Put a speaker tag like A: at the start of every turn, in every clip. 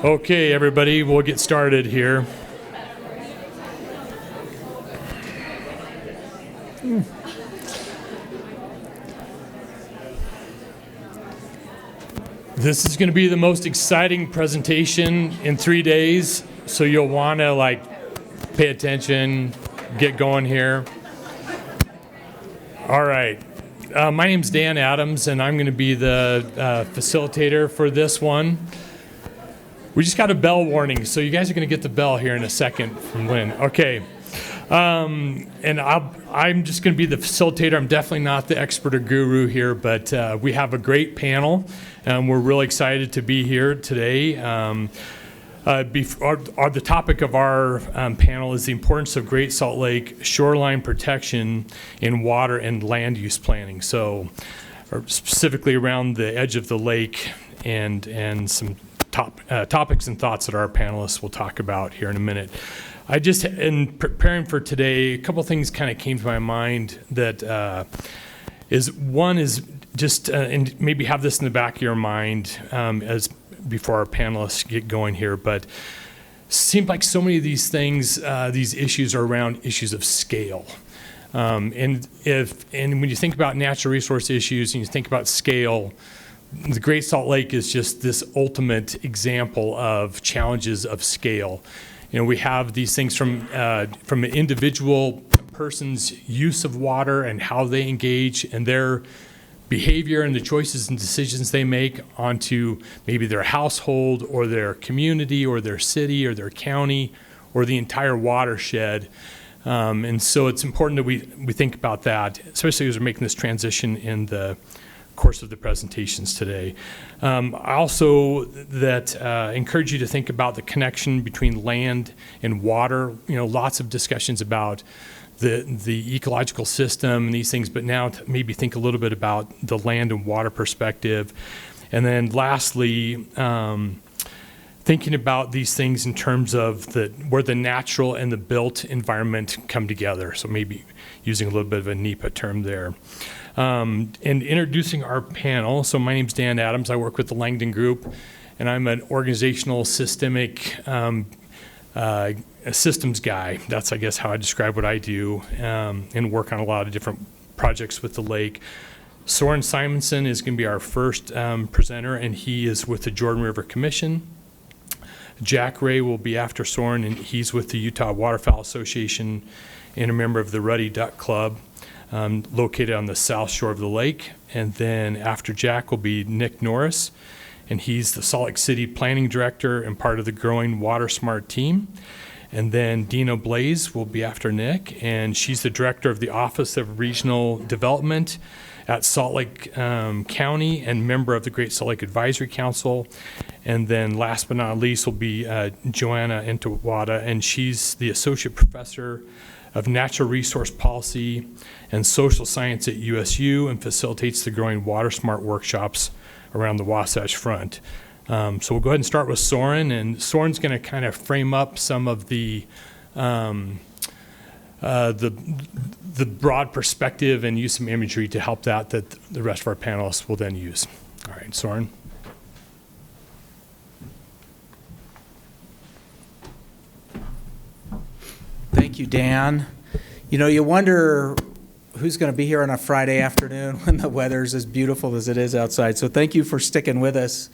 A: Okay, everybody, we'll get started here. This is going to be the most exciting presentation in 3 days, so you'll want to pay attention, get going here. All right. My name's Dan Adams, and I'm going to be the facilitator for this one. We just got a bell warning, so you guys are going to get the bell here in a second from Lynn. Okay. And I'm just going to be the facilitator. I'm definitely not the expert or guru here, but we have a great panel, and we're really excited to be here today. The topic of our panel is the importance of Great Salt Lake shoreline protection in water and land use planning. So, specifically around the edge of the lake and some topics and thoughts that our panelists will talk about here in a minute. In preparing for today, a couple things kind of came to my mind that is just, and maybe have this in the back of your mind as before our panelists get going here, but it seems like so many of these things, these issues are around issues of scale. And when you think about natural resource issues and you think about scale, the Great Salt Lake is just this ultimate example of challenges of scale. You know, we have these things from an individual person's use of water and how they engage and their behavior and the choices and decisions they make onto maybe their household or their community or their city or their county or the entire watershed. And so it's important that we think about that, especially as we're making this transition in the course of the presentations today. I also encourage you to think about the connection between land and water. You know, lots of discussions about the ecological system and these things, but now to maybe think a little bit about the land and water perspective. And then lastly, thinking about these things in terms of where the natural and the built environment come together. So maybe using a little bit of a NEPA term there. And introducing our panel. So my name's Dan Adams. I work with the Langdon Group, and I'm an organizational systemic systems guy. That's, I guess, how I describe what I do, and work on a lot of different projects with the lake. Søren Simonsen is going to be our first presenter, and he is with the Jordan River Commission. Jack Ray will be after Søren, and he's with the Utah Waterfowl Association and a member of the Ruddy Duck Club. Located on the south shore of the lake. And then after Jack will be Nick Norris, and he's the Salt Lake City Planning Director and part of the growing Water Smart team. And then Dina Blaes will be after Nick, and she's the Director of the Office of Regional Development at Salt Lake County and member of the Great Salt Lake Advisory Council. And then last but not least will be Joanna Endter-Wada, and she's the Associate Professor of Natural Resource Policy and Social Science at USU and facilitates the growing Water Smart workshops around the Wasatch Front. So we'll go ahead and start with Søren, and Søren's going to kind of frame up some of the broad perspective and use some imagery to help that the rest of our panelists will then use. All right, Søren.
B: Thank you, Dan. You know, you wonder who's going to be here on a Friday afternoon when the weather's as beautiful as it is outside. So thank you for sticking with us.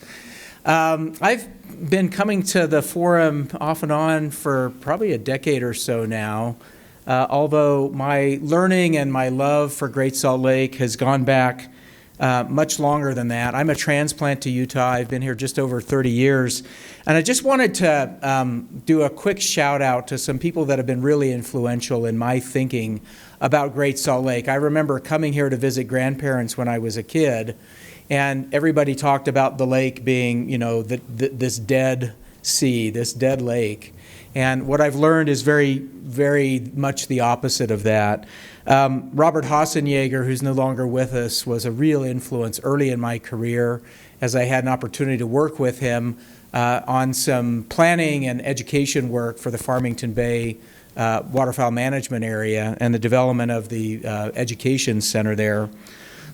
B: I've been coming to the forum off and on for probably a decade or so now, although my learning and my love for Great Salt Lake has gone back much longer than that. I'm a transplant to Utah. I've been here just over 30 years. And I just wanted to do a quick shout out to some people that have been really influential in my thinking about Great Salt Lake. I remember coming here to visit grandparents when I was a kid, and everybody talked about the lake being, you know, this dead sea, this dead lake. And what I've learned is very, very much the opposite of that. Robert Hassenjaeger, who's no longer with us, was a real influence early in my career as I had an opportunity to work with him on some planning and education work for the Farmington Bay waterfowl management area and the development of the education center there.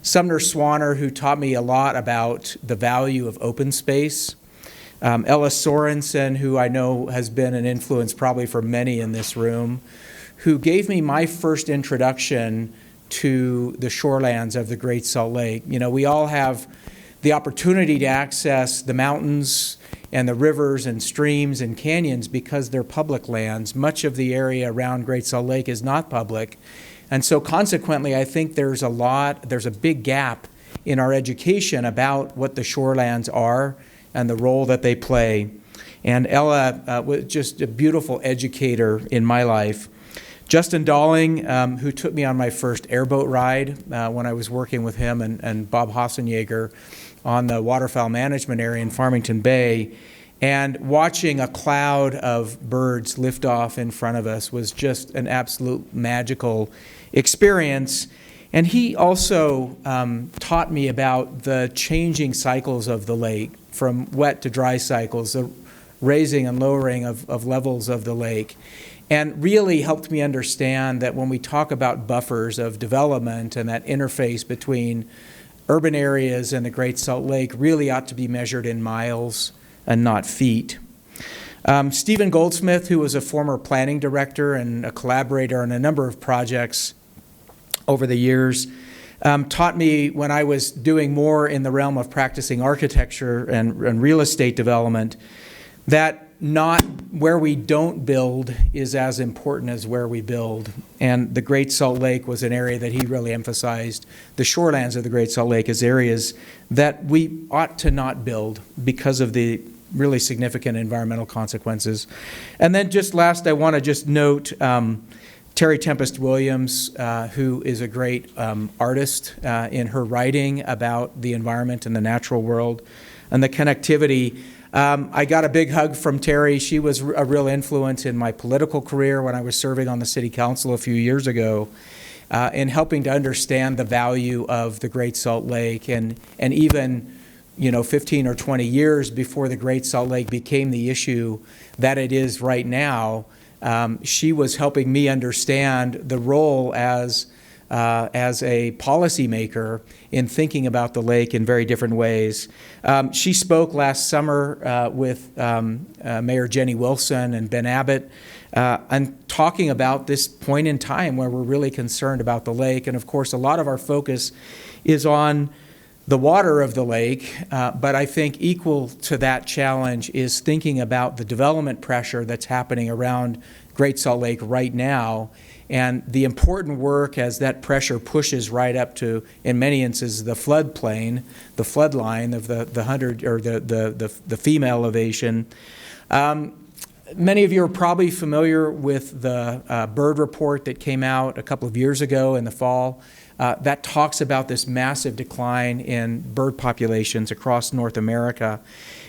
B: Sumner Swanner, who taught me a lot about the value of open space. Ella Sorensen, who I know has been an influence probably for many in this room, who gave me my first introduction to the shorelands of the Great Salt Lake. You know, we all have the opportunity to access the mountains and the rivers and streams and canyons because they're public lands. Much of the area around Great Salt Lake is not public. And so consequently, I think there's a big gap in our education about what the shorelands are and the role that they play. And Ella was just a beautiful educator in my life. Justin Dalling, who took me on my first airboat ride when I was working with him and Bob Hassenjaeger on the waterfowl management area in Farmington Bay, and watching a cloud of birds lift off in front of us was just an absolute magical experience. And he also taught me about the changing cycles of the lake, from wet to dry cycles, the raising and lowering of levels of the lake, and really helped me understand that when we talk about buffers of development and that interface between urban areas and the Great Salt Lake really ought to be measured in miles and not feet. Stephen Goldsmith, who was a former planning director and a collaborator on a number of projects over the years, taught me when I was doing more in the realm of practicing architecture and real estate development that not where we don't build is as important as where we build. And the Great Salt Lake was an area that he really emphasized. The shorelands of the Great Salt Lake as areas that we ought to not build because of the really significant environmental consequences. And then just last, I want to just note Terry Tempest Williams, who is a great artist in her writing about the environment and the natural world and the connectivity. I got a big hug from Terry. She was a real influence in my political career when I was serving on the city council a few years ago in helping to understand the value of the Great Salt Lake. And even 15 or 20 years before the Great Salt Lake became the issue that it is right now, she was helping me understand the role as a policymaker in thinking about the lake in very different ways. She spoke last summer with Mayor Jenny Wilson and Ben Abbott and talking about this point in time where we're really concerned about the lake. And of course, a lot of our focus is on the water of the lake, but I think equal to that challenge is thinking about the development pressure that's happening around Great Salt Lake right now, and the important work as that pressure pushes right up to, in many instances, the floodplain, the flood line of the 100 or the female elevation. Many of you are probably familiar with the bird report that came out a couple of years ago in the fall. That talks about this massive decline in bird populations across North America.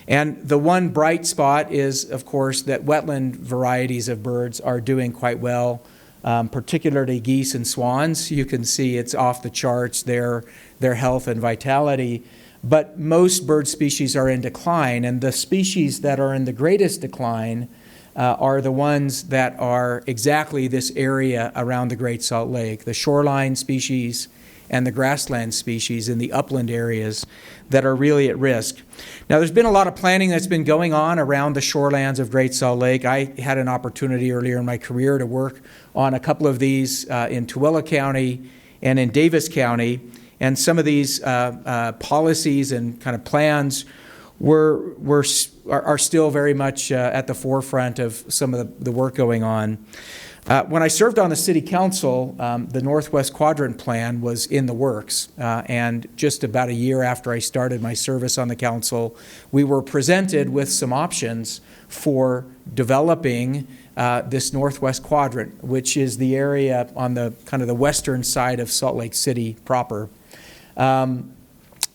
B: And the one bright spot is, of course, that wetland varieties of birds are doing quite well, particularly geese and swans. You can see it's off the charts, their health and vitality. But most bird species are in decline, and the species that are in the greatest decline are the ones that are exactly this area around the Great Salt Lake, the shoreline species and the grassland species in the upland areas that are really at risk. Now, there's been a lot of planning that's been going on around the shorelands of Great Salt Lake. I had an opportunity earlier in my career to work on a couple of these in Tooele County and in Davis County, and some of these policies and kind of plans are still very much at the forefront of some of the work going on. When I served on the city council, the Northwest Quadrant Plan was in the works, and just about a year after I started my service on the council, we were presented with some options for developing this Northwest Quadrant, which is the area on the kind of the western side of Salt Lake City proper.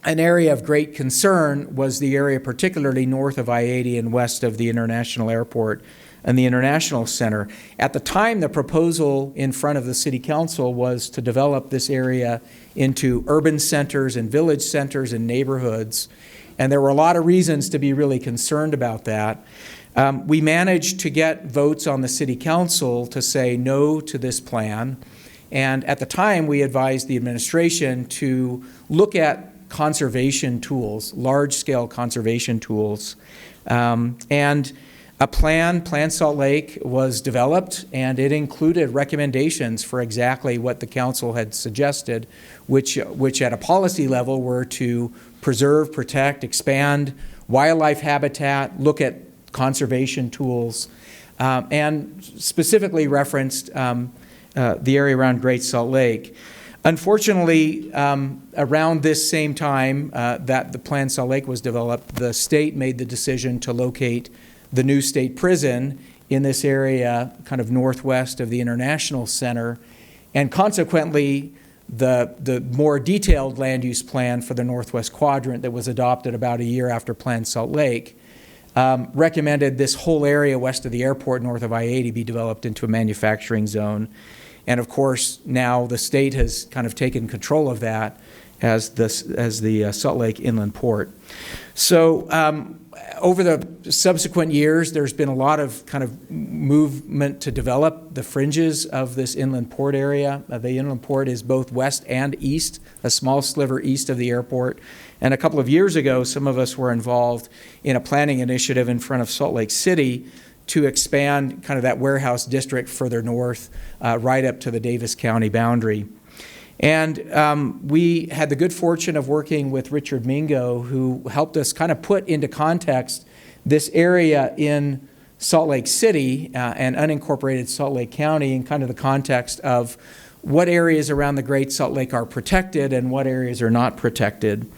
B: An area of great concern was the area particularly north of I-80 and west of the International Airport and the International Center. At the time, the proposal in front of the City Council was to develop this area into urban centers and village centers and neighborhoods, and there were a lot of reasons to be really concerned about that. We managed to get votes on the City Council to say no to this plan, and at the time, we advised the administration to look at conservation tools, large-scale conservation tools, And a Plan Salt Lake was developed, and it included recommendations for exactly what the council had suggested, which at a policy level were to preserve, protect, expand wildlife habitat, look at conservation tools, and specifically referenced the area around Great Salt Lake. Unfortunately, around this same time that the Plan Salt Lake was developed, the state made the decision to locate the new state prison in this area, kind of northwest of the International Center, and consequently, the more detailed land use plan for the Northwest Quadrant that was adopted about a year after Plan Salt Lake recommended this whole area west of the airport, north of I-80, be developed into a manufacturing zone. And of course, now the state has kind of taken control of that as the Salt Lake Inland Port. So over the subsequent years, there's been a lot of kind of movement to develop the fringes of this inland port area. The inland port is both west and east, a small sliver east of the airport. And a couple of years ago, some of us were involved in a planning initiative in front of Salt Lake City to expand kind of that warehouse district further north, right up to the Davis County boundary. And we had the good fortune of working with Richard Mingo, who helped us kind of put into context this area in Salt Lake City and unincorporated Salt Lake County in kind of the context of what areas around the Great Salt Lake are protected and what areas are not protected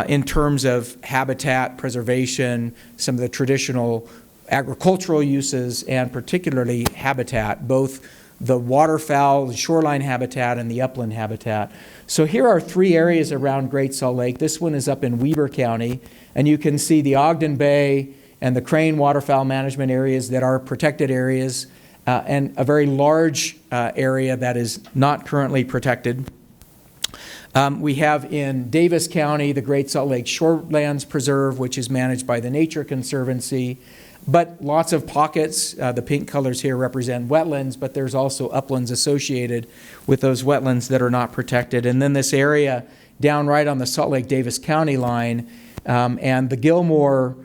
B: in terms of habitat preservation, some of the traditional agricultural uses, and particularly habitat, both the waterfowl, the shoreline habitat, and the upland habitat. So here are three areas around Great Salt Lake. This one is up in Weber County, and you can see the Ogden Bay and the Crane waterfowl management areas that are protected areas, and a very large area that is not currently protected. We have in Davis County the Great Salt Lake Shorelands Preserve, which is managed by the Nature Conservancy. But lots of pockets, the pink colors here represent wetlands, but there's also uplands associated with those wetlands that are not protected. And then this area down right on the Salt Lake Davis County line and the Gilmore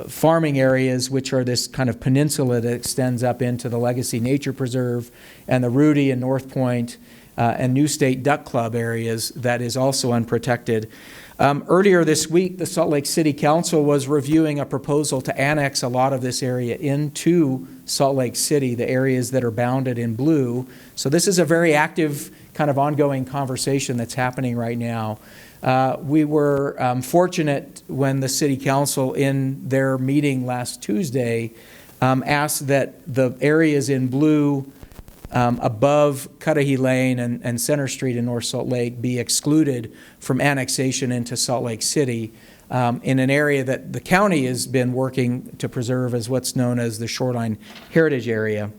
B: farming areas, which are this kind of peninsula that extends up into the Legacy Nature Preserve, and the Rudy and North Point and New State Duck Club areas that is also unprotected. Earlier this week, the Salt Lake City Council was reviewing a proposal to annex a lot of this area into Salt Lake City, the areas that are bounded in blue. So this is a very active kind of ongoing conversation that's happening right now. We were fortunate when the City Council in their meeting last Tuesday asked that the areas in blue above Cudahy Lane and Center Street in North Salt Lake be excluded from annexation into Salt Lake City in an area that the county has been working to preserve as what's known as the Shoreline Heritage Area.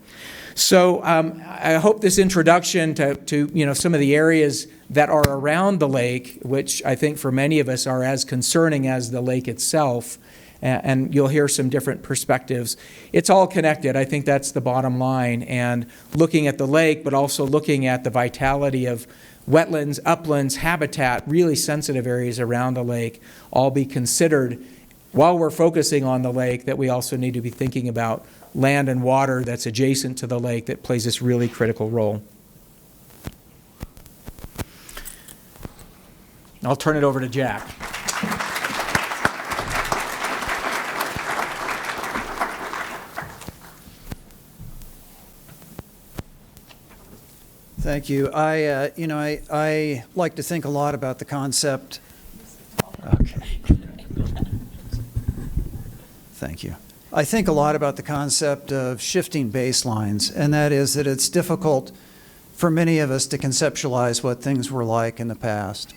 B: So I hope this introduction to some of the areas that are around the lake, which I think for many of us are as concerning as the lake itself, and you'll hear some different perspectives. It's all connected. I think that's the bottom line. And looking at the lake, but also looking at the vitality of wetlands, uplands, habitat, really sensitive areas around the lake, all be considered while we're focusing on the lake, that we also need to be thinking about land and water that's adjacent to the lake that plays this really critical role. I'll turn it over to Jack.
C: Thank you. I like to think a lot about the concept. Okay. Thank you. I think a lot about the concept of shifting baselines, and that is that it's difficult for many of us to conceptualize what things were like in the past.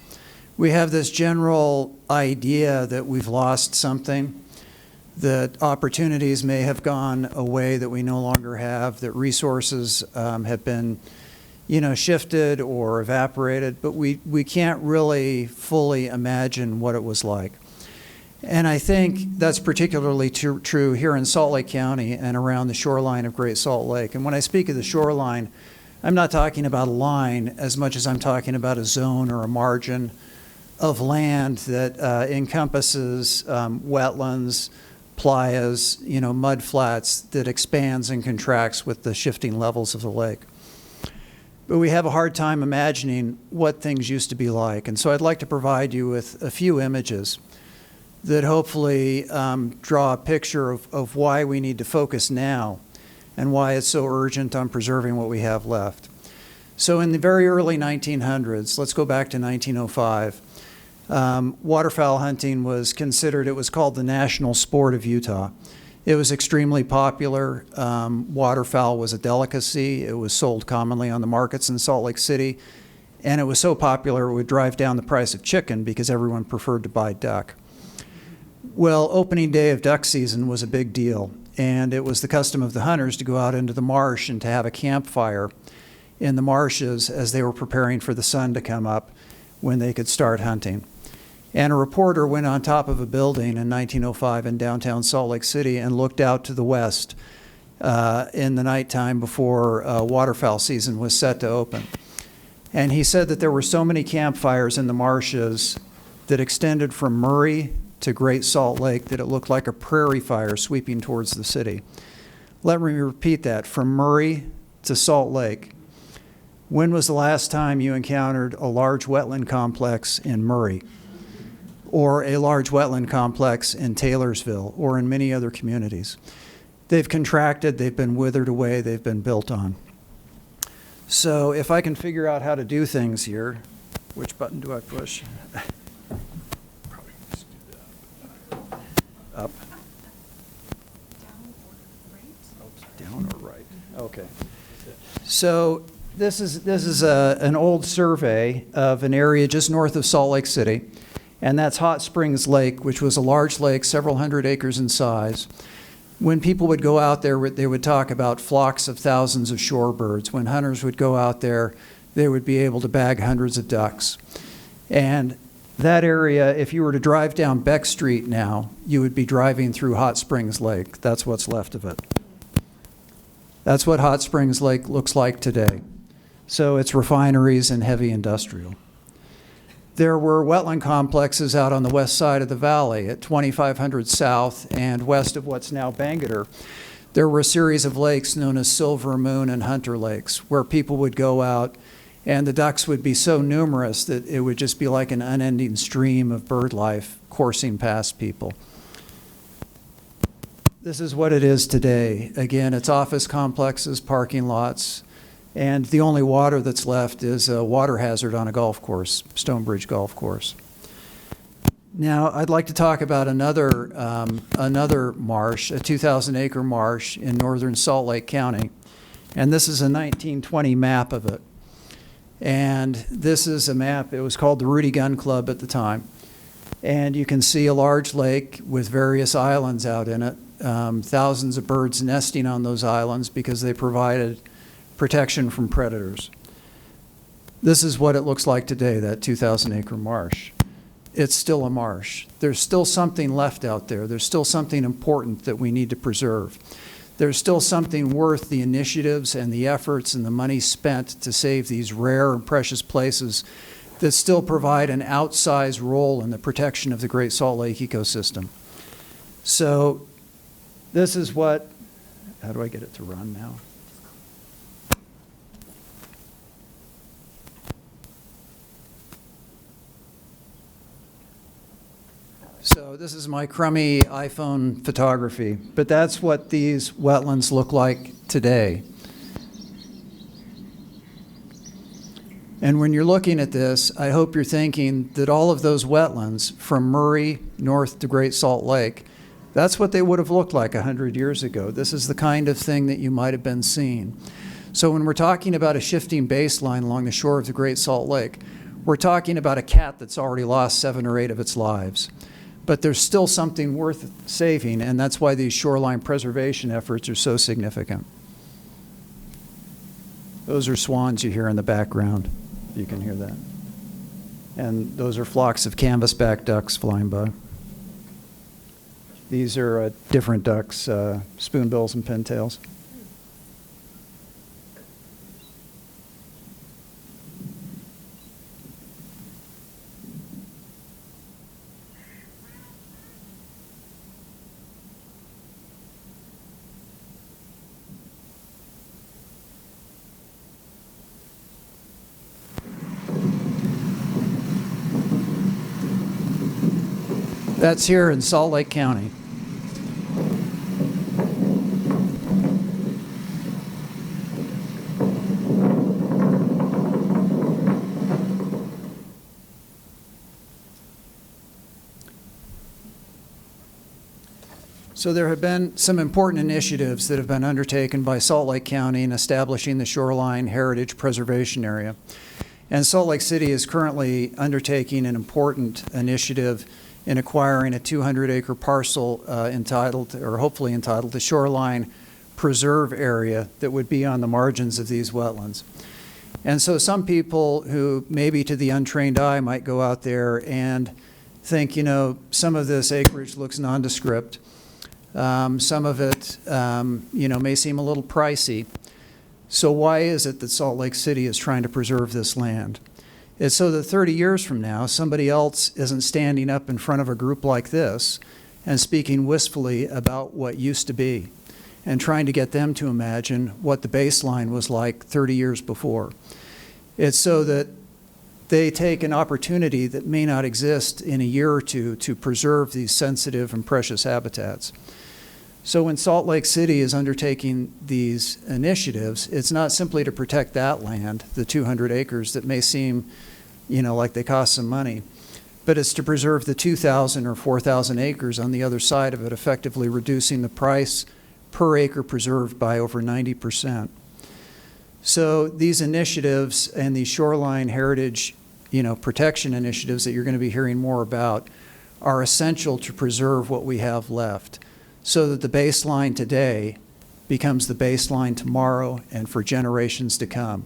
C: We have this general idea that we've lost something, that opportunities may have gone away that we no longer have, that resources have been shifted or evaporated, but we can't really fully imagine what it was like. And I think that's particularly true here in Salt Lake County and around the shoreline of Great Salt Lake. And when I speak of the shoreline, I'm not talking about a line as much as I'm talking about a zone or a margin of land that encompasses wetlands, playas, mud flats that expands and contracts with the shifting levels of the lake. But we have a hard time imagining what things used to be like. And so I'd like to provide you with a few images that hopefully draw a picture of why we need to focus now and why it's so urgent on preserving what we have left. So in the very early 1900s, let's go back to 1905, waterfowl hunting was considered, it was called the national sport of Utah. It was extremely popular. Waterfowl was a delicacy. It was sold commonly on the markets in Salt Lake City. And it was so popular it would drive down the price of chicken because everyone preferred to buy duck. Well, opening day of duck season was a big deal. And it was the custom of the hunters to go out into the marsh and to have a campfire in the marshes as they were preparing for the sun to come up when they could start hunting. And a reporter went on top of a building in 1905 in downtown Salt Lake City and looked out to the west in the nighttime before waterfowl season was set to open. And he said that there were so many campfires in the marshes that extended from Murray to Great Salt Lake that it looked like a prairie fire sweeping towards the city. Let me repeat that, from Murray to Salt Lake. When was the last time you encountered a large wetland complex in Murray? Or a large wetland complex in Taylorsville, or in many other communities? They've contracted, they've been withered away, they've been built on. So if I can figure out how to do things here, which button do I push?
A: Probably just do that.
C: Up. Down or right? Okay. So this is an old survey of an area just north of Salt Lake City. And that's Hot Springs Lake, which was a large lake, several hundred acres in size. When people would go out there, they would talk about flocks of thousands of shorebirds. When hunters would go out there, they would be able to bag hundreds of ducks. And that area, if you were to drive down Beck Street now, you would be driving through Hot Springs Lake. That's what's left of it. That's what Hot Springs Lake looks like today. So it's refineries and heavy industrial. There were wetland complexes out on the west side of the valley at 2500 South and west of what's now Bangerter. There were a series of lakes known as Silver Moon and Hunter Lakes where people would go out and the ducks would be so numerous that it would just be like an unending stream of bird life coursing past people. This is what it is today. Again, it's office complexes, parking lots, and the only water that's left is a water hazard on a golf course, Stonebridge Golf Course. Now, I'd like to talk about another marsh, a 2,000-acre marsh in northern Salt Lake County. And this is a 1920 map of it. And this is a map, it was called the Rudy Gun Club at the time. And you can see a large lake with various islands out in it, thousands of birds nesting on those islands because they provided protection from predators. This is what it looks like today, that 2,000-acre marsh. It's still a marsh. There's still something left out there. There's still something important that we need to preserve. There's still something worth the initiatives and the efforts and the money spent to save these rare and precious places that still provide an outsized role in the protection of the Great Salt Lake ecosystem. So this is what, how do I get it to run now? So this is my crummy iPhone photography, but that's what these wetlands look like today. And when you're looking at this, I hope you're thinking that all of those wetlands from Murray north to Great Salt Lake, that's what they would have looked like 100 years ago. This is the kind of thing that you might have been seeing. So when we're talking about a shifting baseline along the shore of the Great Salt Lake, we're talking about a cat that's already lost 7 or 8 of its lives. But there's still something worth saving, and that's why these shoreline preservation efforts are so significant. Those are swans you hear in the background. You can hear that. And those are flocks of canvasback ducks flying by. These are different ducks, spoonbills and pintails. That's here in Salt Lake County. So there have been some important initiatives that have been undertaken by Salt Lake County in establishing the Shoreline Heritage Preservation Area. And Salt Lake City is currently undertaking an important initiative in acquiring a 200-acre parcel entitled, or hopefully entitled, the Shoreline Preserve Area that would be on the margins of these wetlands. And so some people who maybe to the untrained eye might go out there and think, you know, some of this acreage looks nondescript. Some of it, you know, may seem a little pricey. So why is it that Salt Lake City is trying to preserve this land? It's so that 30 years from now, somebody else isn't standing up in front of a group like this and speaking wistfully about what used to be and trying to get them to imagine what the baseline was like 30 years before. It's so that they take an opportunity that may not exist in a year or two to preserve these sensitive and precious habitats. So when Salt Lake City is undertaking these initiatives, it's not simply to protect that land, the 200 acres that may seem, you know, like they cost some money, but it's to preserve the 2,000 or 4,000 acres on the other side of it, effectively reducing the price per acre preserved by over 90%. So these initiatives and these shoreline heritage, you know, protection initiatives that you're going to be hearing more about are essential to preserve what we have left, so that the baseline today becomes the baseline tomorrow and for generations to come,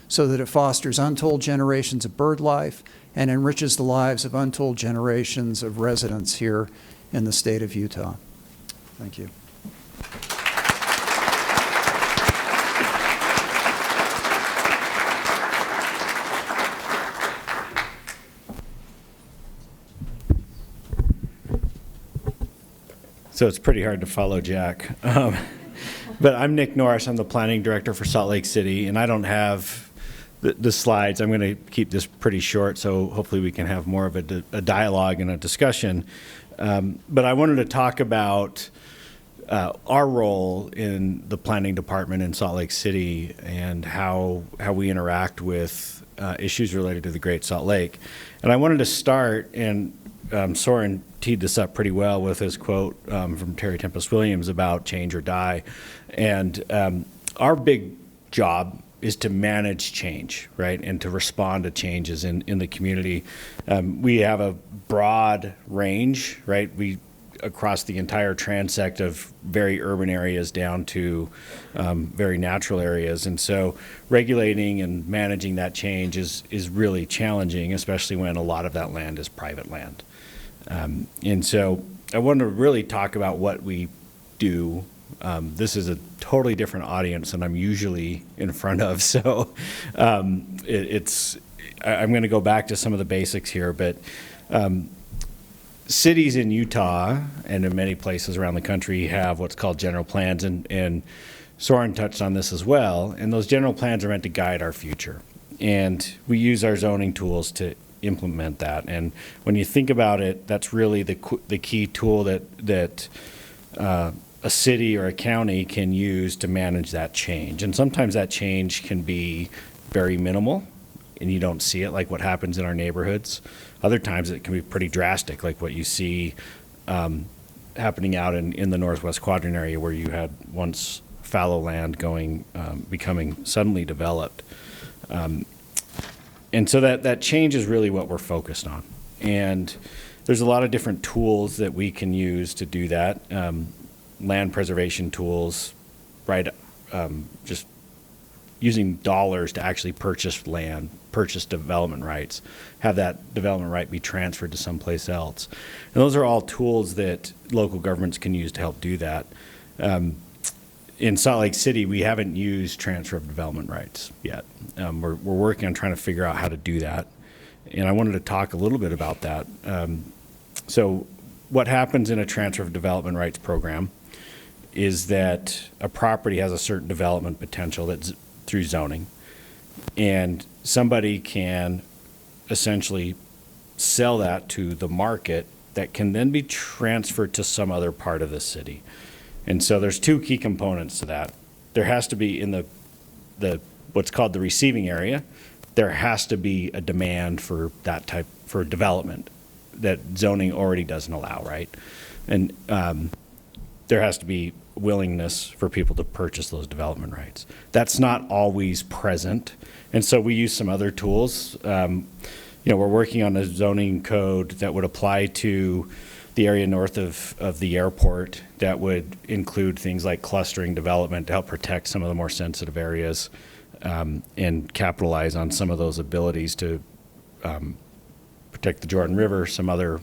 C: so that it fosters untold generations of bird life and enriches the lives of untold generations of residents here in the state of Utah. Thank you.
D: So it's pretty hard to follow Jack. But I'm Nick Norris. I'm the planning director for Salt Lake City, and I don't have the slides. I'm going to keep this pretty short, so hopefully we can have more of a dialogue and a discussion. But I wanted to talk about our role in the planning department in Salt Lake City and how we interact with issues related to the Great Salt Lake. And I wanted to start, and Søren teed this up pretty well with his quote from Terry Tempest Williams about change or die. And our big job is to manage change, right, and to respond to changes in the community. We have a broad range, right, across the entire transect of very urban areas down to very natural areas. And so regulating and managing that change is really challenging, especially when a lot of that land is private land. And so I want to really talk about what we do. This is a totally different audience than I'm usually in front of. So I'm going to go back to some of the basics here. But cities in Utah and in many places around the country have what's called general plans. And Søren touched on this as well. And those general plans are meant to guide our future. And we use our zoning tools to implement that. And when you think about it, that's really the key tool that a city or a county can use to manage that change. And sometimes that change can be very minimal and you don't see it, like what happens in our neighborhoods. Other times it can be pretty drastic, like what you see happening out in the Northwest Quadrant area, where you had once fallow land becoming suddenly developed. And so that change is really what we're focused on. And there's a lot of different tools that we can use to do that. Land preservation tools, right? Just using dollars to actually purchase land, purchase development rights, have that development right be transferred to someplace else. And those are all tools that local governments can use to help do that. In Salt Lake City, we haven't used transfer of development rights yet. We're working on trying to figure out how to do that. And I wanted to talk a little bit about that. So what happens in a transfer of development rights program is that a property has a certain development potential that's through zoning. And somebody can essentially sell that to the market that can then be transferred to some other part of the city. And so there's two key components to that. There has to be in the what's called the receiving area, there has to be a demand for that type, for development that zoning already doesn't allow, right? And there has to be willingness for people to purchase those development rights. That's not always present, and so we use some other tools. We're working on a zoning code that would apply to the area north of the airport that would include things like clustering development to help protect some of the more sensitive areas, and capitalize on some of those abilities to protect the Jordan River, some other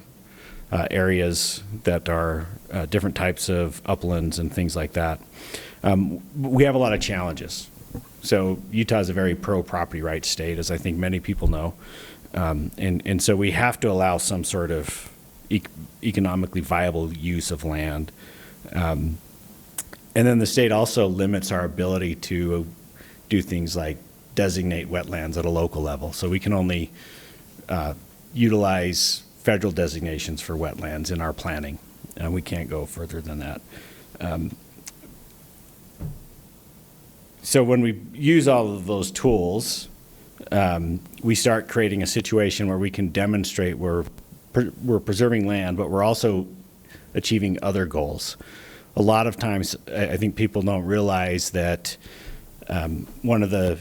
D: areas that are different types of uplands and things like that. We have a lot of challenges. So Utah is a very pro-property rights state, as I think many people know. And so we have to allow some sort of economically viable use of land. And then the state also limits our ability to do things like designate wetlands at a local level. So we can only utilize federal designations for wetlands in our planning, and we can't go further than that. So when we use all of those tools, we start creating a situation where we can demonstrate we're preserving land, but we're also achieving other goals. A lot of times, I think people don't realize that one of the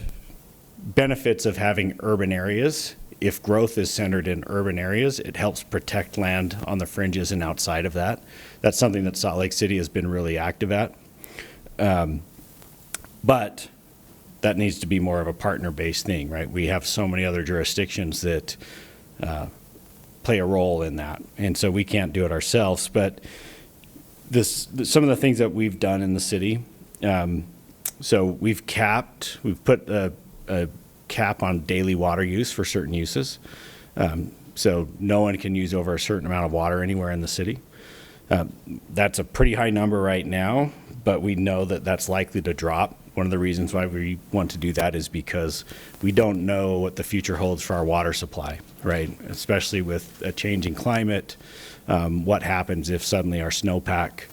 D: benefits of having urban areas, if growth is centered in urban areas, it helps protect land on the fringes and outside of that. That's something that Salt Lake City has been really active at. But that needs to be more of a partner-based thing, right? We have so many other jurisdictions that play a role in that, and so we can't do it ourselves. But some of the things that we've done in the city, so we've put a cap on daily water use for certain uses. So no one can use over a certain amount of water anywhere in the city. That's a pretty high number right now, but we know that that's likely to drop. One of the reasons why we want to do that is because we don't know what the future holds for our water supply, right? Especially with a changing climate. What happens if suddenly our snowpack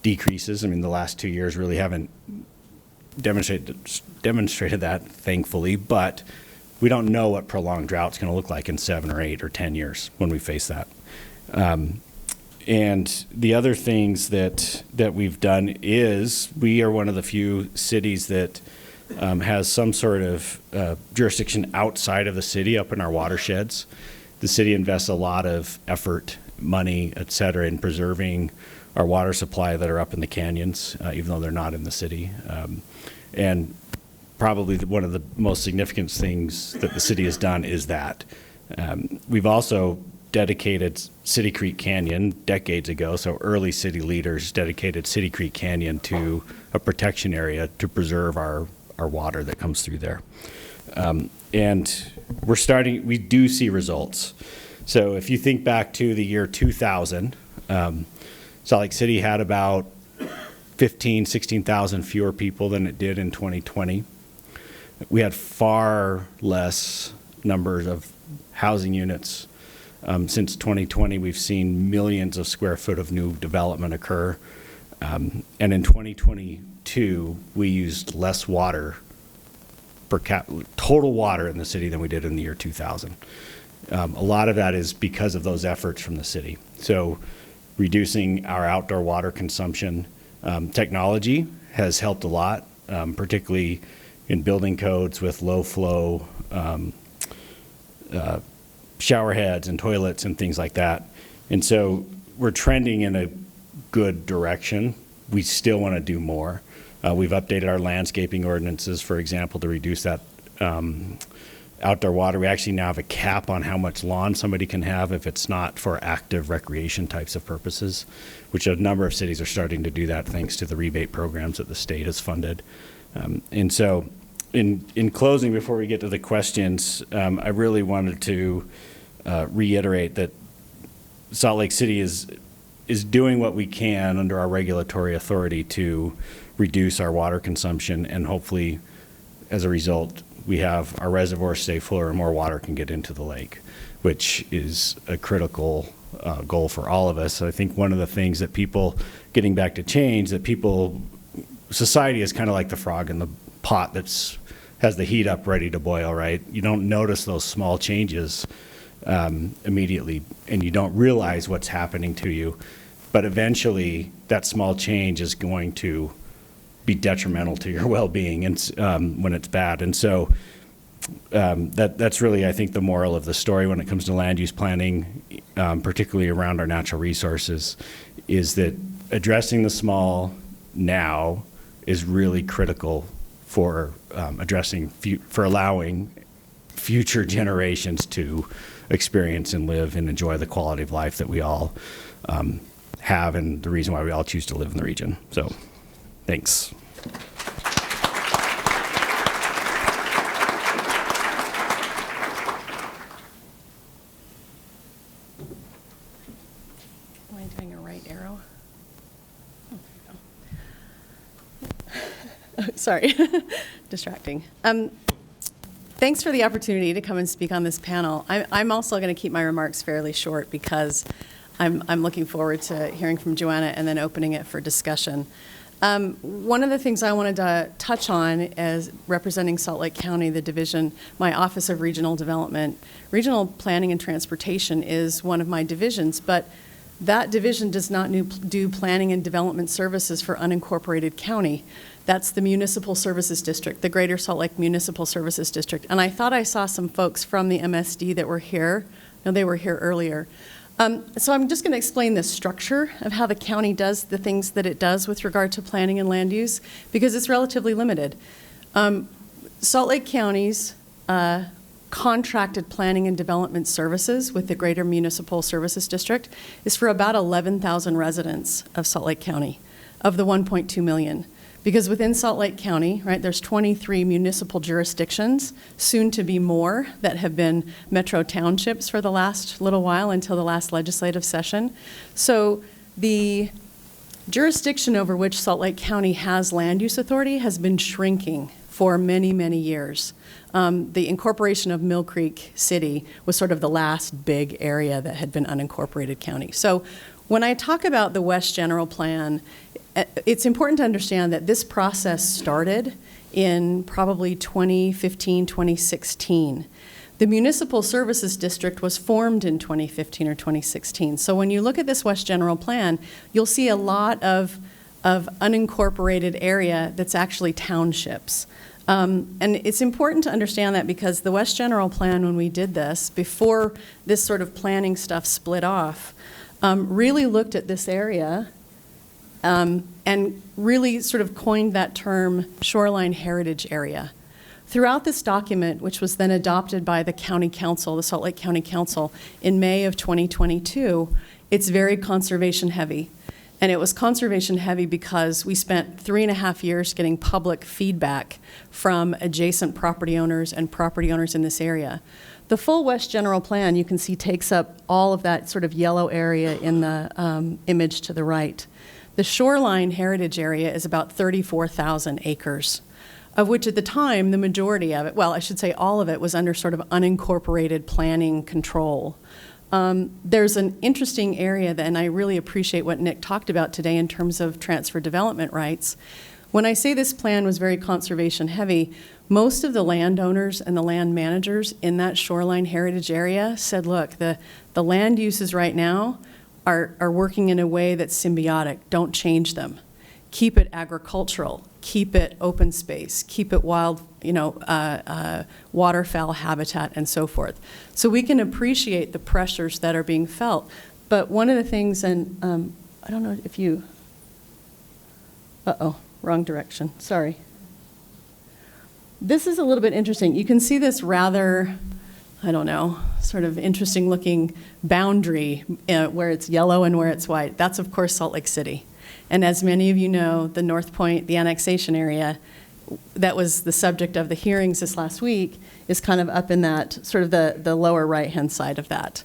D: decreases? I mean, the last 2 years really haven't demonstrated that, thankfully, but we don't know what prolonged drought's going to look like in 7 or 8 or 10 years when we face that. And the other things that we've done is we are one of the few cities that has some sort of jurisdiction outside of the city up in our watersheds. The city invests a lot of effort, money, et cetera, in preserving our water supply that are up in the canyons, even though they're not in the city. And probably one of the most significant things that the city has done is that. We've also dedicated City Creek Canyon decades ago, so early city leaders dedicated City Creek Canyon to a protection area to preserve our water that comes through there. And we do see results. So if you think back to the year 2000, Salt Lake City had about 16,000 fewer people than it did in 2020. We had far less numbers of housing units. Since 2020, we've seen millions of square foot of new development occur. And in 2022, we used less water per total water in the city than we did in the year 2000. A lot of that is because of those efforts from the city. So reducing our outdoor water consumption. Technology has helped a lot, particularly in building codes with low flow shower heads and toilets and things like that. And so we're trending in a good direction. We still want to do more. We've updated our landscaping ordinances, for example, to reduce that outdoor water. We actually now have a cap on how much lawn somebody can have if it's not for active recreation types of purposes, which a number of cities are starting to do that thanks to the rebate programs that the state has funded. And so in closing, before we get to the questions, I really wanted to reiterate that Salt Lake City is doing what we can under our regulatory authority to reduce our water consumption, and hopefully, as a result, we have our reservoirs stay fuller and more water can get into the lake, which is a critical goal for all of us. I think one of the things that people, getting back to change, that people, society is kind of like the frog in the pot that's has the heat up ready to boil, right? You don't notice those small changes immediately, and you don't realize what's happening to you. But eventually, that small change is going to be detrimental to your well-being and when it's bad. And so that's really, I think, the moral of the story when it comes to land use planning, particularly around our natural resources, is that addressing the small now is really critical for for allowing future generations to experience and live and enjoy the quality of life that we all have, and the reason why we all choose to live in the region. So, thanks.
E: Am I doing a right arrow? Oh, sorry, distracting. Thanks for the opportunity to come and speak on this panel. I'm also going to keep my remarks fairly short because I'm looking forward to hearing from Joanna and then opening it for discussion. One of the things I wanted to touch on as representing Salt Lake County, the division, my Office of Regional Development, Regional Planning and Transportation is one of my divisions, but that division does not do planning and development services for unincorporated county. That's the Municipal Services District, the Greater Salt Lake Municipal Services District. And I thought I saw some folks from the MSD that were here. No, they were here earlier. So I'm just going to explain the structure of how the county does the things that it does with regard to planning and land use, because it's relatively limited. Salt Lake County's contracted planning and development services with the Greater Municipal Services District is for about 11,000 residents of Salt Lake County, of the 1.2 million. Because within Salt Lake County, right, there's 23 municipal jurisdictions, soon to be more, that have been metro townships for the last little while until the last legislative session. So the jurisdiction over which Salt Lake County has land use authority has been shrinking for many, many years. The incorporation of Mill Creek City was sort of the last big area that had been unincorporated county. So when I talk about the West General Plan, it's important to understand that this process started in probably 2015, 2016. The Municipal Services District was formed in 2015 or 2016. So when you look at this West General Plan, you'll see a lot of unincorporated area that's actually townships. And it's important to understand that because the West General Plan, when we did this, before this sort of planning stuff split off, really looked at this area and really sort of coined that term Shoreline Heritage Area. Throughout this document, which was then adopted by the County Council, the Salt Lake County Council, in May of 2022, it's very conservation heavy. And it was conservation heavy because we spent 3.5 years getting public feedback from adjacent property owners and property owners in this area. The full West General Plan, you can see, takes up all of that sort of yellow area in the image to the right. The Shoreline Heritage Area is about 34,000 acres, of which at the time, the majority of it, well, I should say all of it, was under sort of unincorporated planning control. There's an interesting area, and I really appreciate what Nick talked about today in terms of transfer development rights. When I say this plan was very conservation heavy, most of the landowners and the land managers in that Shoreline Heritage Area said, look, the land uses right now are working in a way that's symbiotic. Don't change them. Keep it agricultural. Keep it open space. Keep it wild, waterfowl habitat and so forth. So we can appreciate the pressures that are being felt. But one of the things, and I don't know if you, wrong direction, sorry. This is a little bit interesting. You can see this rather, I don't know, sort of interesting looking boundary where it's yellow and where it's white. That's, of course, Salt Lake City. And as many of you know, the North Point, the annexation area, that was the subject of the hearings this last week, is kind of up in that, sort of the lower right-hand side of that.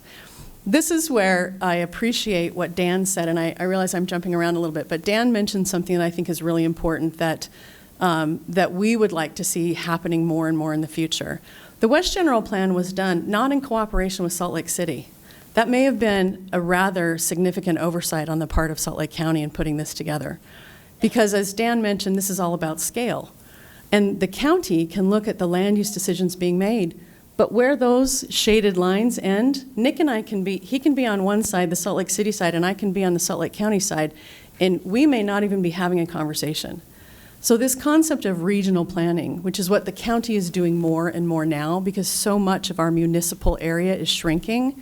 E: This is where I appreciate what Dan said, and I realize I'm jumping around a little bit, but Dan mentioned something that I think is really important that we would like to see happening more and more in the future. The West General Plan was done not in cooperation with Salt Lake City. That may have been a rather significant oversight on the part of Salt Lake County in putting this together. Because as Dan mentioned, this is all about scale. And the county can look at the land use decisions being made, but where those shaded lines end, Nick and I he can be on one side, the Salt Lake City side, and I can be on the Salt Lake County side, and we may not even be having a conversation. So this concept of regional planning, which is what the county is doing more and more now because so much of our municipal area is shrinking,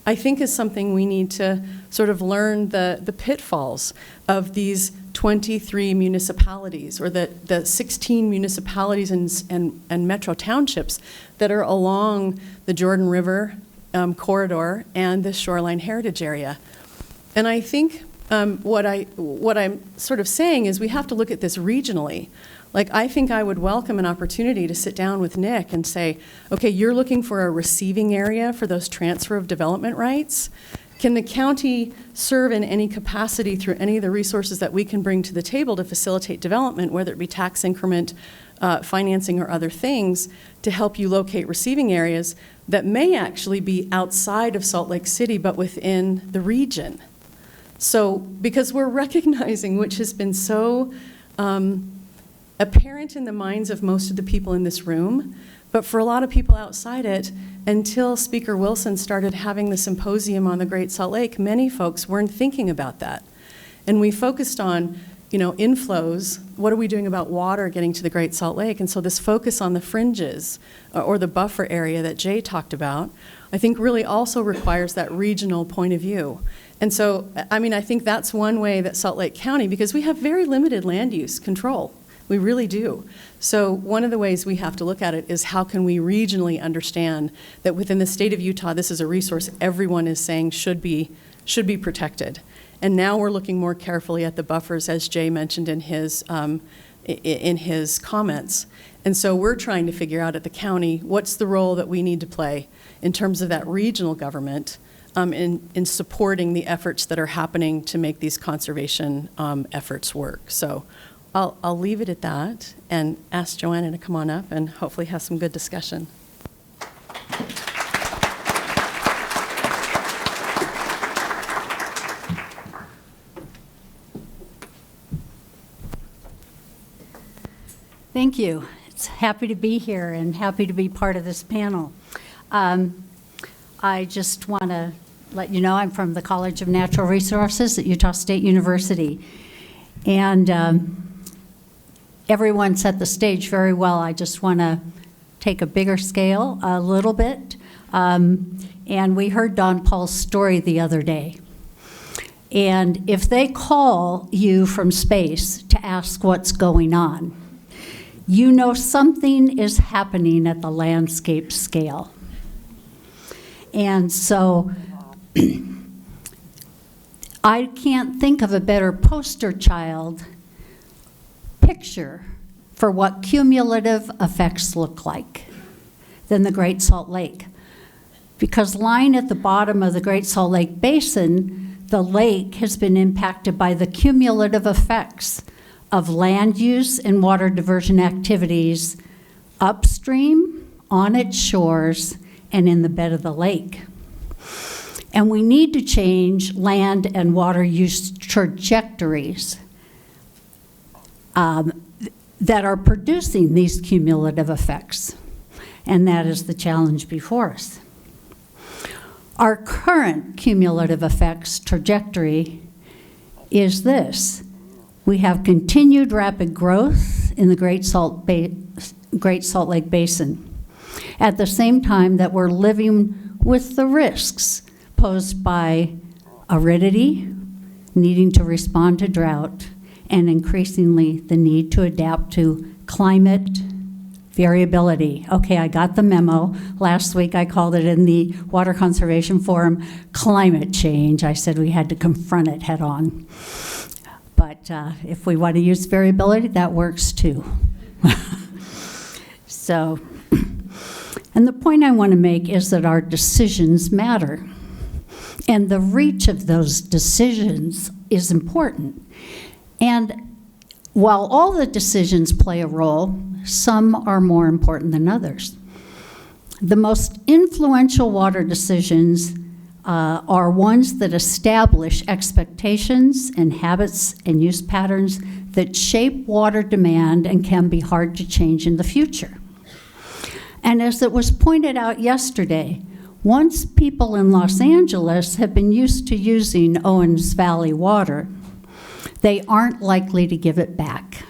E: I think is something we need to sort of learn the pitfalls of these 23 municipalities or the 16 municipalities and metro townships that are along the Jordan River corridor and the Shoreline Heritage Area. And I think what I'm sort of saying is we have to look at this regionally. Like, I think I would welcome an opportunity to sit down with Nick and say, okay, you're looking for a receiving area for those transfer of development rights. Can the county serve in any capacity through any of the resources that we can bring to the table to facilitate development, whether it be tax increment, financing, or other things, to help you locate receiving areas that may actually be outside of Salt Lake City but within the region? So, because we're recognizing, which has been so apparent in the minds of most of the people in this room, but for a lot of people outside it, until Speaker Wilson started having the symposium on the Great Salt Lake, many folks weren't thinking about that. And we focused on, inflows. What are we doing about water getting to the Great Salt Lake? And so this focus on the fringes or the buffer area that Jay talked about, I think really also requires that regional point of view. And so, I think that's one way that Salt Lake County, because we have very limited land use control. We really do. So one of the ways we have to look at it is how can we regionally understand that within the state of Utah, this is a resource everyone is saying should be protected. And now we're looking more carefully at the buffers, as Jay mentioned in his comments. And so we're trying to figure out at the county, what's the role that we need to play in terms of that regional government in supporting the efforts that are happening to make these conservation efforts work. So I'll leave it at that and ask Joanna to come on up and hopefully have some good discussion.
F: Thank you. It's happy to be here and happy to be part of this panel. I just want to let you know I'm from the College of Natural Resources at Utah State University. And everyone set the stage very well. I just want to take a bigger scale a little bit. And we heard Don Paul's story the other day. And if they call you from space to ask what's going on, you know something is happening at the landscape scale. And so I can't think of a better poster child picture for what cumulative effects look like than the Great Salt Lake. Because lying at the bottom of the Great Salt Lake Basin, the lake has been impacted by the cumulative effects of land use and water diversion activities upstream, on its shores, and in the bed of the lake. And we need to change land and water use trajectories that are producing these cumulative effects. And that is the challenge before us. Our current cumulative effects trajectory is this. We have continued rapid growth in the Great Salt Lake Basin, at the same time that we're living with the risks posed by aridity, needing to respond to drought, and increasingly the need to adapt to climate variability. Okay, I got the memo. Last week I called it in the Water Conservation Forum climate change. I said we had to confront it head on. But if we want to use variability, that works too. So, and the point I want to make is that our decisions matter. And the reach of those decisions is important. And while all the decisions play a role, some are more important than others. The most influential water decisions are ones that establish expectations and habits and use patterns that shape water demand and can be hard to change in the future. And as it was pointed out yesterday, once people in Los Angeles have been used to using Owens Valley water, they aren't likely to give it back.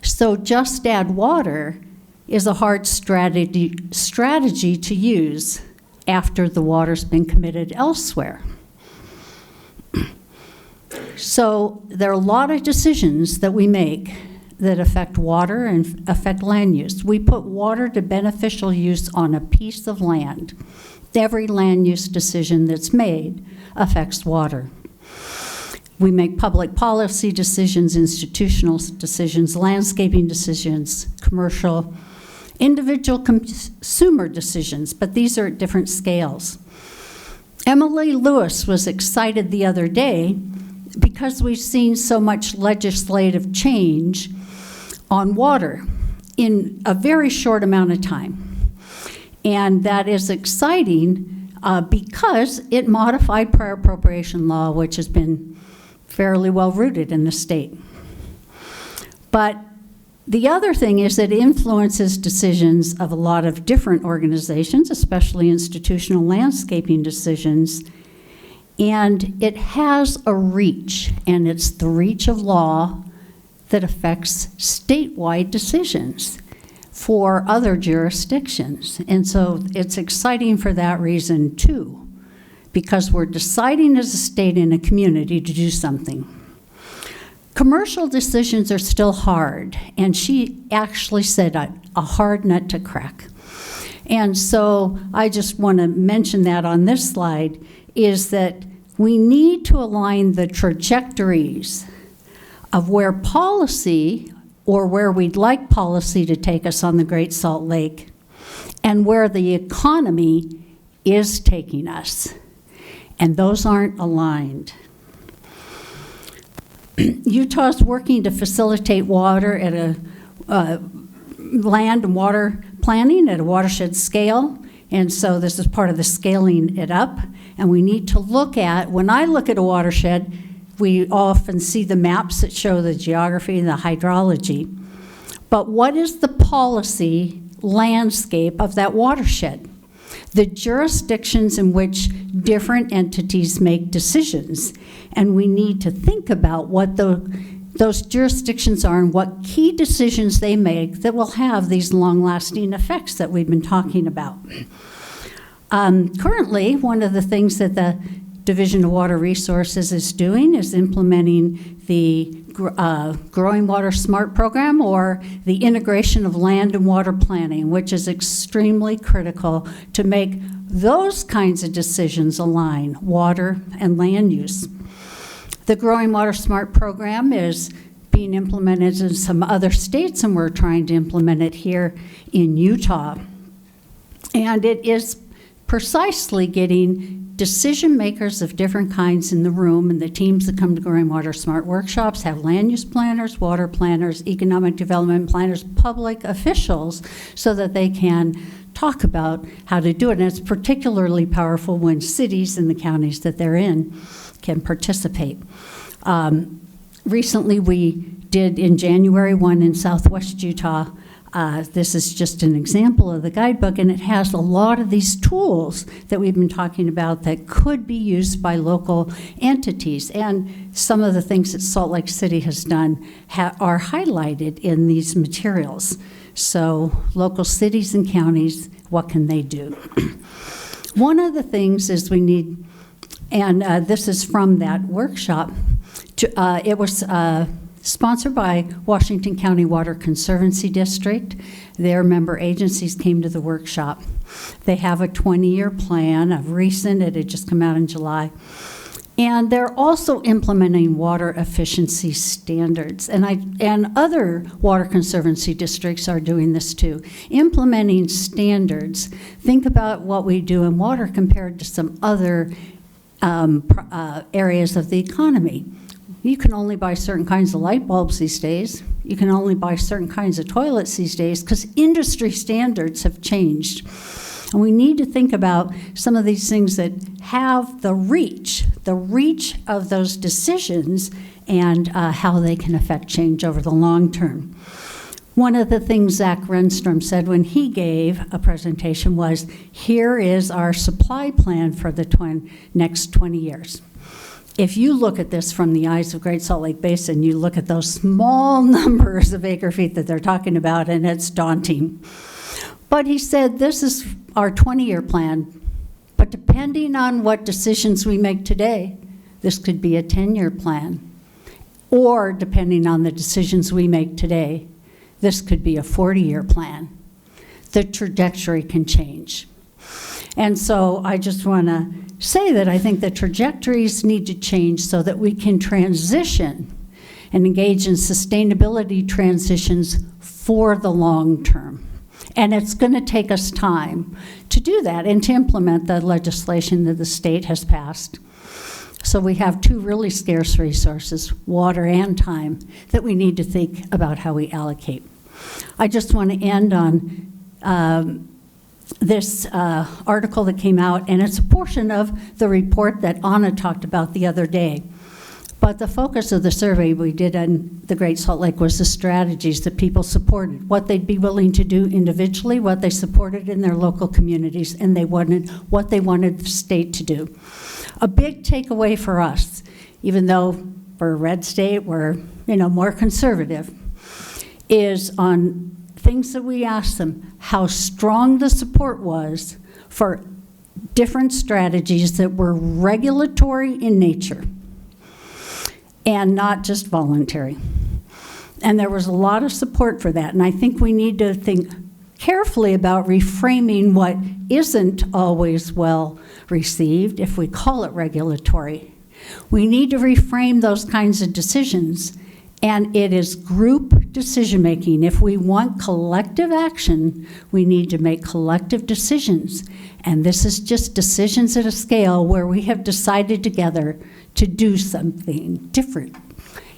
F: So just add water is a hard strategy to use after the water's been committed elsewhere. So there are a lot of decisions that we make that affect water and affect land use. We put water to beneficial use on a piece of land. Every land use decision that's made affects water. We make public policy decisions, institutional decisions, landscaping decisions, commercial, individual consumer decisions, but these are at different scales. Emily Lewis was excited the other day because we've seen so much legislative change on water in a very short amount of time. And that is exciting because it modified prior appropriation law, which has been fairly well rooted in the state. But the other thing is that it influences decisions of a lot of different organizations, especially institutional landscaping decisions, and it has a reach, and it's the reach of law that affects statewide decisions for other jurisdictions. And so it's exciting for that reason too, because we're deciding as a state and a community to do something. Commercial decisions are still hard, and she actually said a hard nut to crack. And so I just want to mention that on this slide, is that we need to align the trajectories of where policy, or where we'd like policy to take us on the Great Salt Lake, and where the economy is taking us. And those aren't aligned. Utah's working to facilitate water at a land and water planning at a watershed scale, and so this is part of the scaling it up. And we need to look at, when I look at a watershed, we often see the maps that show the geography and the hydrology. But what is the policy landscape of that watershed? The jurisdictions in which different entities make decisions. And we need to think about what those jurisdictions are and what key decisions they make that will have these long-lasting effects that we've been talking about. Currently, one of the things that the Division of Water Resources is doing is implementing the Growing Water SMART program, or the integration of land and water planning, which is extremely critical to make those kinds of decisions align water and land use. The Growing Water SMART program is being implemented in some other states, and we're trying to implement it here in Utah. And it is precisely getting decision makers of different kinds in the room, and the teams that come to Growing Water SMART workshops have land use planners, water planners, economic development planners, public officials, so that they can talk about how to do it. And it's particularly powerful when cities and the counties that they're in can participate. Recently we did in January one in Southwest Utah. This is just an example of the guidebook, and it has a lot of these tools that we've been talking about that could be used by local entities. And some of the things that Salt Lake City has done are highlighted in these materials. So local cities and counties, what can they do? One of the things is we need, and this is from that workshop, it was sponsored by Washington County Water Conservancy District. Their member agencies came to the workshop. They have a 20-year plan. Of recent, it had just come out in July. And they're also implementing water efficiency standards. And other water conservancy districts are doing this too. Implementing standards. Think about what we do in water compared to some other areas of the economy. You can only buy certain kinds of light bulbs these days. You can only buy certain kinds of toilets these days because industry standards have changed. And we need to think about some of these things that have the reach of those decisions and how they can affect change over the long term. One of the things Zach Renstrom said when he gave a presentation was, here is our supply plan for the next 20 years. If you look at this from the eyes of Great Salt Lake Basin, you look at those small numbers of acre feet that they're talking about, and it's daunting. But he said, this is our 20-year plan, but depending on what decisions we make today, this could be a 10-year plan. Or depending on the decisions we make today, this could be a 40-year plan. The trajectory can change. And so I just want to say that I think the trajectories need to change so that we can transition and engage in sustainability transitions for the long term. And it's going to take us time to do that and to implement the legislation that the state has passed. So we have two really scarce resources, water and time, that we need to think about how we allocate. I just want to end on this article that came out, and it's a portion of the report that Anna talked about the other day. But the focus of the survey we did on the Great Salt Lake was the strategies that people supported, what they'd be willing to do individually, what they supported in their local communities, and what they wanted the state to do. A big takeaway for us, even though we're a red state, we're more conservative, is on things that we asked them, how strong the support was for different strategies that were regulatory in nature and not just voluntary. And there was a lot of support for that. And I think we need to think carefully about reframing what isn't always well received if we call it regulatory. We need to reframe those kinds of decisions, and it is group decision-making. If we want collective action, we need to make collective decisions. And this is just decisions at a scale where we have decided together to do something different.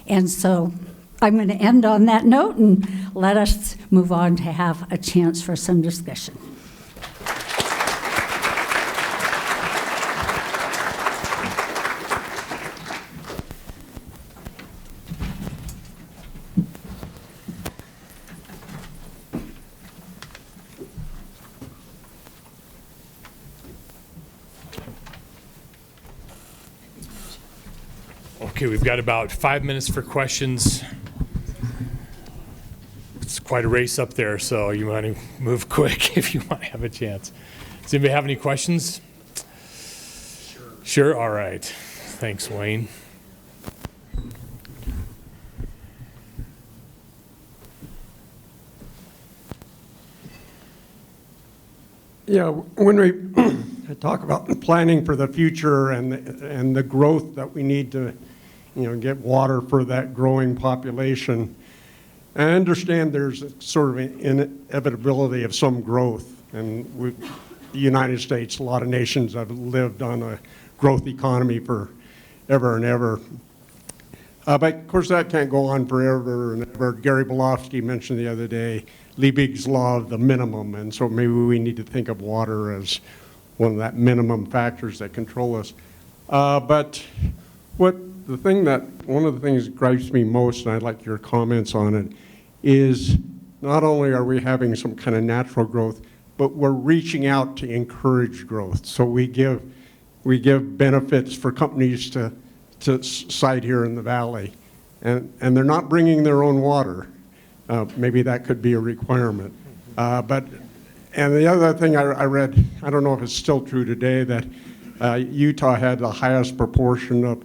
F: And so I'm going to end on that note and let us move on to have a chance for some discussion.
A: Okay, we've got about 5 minutes for questions. It's quite a race up there, so you want to move quick if you want to have a chance. Does anybody have any questions? Sure? All right. Thanks, Wayne.
G: Yeah, when we talk about planning for the future and the growth that we need to, get water for that growing population, I understand there's a sort of an inevitability of some growth. And the United States, a lot of nations have lived on a growth economy for ever and ever. But of course that can't go on forever and ever. Gary Bolofsky mentioned the other day Liebig's law of the minimum, and so maybe we need to think of water as one of that minimum factors that control us. But one of the things that gripes me most, and I'd like your comments on it, is not only are we having some kind of natural growth, but we're reaching out to encourage growth. So we give benefits for companies to site here in the valley, and they're not bringing their own water. Maybe that could be a requirement. And the other thing I read, I don't know if it's still true today, that Utah had the highest proportion of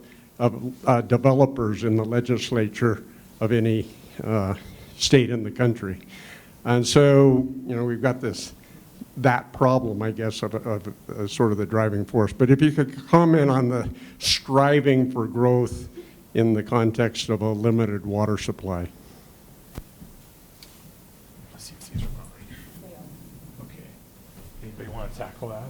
G: developers in the legislature of any state in the country. And so, we've got that problem, I guess, of sort of the driving force. But if you could comment on the striving for growth in the context of a limited water supply.
A: Let's see if these are right. Okay. Anybody want to tackle that?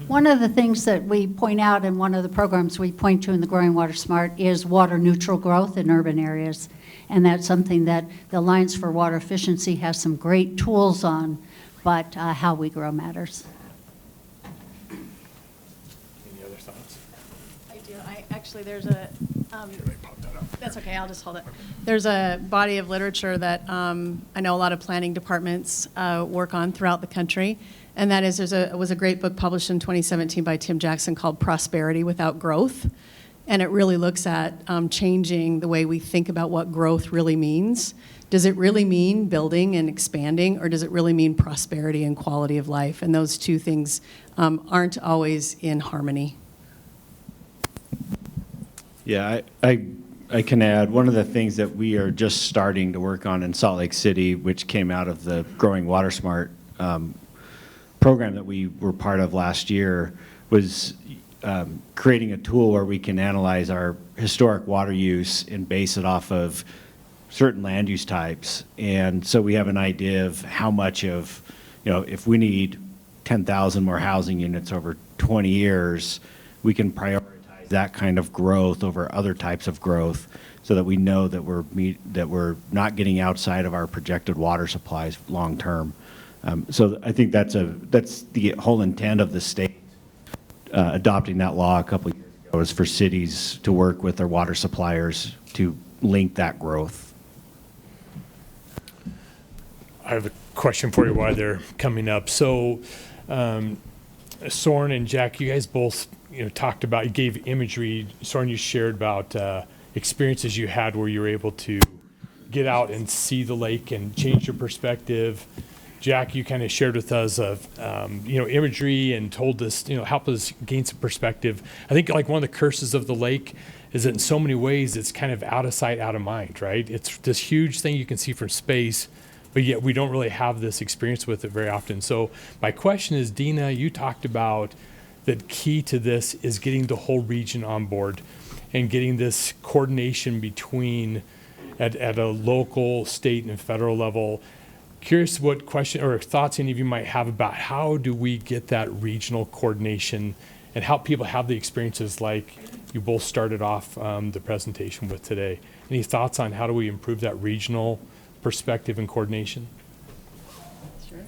F: One of the things that we point out in one of the programs we point to in the Growing Water Smart is water neutral growth in urban areas. And that's something that the Alliance for Water Efficiency has some great tools on. but how we grow matters.
A: Any other thoughts?
E: I do. There's a, that's okay, I'll just hold it. There's a body of literature that I know a lot of planning departments work on throughout the country, and that is, it was a great book published in 2017 by Tim Jackson called Prosperity Without Growth, and it really looks at changing the way we think about what growth really means. Does it really mean building and expanding, or does it really mean prosperity and quality of life? And those two things aren't always in harmony.
D: Yeah, I can add, one of the things that we are just starting to work on in Salt Lake City, which came out of the Growing Water Smart program that we were part of last year, was creating a tool where we can analyze our historic water use and base it off of certain land use types. And so we have an idea of how much of, if we need 10,000 more housing units over 20 years, we can prioritize that kind of growth over other types of growth, so that we know that we're not getting outside of our projected water supplies long term. So I think that's the whole intent of the state adopting that law a couple of years ago, is for cities to work with their water suppliers to link that growth.
A: I have a question for you while they're coming up. So, Søren and Jack, you guys both talked about, you gave imagery. Søren, you shared about experiences you had where you were able to get out and see the lake and change your perspective. Jack, you kind of shared with us of imagery and told us, help us gain some perspective. I think like one of the curses of the lake is that in so many ways it's kind of out of sight, out of mind, right? It's this huge thing you can see from space, but yet we don't really have this experience with it very often. So my question is, Dina, you talked about that key to this is getting the whole region on board and getting this coordination between at a local, state, and federal level. Curious what question or thoughts any of you might have about how do we get that regional coordination and help people have the experiences like you both started off the presentation with today. Any thoughts on how do we improve that regional perspective and coordination?
E: Sure.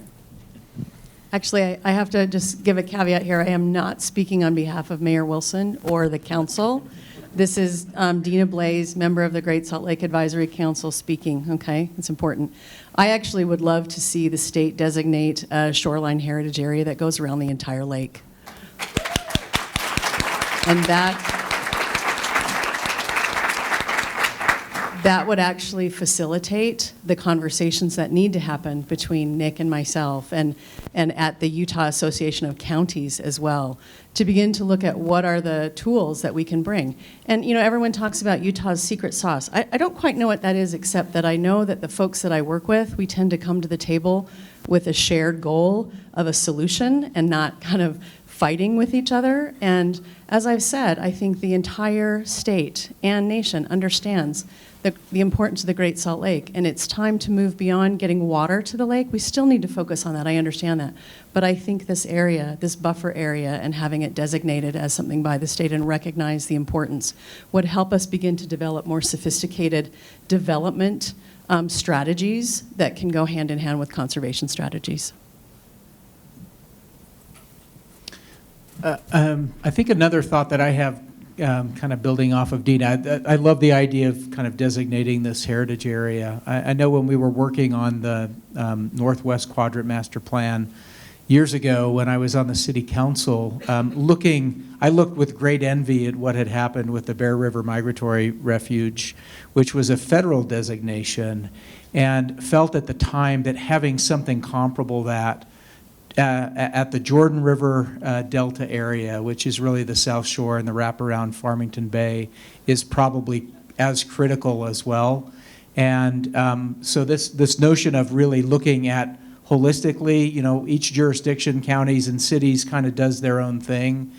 E: Actually, I have to just give a caveat here. I am not speaking on behalf of Mayor Wilson or the council. This is Dina Blaes, member of the Great Salt Lake Advisory Council, speaking, okay? It's important. I actually would love to see the state designate a shoreline heritage area that goes around the entire lake. And that would actually facilitate the conversations that need to happen between Nick and myself and at the Utah Association of Counties as well, to begin to look at what are the tools that we can bring. And everyone talks about Utah's secret sauce. I don't quite know what that is, except that I know that the folks that I work with, we tend to come to the table with a shared goal of a solution and not kind of fighting with each other. And as I've said, I think the entire state and nation understands the importance of the Great Salt Lake, and it's time to move beyond getting water to the lake. We still need to focus on that, I understand that. But I think this area, this buffer area, and having it designated as something by the state and recognize the importance would help us begin to develop more sophisticated development strategies that can go hand in hand with conservation strategies.
B: I think another thought that I have, kind of building off of Dina, I love the idea of kind of designating this heritage area. I know when we were working on the Northwest Quadrant Master Plan years ago, when I was on the city council, I looked with great envy at what had happened with the Bear River Migratory Refuge, which was a federal designation, and felt at the time that having something comparable that at the Jordan River Delta area, which is really the South Shore and the wraparound Farmington Bay, is probably as critical as well. And so this notion of really looking at holistically, each jurisdiction, counties and cities kind of does their own thing.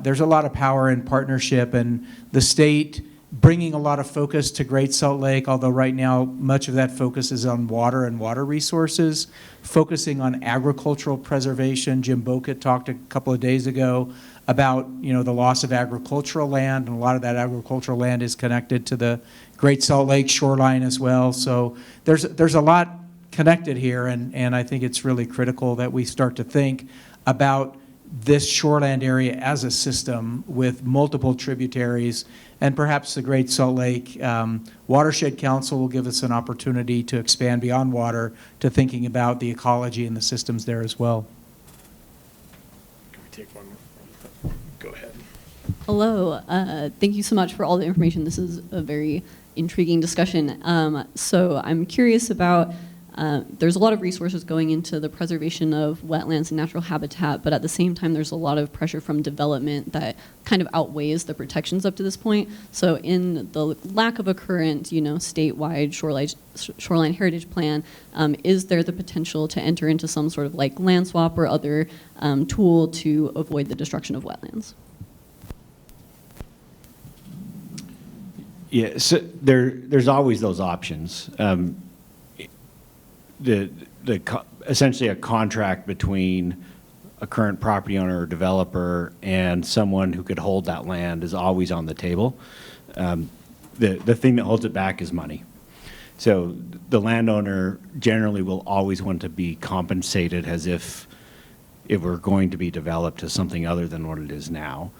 B: There's a lot of power in partnership, and the state bringing a lot of focus to Great Salt Lake, although right now much of that focus is on water and water resources, focusing on agricultural preservation. Jim Boca talked a couple of days ago about the loss of agricultural land, and a lot of that agricultural land is connected to the Great Salt Lake shoreline as well. So there's a lot connected here, and I think it's really critical that we start to think about this shoreland area as a system with multiple tributaries, and perhaps the Great Salt Lake Watershed Council will give us an opportunity to expand beyond water to thinking about the ecology and the systems there as well.
A: Can we take one more? Go ahead.
H: Hello. Thank you so much for all the information. This is a very intriguing discussion. So I'm curious about, there's a lot of resources going into the preservation of wetlands and natural habitat, but at the same time there's a lot of pressure from development that kind of outweighs the protections up to this point. So in the lack of a current, statewide shoreline heritage plan, is there the potential to enter into some sort of like land swap or other tool to avoid the destruction of wetlands?
D: Yeah, so there's always those options. Essentially a contract between a current property owner or developer and someone who could hold that land is always on the table. The thing that holds it back is money. So the landowner generally will always want to be compensated as if it were going to be developed as something other than what it is now.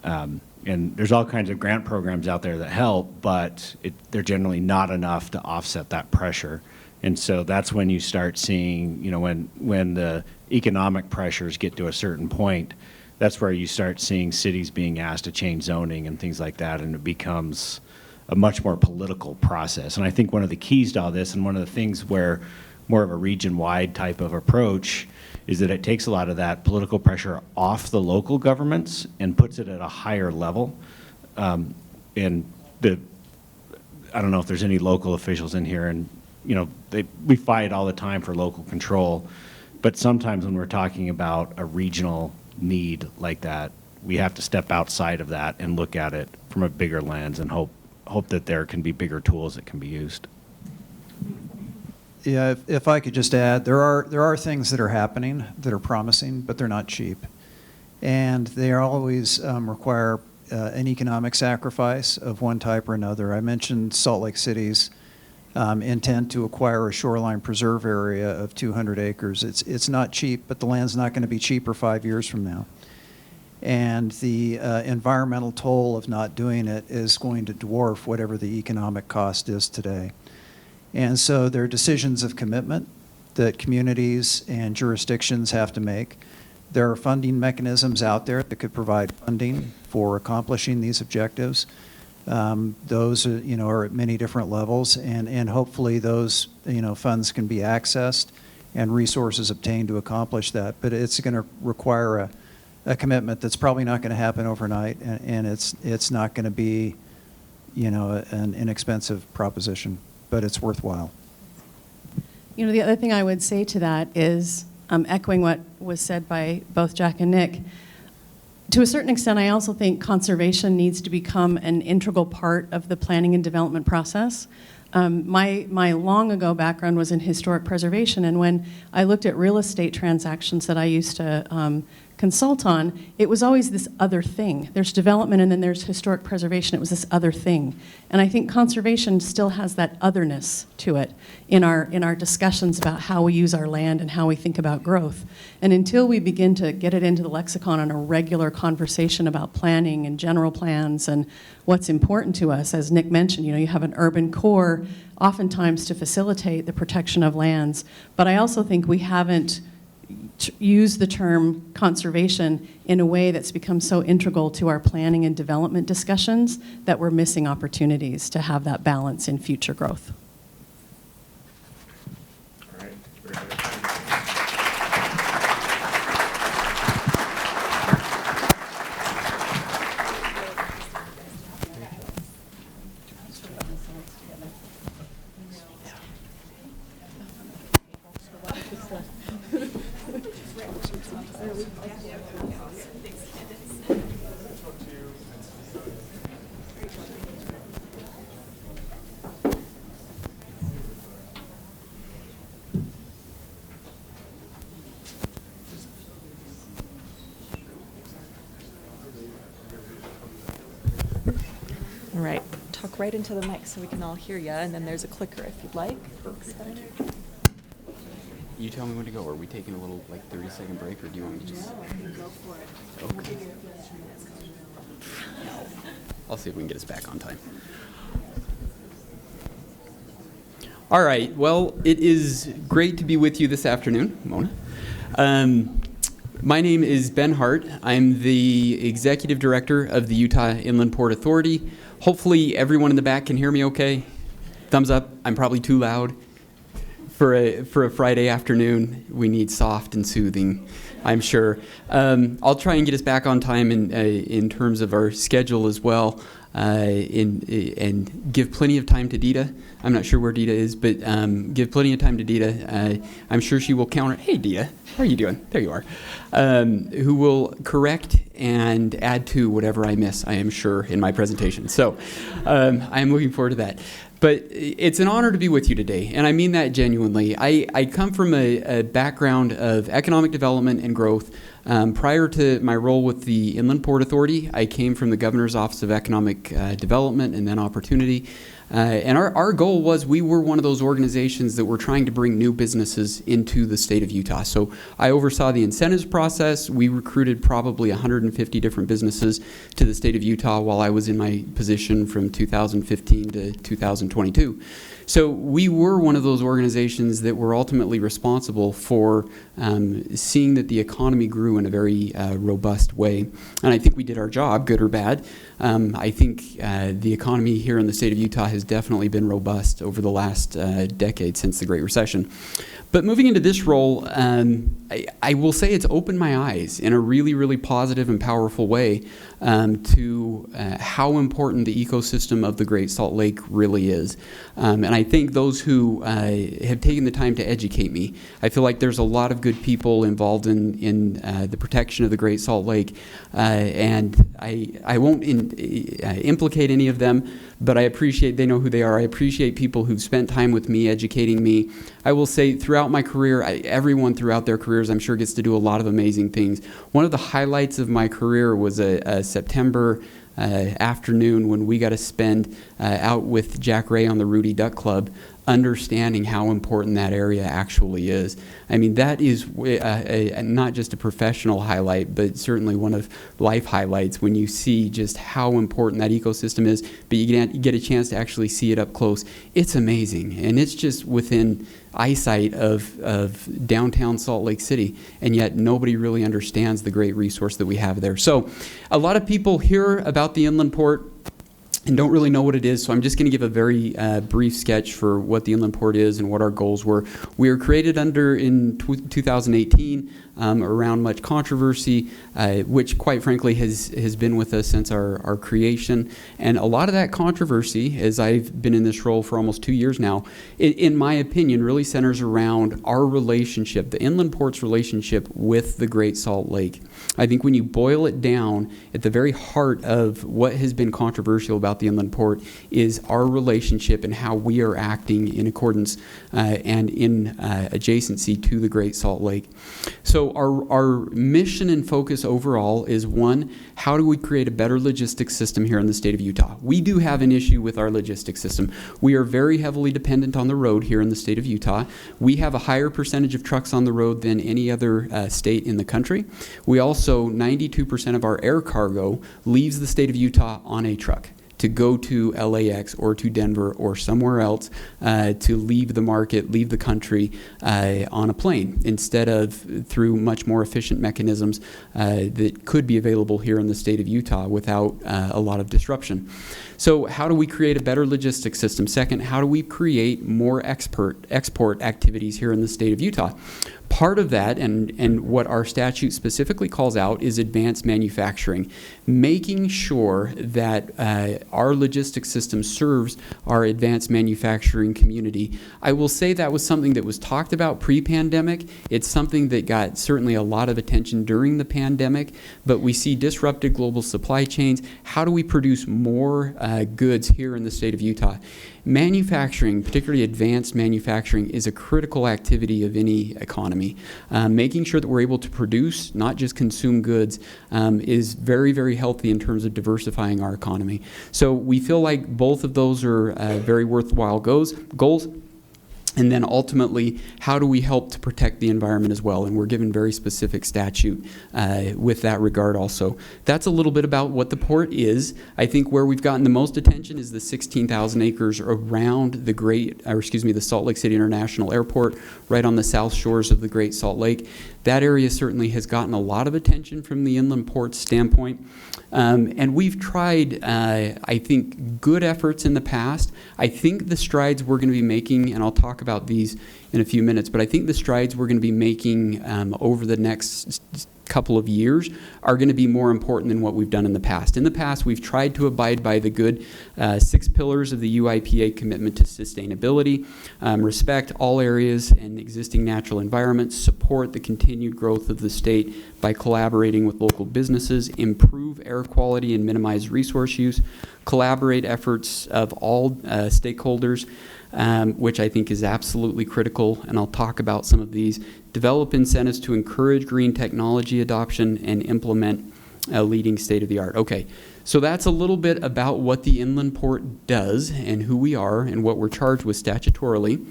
D: And there's all kinds of grant programs out there that help, but they're generally not enough to offset that pressure. And so that's when you start seeing, when the economic pressures get to a certain point, that's where you start seeing cities being asked to change zoning and things like that, and it becomes a much more political process. And I think one of the keys to all this, and one of the things where more of a region-wide type of approach, is that it takes a lot of that political pressure off the local governments and puts it at a higher level. And I don't know if there's any local officials in here, and we fight all the time for local control, but sometimes when we're talking about a regional need like that, we have to step outside of that and look at it from a bigger lens and hope that there can be bigger tools that can be used.
C: Yeah, if I could just add, there are things that are happening that are promising, but they're not cheap. And they always require an economic sacrifice of one type or another. I mentioned Salt Lake City's intent to acquire a shoreline preserve area of 200 acres. It's not cheap, but the land's not going to be cheaper 5 years from now. And the environmental toll of not doing it is going to dwarf whatever the economic cost is today. And so there are decisions of commitment that communities and jurisdictions have to make. There are funding mechanisms out there that could provide funding for accomplishing these objectives. Those are at many different levels, and hopefully those funds can be accessed and resources obtained to accomplish that. But it's going to require a commitment that's probably not going to happen overnight, and it's not going to be an inexpensive proposition, but it's worthwhile.
E: The other thing I would say to that is, echoing what was said by both Jack and Nick, to a certain extent, I also think conservation needs to become an integral part of the planning and development process. My long ago background was in historic preservation, and when I looked at real estate transactions that I used to consult on, it was always this other thing. There's development and then there's historic preservation. It was this other thing. And I think conservation still has that otherness to it in our discussions about how we use our land and how we think about growth. And until we begin to get it into the lexicon on a regular conversation about planning and general plans and what's important to us, as Nick mentioned, you have an urban core oftentimes to facilitate the protection of lands. But I also think we haven't use the term conservation in a way that's become so integral to our planning and development discussions that we're missing opportunities to have that balance in future growth.
A: All right. Very good.
I: All right, talk right into the mic so we can all hear you, and then there's a clicker if you'd like. You tell me when to go. Are we taking a little, like, 30-second break, or do you want me to just... Go for it. Okay. I'll see if we can get us back on time. All right. Well, it is great to be with you this afternoon, Mona. My name is Ben Hart. I'm the Executive Director of the Utah Inland Port Authority. Hopefully everyone in the back can hear me okay. Thumbs up. I'm probably too loud. For a Friday afternoon, we need soft and soothing, I'm sure. I'll try and get us back on time in terms of our schedule as well, and give plenty of time to Deeda. I'm not sure where Deeda is, but give plenty of time to Deeda. I'm sure she will counter. Hey, Deeda, how are you doing? There you are. Who will correct and add to whatever I miss, I am sure, in my presentation. So I'm looking forward to that. But it's an honor to be with you today, and I mean that genuinely. I come from a background of economic development and growth. Prior to my role with the Inland Port Authority, I came from the Governor's Office of Economic Development and then Opportunity. And our goal was we were one of those organizations that were trying to bring new businesses into the state of Utah. So I oversaw the incentives process. We recruited probably 150 different businesses to the state of Utah while I was in my position from 2015 to 2022. So we were one of those organizations that were ultimately responsible for seeing that the economy grew in a very robust way. And I think we did our job, good or bad. I think the economy here in the state of Utah has definitely been robust over the last decade since the Great Recession. But moving into this role, I will say it's opened my eyes in a really, really positive and powerful way to how important the ecosystem of the Great Salt Lake really is. And I think those who have taken the time to educate me, I feel like there's a lot of good people involved in the protection of the Great Salt Lake. And I won't implicate any of them, but I appreciate they know who they are. I appreciate people who've spent time with me, educating me. I will say throughout my career, everyone throughout their careers, I'm sure, gets to do a lot of amazing things. One of the highlights of my career was a September afternoon when we got to spend out with Jack Ray on the Rudy Duck Club, understanding how important that area actually is. I mean, that is not just a professional highlight, but certainly one of life highlights when you see just how important that ecosystem is, but you get a chance to actually see it up close. It's amazing, and it's just within eyesight of downtown Salt Lake City, and yet nobody really understands the great resource that we have there. So a lot of people hear about the inland port and don't really know what it is, so I'm just going to give a very brief sketch for what the inland port is and what our goals were. We were created in 2018 around much controversy, which quite frankly has been with us since our creation. And a lot of that controversy, as I've been in this role for almost 2 years now, in my opinion, really centers around our relationship, the inland port's relationship with the Great Salt Lake. I think when you boil it down, at the very heart of what has been controversial about the inland port is our relationship and how we are acting in accordance and in adjacency to the Great Salt Lake. So our mission and focus overall is, one, how do we create a better logistics system here in the state of Utah? We do have an issue with our logistics system. We are very heavily dependent on the road here in the state of Utah. We have a higher percentage of trucks on the road than any other state in the country. We also, 92% of our air cargo leaves the state of Utah on a truck to go to LAX or to Denver or somewhere else to leave the market, leave the country on a plane, instead of through much more efficient mechanisms that could be available here in the state of Utah without a lot of disruption. So how do we create a better logistics system? Second, how do we create more export activities here in the state of Utah? Part of that, and what our statute specifically calls out, is advanced manufacturing, making sure that our logistics system serves our advanced manufacturing community. I will say that was something that was talked about pre-pandemic. It's something that got certainly a lot of attention during the pandemic, but we see disrupted global supply chains. How do we produce more goods here in the state of Utah? Manufacturing, particularly advanced manufacturing, is a critical activity of any economy. Making sure that we're able to produce, not just consume goods, is very, very healthy in terms of diversifying our economy. So we feel like both of those are very worthwhile goals. And then ultimately, how do we help to protect the environment as well? And we're given very specific statute with that regard also. That's a little bit about what the port is. I think where we've gotten the most attention is the 16,000 acres around the Salt Lake City International Airport, right on the south shores of the Great Salt Lake. That area certainly has gotten a lot of attention from the inland port standpoint. And we've tried, I think, good efforts in the past. I think the strides we're going to be making, and I'll talk about these in a few minutes, but I think the strides we're going to be making over the next couple of years are going to be more important than what we've done in the past. In the past, we've tried to abide by the good 6 pillars of the UIPA commitment to sustainability, respect all areas and existing natural environments, support the continued growth of the state by collaborating with local businesses, improve air quality and minimize resource use, collaborate efforts of all stakeholders, which I think is absolutely critical, and I'll talk about some of these. Develop incentives to encourage green technology adoption and implement a leading state-of-the-art. Okay, so that's a little bit about what the inland port does and who we are and what we're charged with statutorily.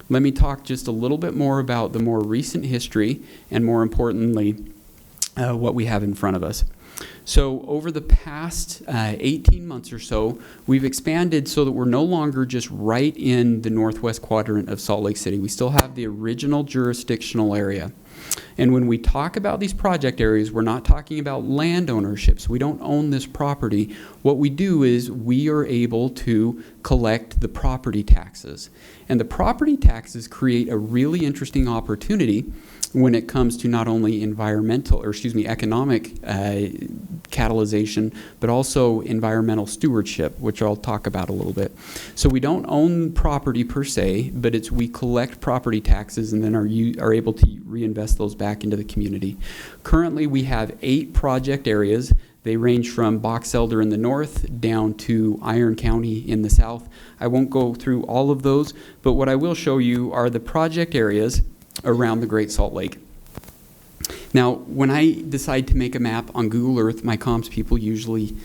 I: Let me talk just a little bit more about the more recent history and, more importantly, what we have in front of us. So over the past 18 months or so, we've expanded so that we're no longer just right in the northwest quadrant of Salt Lake City. We still have the original jurisdictional area. And when we talk about these project areas, we're not talking about land ownerships. We don't own this property. What we do is we are able to collect the property taxes. And the property taxes create a really interesting opportunity when it comes to not only economic catalyzation, but also environmental stewardship, which I'll talk about a little bit. So we don't own property per se, but we collect property taxes and then are able to reinvest those back into the community. Currently, we have 8 project areas. They range from Box Elder in the north down to Iron County in the south. I won't go through all of those, but what I will show you are the project areas around the Great Salt Lake. Now, when I decide to make a map on Google Earth, my comms people usually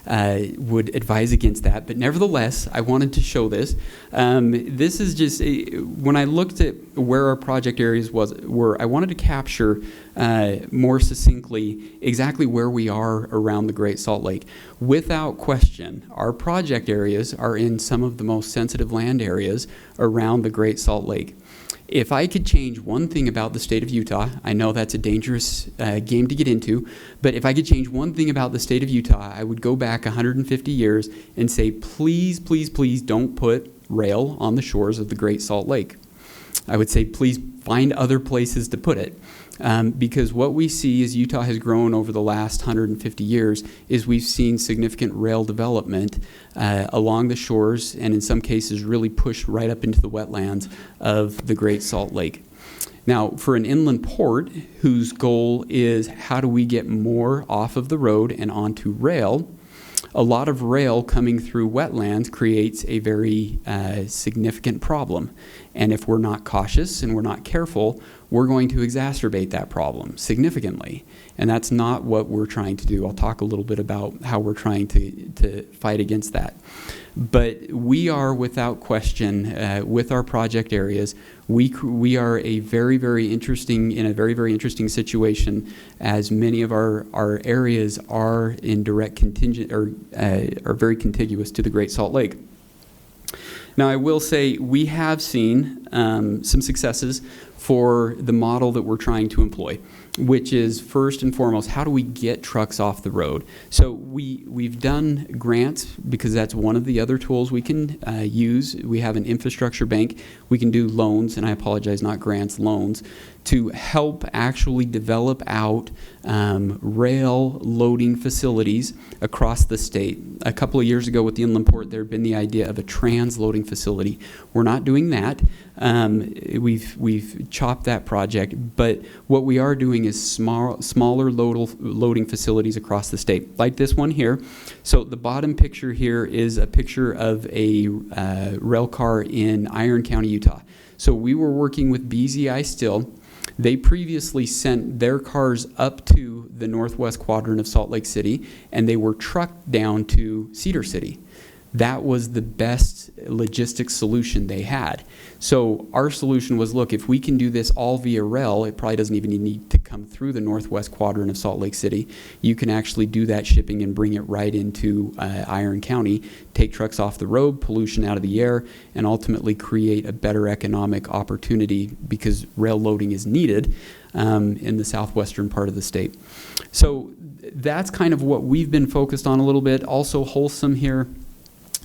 I: would advise against that, but nevertheless, I wanted to show this. This is just, when I looked at where our project areas were, I wanted to capture more succinctly exactly where we are around the Great Salt Lake. Without question, our project areas are in some of the most sensitive land areas around the Great Salt Lake. If I could change one thing about the state of Utah, I know that's a dangerous game to get into, but if I could change one thing about the state of Utah, I would go back 150 years and say, please, please, please don't put rail on the shores of the Great Salt Lake. I would say, please find other places to put it. Because what we see as Utah has grown over the last 150 years is we've seen significant rail development along the shores and in some cases really pushed right up into the wetlands of the Great Salt Lake. Now, for an inland port whose goal is how do we get more off of the road and onto rail, a lot of rail coming through wetlands creates a very significant problem. And if we're not cautious and we're not careful, we're going to exacerbate that problem significantly. And that's not what we're trying to do. I'll talk a little bit about how we're trying to fight against that. But we are, without question, with our project areas, we are a very, very interesting situation, as many of our areas are in direct contingent or are very contiguous to the Great Salt Lake. Now, I will say we have seen some successes for the model that we're trying to employ, which is first and foremost, how do we get trucks off the road? So we've done grants because that's one of the other tools we can use. We have an infrastructure bank. We can do loans, and I apologize, not grants, loans, to help actually develop out rail loading facilities across the state. A couple of years ago with the inland port, there had been the idea of a trans-loading facility. We're not doing that. We've chopped that project, but what we are doing is smaller loading facilities across the state, like this one here. So the bottom picture here is a picture of a rail car in Iron County, Utah. So we were working with BZI still. They previously sent their cars up to the northwest quadrant of Salt Lake City, and they were trucked down to Cedar City. That was the best logistics solution they had. So our solution was, look, if we can do this all via rail, it probably doesn't even need to come through the northwest quadrant of Salt Lake City. You can actually do that shipping and bring it right into Iron County, take trucks off the road, pollution out of the air, and ultimately create a better economic opportunity because rail loading is needed in the southwestern part of the state. So that's kind of what we've been focused on a little bit. Also Wholesome here.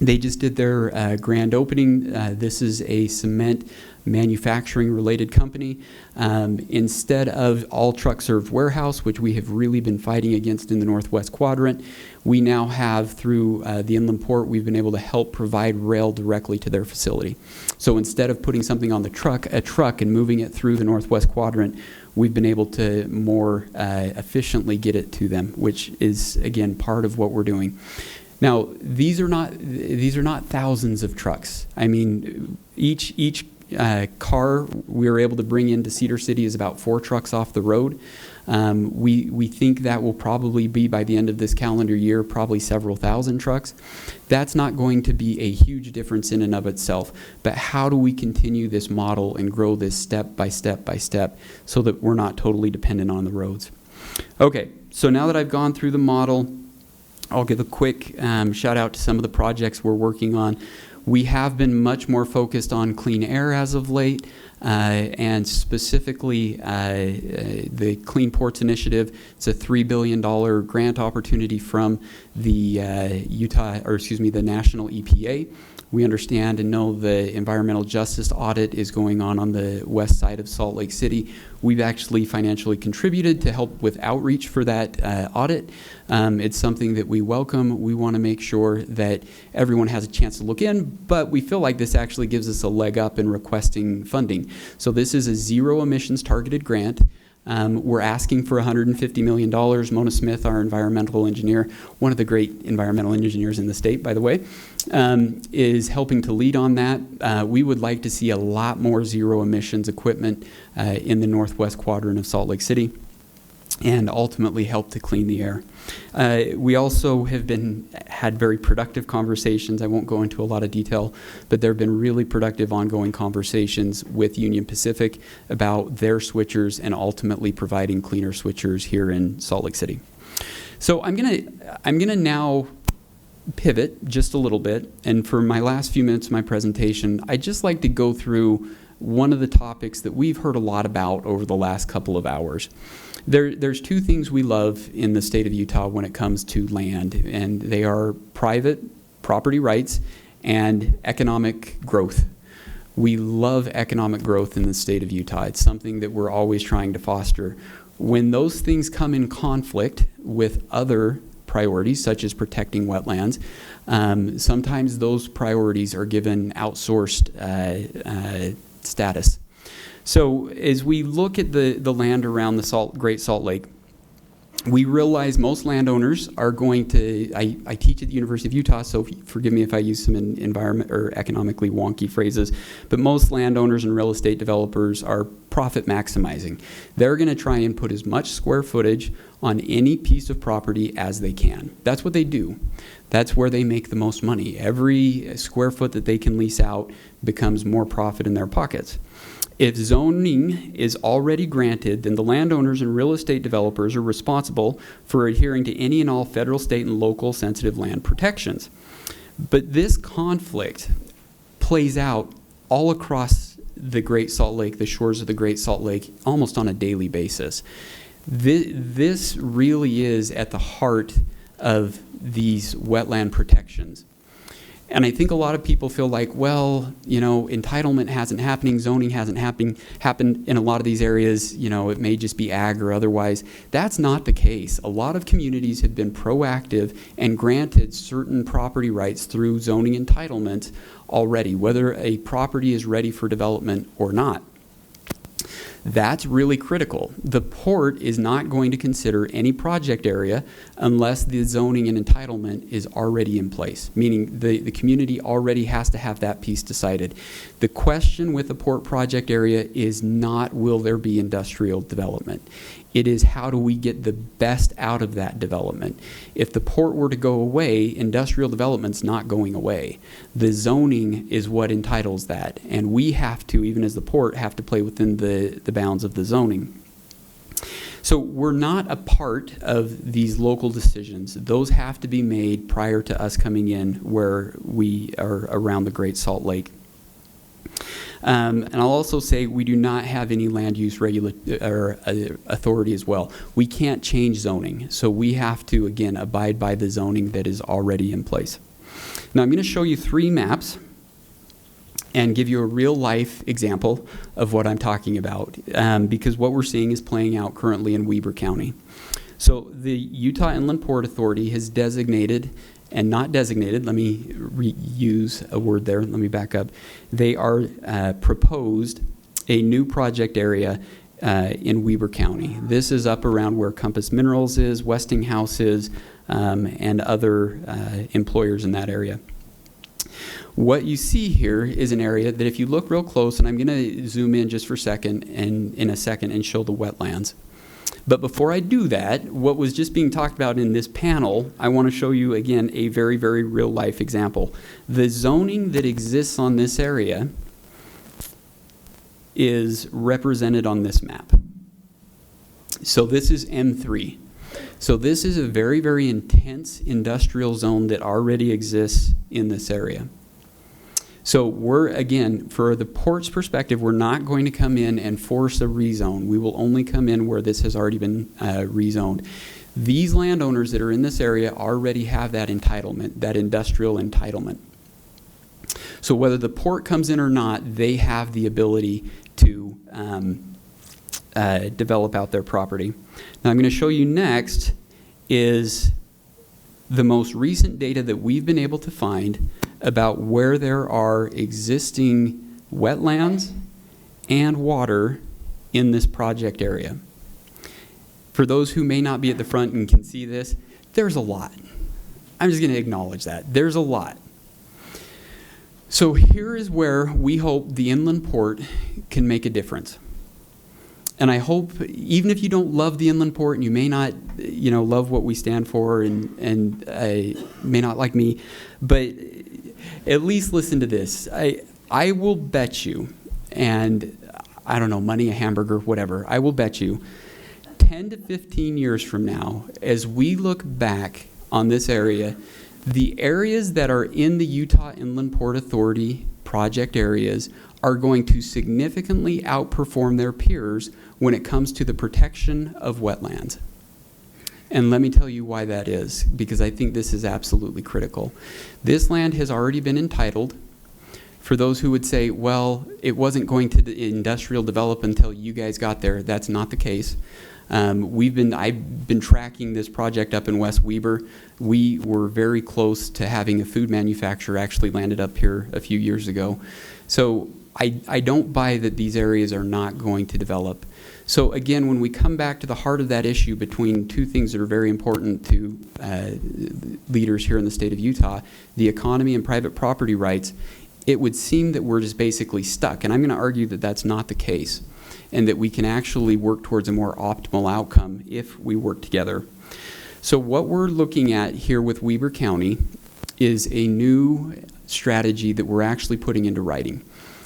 I: They just did their grand opening. This is a cement manufacturing related company. Instead of all truck served warehouse, which we have really been fighting against in the northwest quadrant, we now have through the inland port, we've been able to help provide rail directly to their facility. So instead of putting something on the truck, and moving it through the northwest quadrant, we've been able to more efficiently get it to them, which is again part of what we're doing. Now, these are not thousands of trucks. I mean, each car we were able to bring into Cedar City is about 4 trucks off the road. We think that will probably be, by the end of this calendar year, probably several thousand trucks. That's not going to be a huge difference in and of itself, but how do we continue this model and grow this step by step by step so that we're not totally dependent on the roads? Okay, so now that I've gone through the model, I'll give a quick shout out to some of the projects we're working on. We have been much more focused on clean air as of late, and specifically the Clean Ports Initiative. It's a $3 billion grant opportunity from the the National EPA. We understand and know the environmental justice audit is going on the west side of Salt Lake City. We've actually financially contributed to help with outreach for that audit. It's something that we welcome. We want to make sure that everyone has a chance to look in, but we feel like this actually gives us a leg up in requesting funding. So this is a zero emissions targeted grant. We're asking for $150 million. Mona Smith, our environmental engineer, one of the great environmental engineers in the state, by the way, is helping to lead on that. We would like to see a lot more zero emissions equipment in the northwest quadrant of Salt Lake City, and ultimately help to clean the air. We also have had very productive conversations. I won't go into a lot of detail, but there have been really productive ongoing conversations with Union Pacific about their switchers and ultimately providing cleaner switchers here in Salt Lake City. So I'm gonna now pivot just a little bit, and for my last few minutes of my presentation, I'd just like to go through one of the topics that we've heard a lot about over the last couple of hours. There's 2 things we love in the state of Utah when it comes to land, and they are private property rights and economic growth. We love economic growth in the state of Utah. It's something that we're always trying to foster. When those things come in conflict with other priorities, such as protecting wetlands, sometimes those priorities are given outsourced status. So as we look at the land around the Great Salt Lake, we realize most landowners are going to, I teach at the University of Utah, so forgive me if I use some environment or economically wonky phrases, but most landowners and real estate developers are profit maximizing. They're going to try and put as much square footage on any piece of property as they can. That's what they do. That's where they make the most money. Every square foot that they can lease out becomes more profit in their pockets. If zoning is already granted, then the landowners and real estate developers are responsible for adhering to any and all federal, state, and local sensitive land protections. But this conflict plays out all across the Great Salt Lake, the shores of the Great Salt Lake, almost on a daily basis. This really is at the heart of these wetland protections. And I think a lot of people feel like, well, entitlement hasn't happening, zoning hasn't happened in a lot of these areas, it may just be ag or otherwise. That's not the case. A lot of communities have been proactive and granted certain property rights through zoning entitlement already, whether a property is ready for development or not. That's really critical. The port is not going to consider any project area unless the zoning and entitlement is already in place, meaning the community already has to have that piece decided. The question with the port project area is not will there be industrial development. It is how do we get the best out of that development. If the port were to go away, industrial development's not going away. The zoning is what entitles that, and we have to, even as the port, have to play within the bounds of the zoning. So we're not a part of these local decisions. Those have to be made prior to us coming in where we are around the Great Salt Lake. And I'll also say we do not have any land use authority as well. We can't change zoning, so we have to, again, abide by the zoning that is already in place. Now I'm going to show you 3 maps and give you a real-life example of what I'm talking about, because what we're seeing is playing out currently in Weber County. So the Utah Inland Port Authority has designated and not designated, let me reuse a word there, let me back up. They are proposed a new project area in Weber County. This is up around where Compass Minerals is, Westinghouse is, and other employers in that area. What you see here is an area that if you look real close, and I'm going to zoom in just for a second and in a second and show the wetlands. But before I do that, what was just being talked about in this panel, I want to show you again a very, very real life example. The zoning that exists on this area is represented on this map. So this is M3. So this is a very, very intense industrial zone that already exists in this area. So we're, again, for the port's perspective, we're not going to come in and force a rezone. We will only come in where this has already been rezoned. These landowners that are in this area already have that entitlement, that industrial entitlement. So whether the port comes in or not, they have the ability to develop out their property. Now I'm going to show you next is the most recent data that we've been able to find about where there are existing wetlands and water in this project area. For those who may not be at the front and can see this, there's a lot. I'm just going to acknowledge that. There's a lot. So here is where we hope the inland port can make a difference. And I hope, even if you don't love the inland port and you may not, love what we stand for and may not like me, but at least listen to this. I will bet you, and I don't know, money, a hamburger, whatever, I will bet you 10 to 15 years from now, as we look back on this area, the areas that are in the Utah Inland Port Authority project areas are going to significantly outperform their peers when it comes to the protection of wetlands. And let me tell you why that is, because I think this is absolutely critical. This land has already been entitled. For those who would say, well, it wasn't going to industrial develop until you guys got there, that's not the case. I've been tracking this project up in West Weber. We were very close to having a food manufacturer actually landed up here a few years ago. So I don't buy that these areas are not going to develop. So again, when we come back to the heart of that issue between two things that are very important to leaders here in the state of Utah, the economy and private property rights, it would seem that we're just basically stuck. And I'm going to argue that that's not the case, and that we can actually work towards a more optimal outcome if we work together. So what we're looking at here with Weber County is a new strategy that we're actually putting into writing.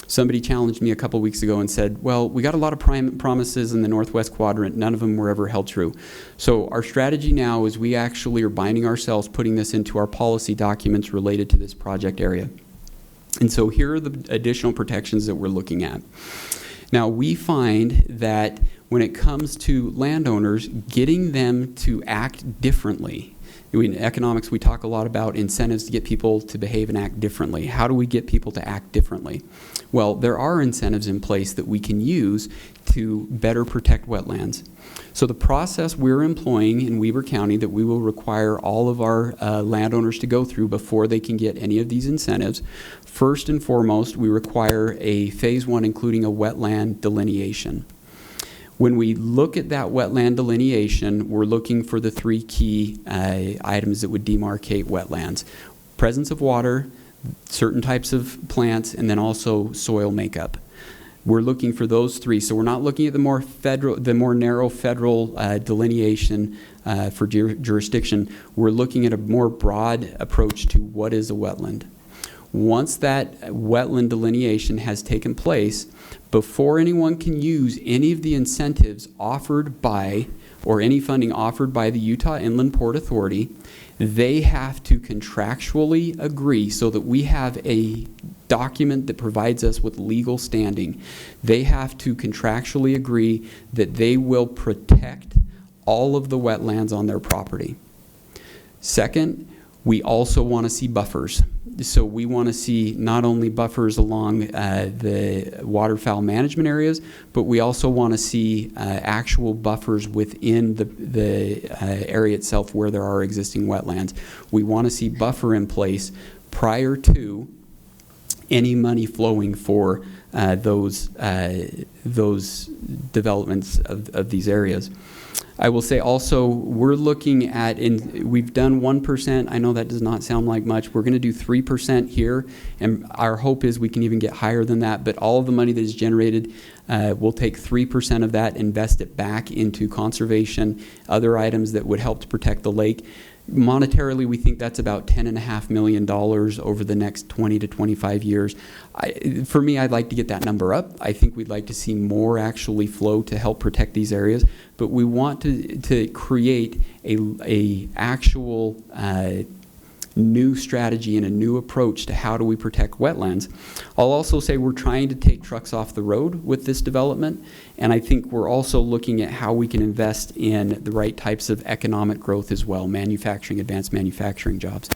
I: Somebody challenged me a couple weeks ago and said, well, we got a lot of promises in the Northwest Quadrant. None of them were ever held true. So our strategy now is we actually are binding ourselves, putting this into our policy documents related to this project area. And so here are the additional protections that we're looking at. Now, we find that when it comes to landowners, getting them to act differently. In economics, we talk a lot about incentives to get people to behave and act differently. How do we get people to act differently? Well, there are incentives in place that we can use to better protect wetlands. So the process we're employing in Weber County that we will require all of our landowners to go through before they can get any of these incentives, first and foremost, we require a phase one including a wetland delineation. When we look at that wetland delineation, we're looking for the 3 key items that would demarcate wetlands. Presence of water, certain types of plants, and then also soil makeup. We're looking for those 3. So we're not looking at the more narrow federal delineation for jurisdiction. We're looking at a more broad approach to what is a wetland. Once that wetland delineation has taken place, before anyone can use any of the incentives offered by, or any funding offered by the Utah Inland Port Authority, they have to contractually agree, so that we have a document that provides us with legal standing. They have to contractually agree that they will protect all of the wetlands on their property. Second, we also want to see buffers. So we want to see not only buffers along the waterfowl management areas, but we also want to see actual buffers within the area itself where there are existing wetlands. We want to see buffer in place prior to any money flowing for those developments of these areas. I will say also, we're looking at, we've done 1%. I know that does not sound like much. We're going to do 3% here, and our hope is we can even get higher than that. But all of the money that is generated, we'll take 3% of that, invest it back into conservation, other items that would help to protect the lake. Monetarily, we think that's about $10.5 million over the next 20 to 25 years. For me, I'd like to get that number up. I think we'd like to see more actually flow to help protect these areas, but we want to create a actual new strategy and a new approach to how do we protect wetlands. I'll also say we're trying to take trucks off the road with this development, and I think we're also looking at how we can invest in the right types of economic growth as well, manufacturing, advanced manufacturing jobs.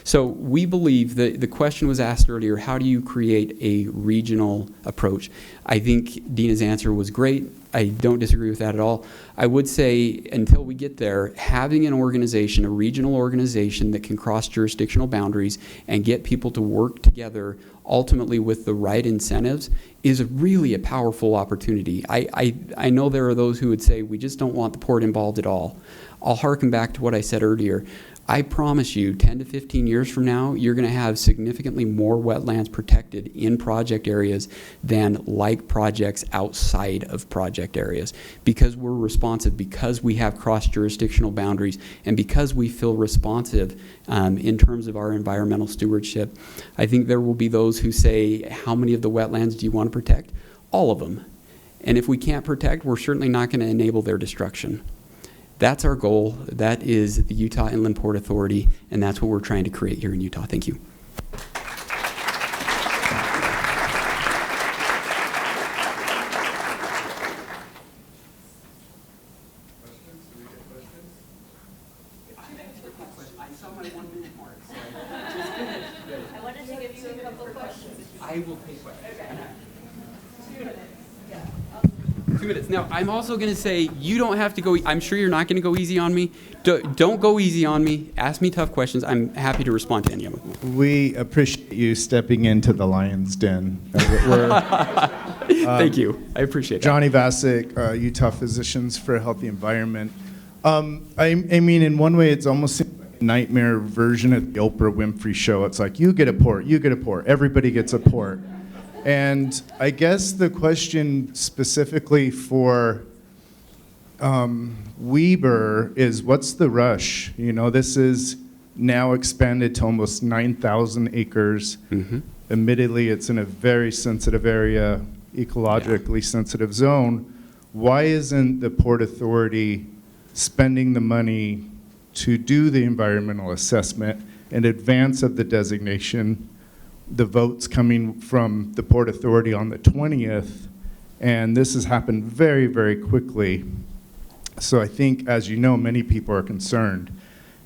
I: So we believe that the question was asked earlier, how do you create a regional approach? I think Dina's answer was great. I don't disagree with that at all. I would say until we get there, having an organization, a regional organization that can cross jurisdictional boundaries and get people to work together ultimately with the right incentives is really a powerful opportunity. I know there are those who would say we just don't want the port involved at all. I'll harken back to what I said earlier. I promise you 10 to 15 years from now, you're going to have significantly more wetlands protected in project areas than like projects outside of project areas, because we're responsive, because we have cross-jurisdictional boundaries, and because we feel responsive in terms of our environmental stewardship. I think there will be those who say, how many of the wetlands do you want to protect? All of them. And if we can't protect, we're certainly not going to enable their destruction. That's our goal. That is the Utah Inland Port Authority, and that's what we're trying to create here in Utah. Thank you. I will take questions. 2 minutes. Now, I'm also going to say, you don't have to go, I'm sure you're not going to go easy on me. Don't go easy on me. Ask me tough questions. I'm happy to respond to any of them.
J: We appreciate you stepping into the lion's den.
I: Thank you. I appreciate that.
J: Johnny Vasic, Utah Physicians for a Healthy Environment. I mean, in one way, it's almost a nightmare version of the Oprah Winfrey Show. It's like, you get a port, you get a port, everybody gets a port. And I guess the question specifically for Weber is, what's the rush? You know, this is now expanded to almost 9,000 acres. Mm-hmm. Admittedly, it's in a very sensitive area, ecologically sensitive zone. Why isn't the Port Authority spending the money to do the environmental assessment in advance of the designation? The votes coming from the Port Authority on the 20th, and this has happened very, very quickly. So I think, as you know, many people are concerned.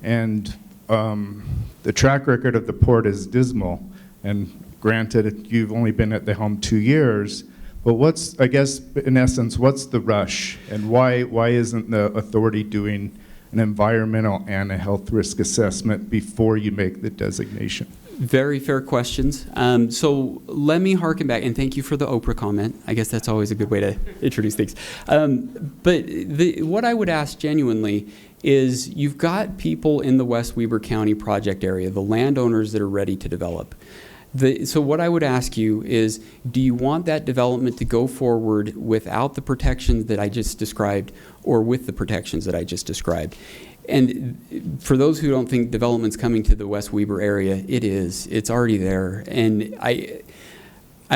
J: And the track record of the port is dismal. And granted, you've only been at the helm 2 years, but what's, I guess, in essence, what's the rush? And why isn't the authority doing an environmental and a health risk assessment before you make the designation?
I: Very fair questions. So let me harken back, and thank you for the Oprah comment. I guess that's always a good way to introduce things. But what I would ask genuinely is, you've got people in the West Weber County project area, the landowners that are ready to develop. So what I would ask you is, do you want that development to go forward without the protections that I just described, or with the protections that I just described? And for those who don't think development's coming to the West Weber area, it is. It's already there. And I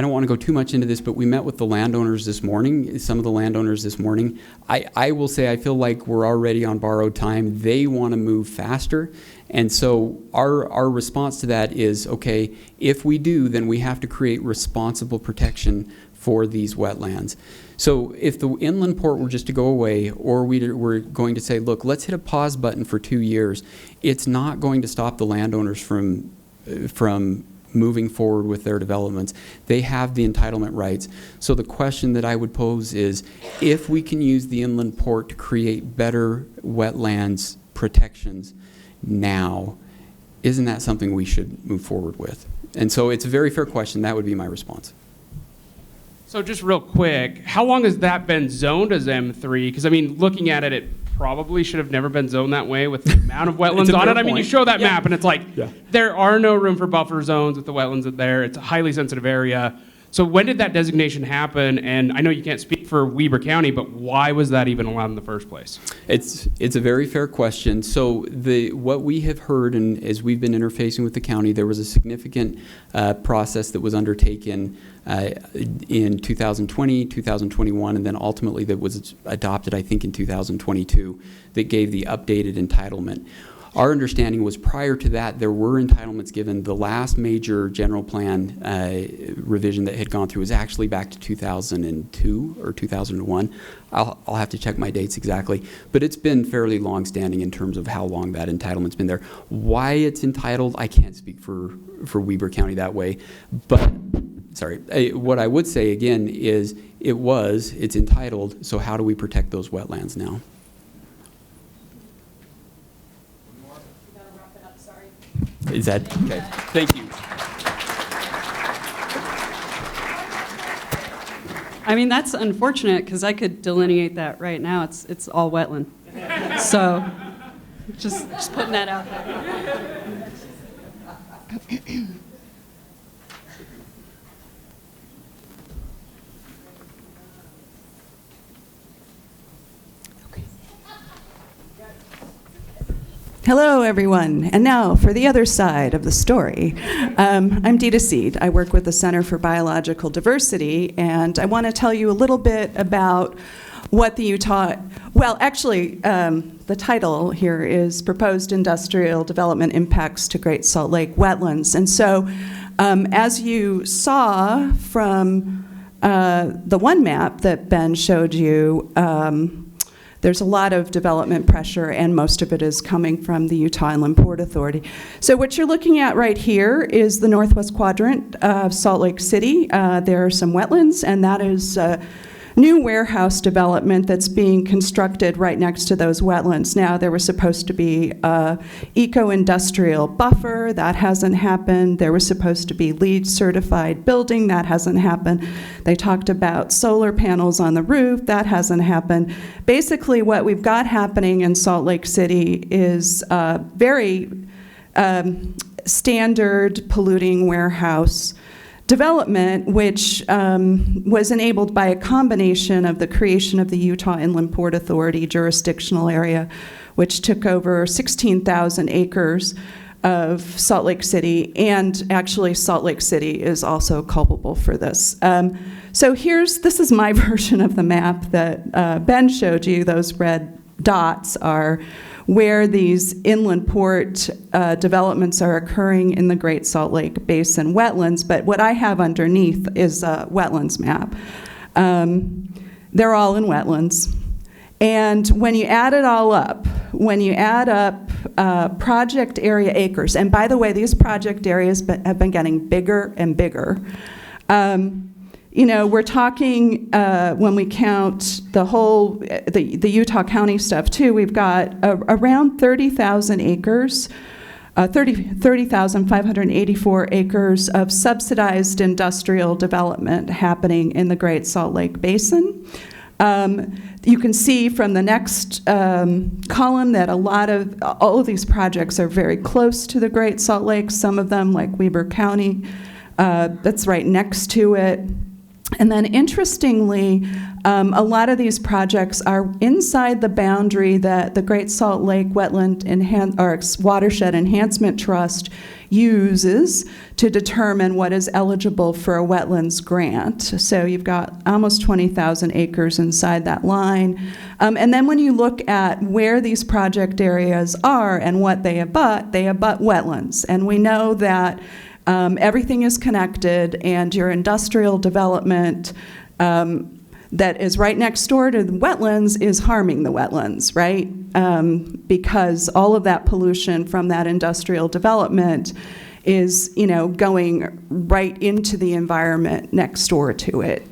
I: don't want to go too much into this, but we met with the landowners this morning, some of the landowners this morning. I will say I feel like we're already on borrowed time. They want to move faster. And so our response to that is, okay, if we do, then we have to create responsible protection for these wetlands. So if the inland port were just to go away, or we're going to say, look, let's hit a pause button for 2 years, it's not going to stop the landowners from moving forward with their developments. They have the entitlement rights. So the question that I would pose is, if we can use the inland port to create better wetlands protections now, isn't that something we should move forward with? And so it's a very fair question. That would be my response.
K: So just real quick, how long has that been zoned as M3? Because I mean, looking at it, it probably should have never been zoned that way with the amount of wetlands on it. I mean, you show that map and it's like, there are no room for buffer zones with the wetlands there. It's a highly sensitive area. So when did that designation happen? And I know you can't speak for Weber County, but why was that even allowed in the first place?
I: It's a very fair question. So what we have heard, and as we've been interfacing with the county, there was a significant process that was undertaken in 2020, 2021, and then ultimately that was adopted, I think, in 2022, that gave the updated entitlement. Our understanding was, prior to that, there were entitlements given. The last major general plan revision that had gone through was actually back to 2002 or 2001. I'll have to check my dates exactly, but it's been fairly long-standing in terms of how long that entitlement's been there. Why it's entitled, I can't speak for Weber County that way, but sorry. What I would say again is, it's entitled, so how do we protect those wetlands now? Is that okay? Thank you.
L: I mean, that's unfortunate, because I could delineate that right now. It's all wetland. So just putting that out there.
M: Hello, everyone. And now for the other side of the story. I'm Deeda. I work with the Center for Biological Diversity, and I want to tell you a little bit about what the Utah, well, actually, the title here is Proposed Industrial Development Impacts to Great Salt Lake Wetlands. And so, as you saw from the one map that Ben showed you, there's a lot of development pressure, and most of it is coming from the Utah Inland Port Authority. So what you're looking at right here is the northwest quadrant of Salt Lake City. There are some wetlands, and that is new warehouse development that's being constructed right next to those wetlands. Now, there was supposed to be a eco-industrial buffer. That hasn't happened. There was supposed to be LEED certified building. That hasn't happened. They talked about solar panels on the roof. That hasn't happened. Basically, what we've got happening in Salt Lake City is very standard polluting warehouse development, which was enabled by a combination of the creation of the Utah Inland Port Authority jurisdictional area, which took over 16,000 acres of Salt Lake City, and actually Salt Lake City is also culpable for this. So this is my version of the map that Ben showed you. Those red dots are where these inland port developments are occurring in the Great Salt Lake Basin wetlands, but what I have underneath is a wetlands map. They're all in wetlands. And when you add it all up, when you add up project area acres, and by the way, these project areas have been getting bigger and bigger, we're talking, when we count the Utah County stuff too, we've got around 30,000 acres, 30,584 acres of subsidized industrial development happening in the Great Salt Lake Basin. You can see from the next column that all of these projects are very close to the Great Salt Lake. Some of them, like Weber County, that's right next to it. And then interestingly, a lot of these projects are inside the boundary that the Great Salt Lake Wetland Watershed Enhancement Trust uses to determine what is eligible for a wetlands grant. So you've got almost 20,000 acres inside that line. And then when you look at where these project areas are and what they abut wetlands. And we know that everything is connected, and your industrial development that is right next door to the wetlands is harming the wetlands, right? Because all of that pollution from that industrial development is, going right into the environment next door to it.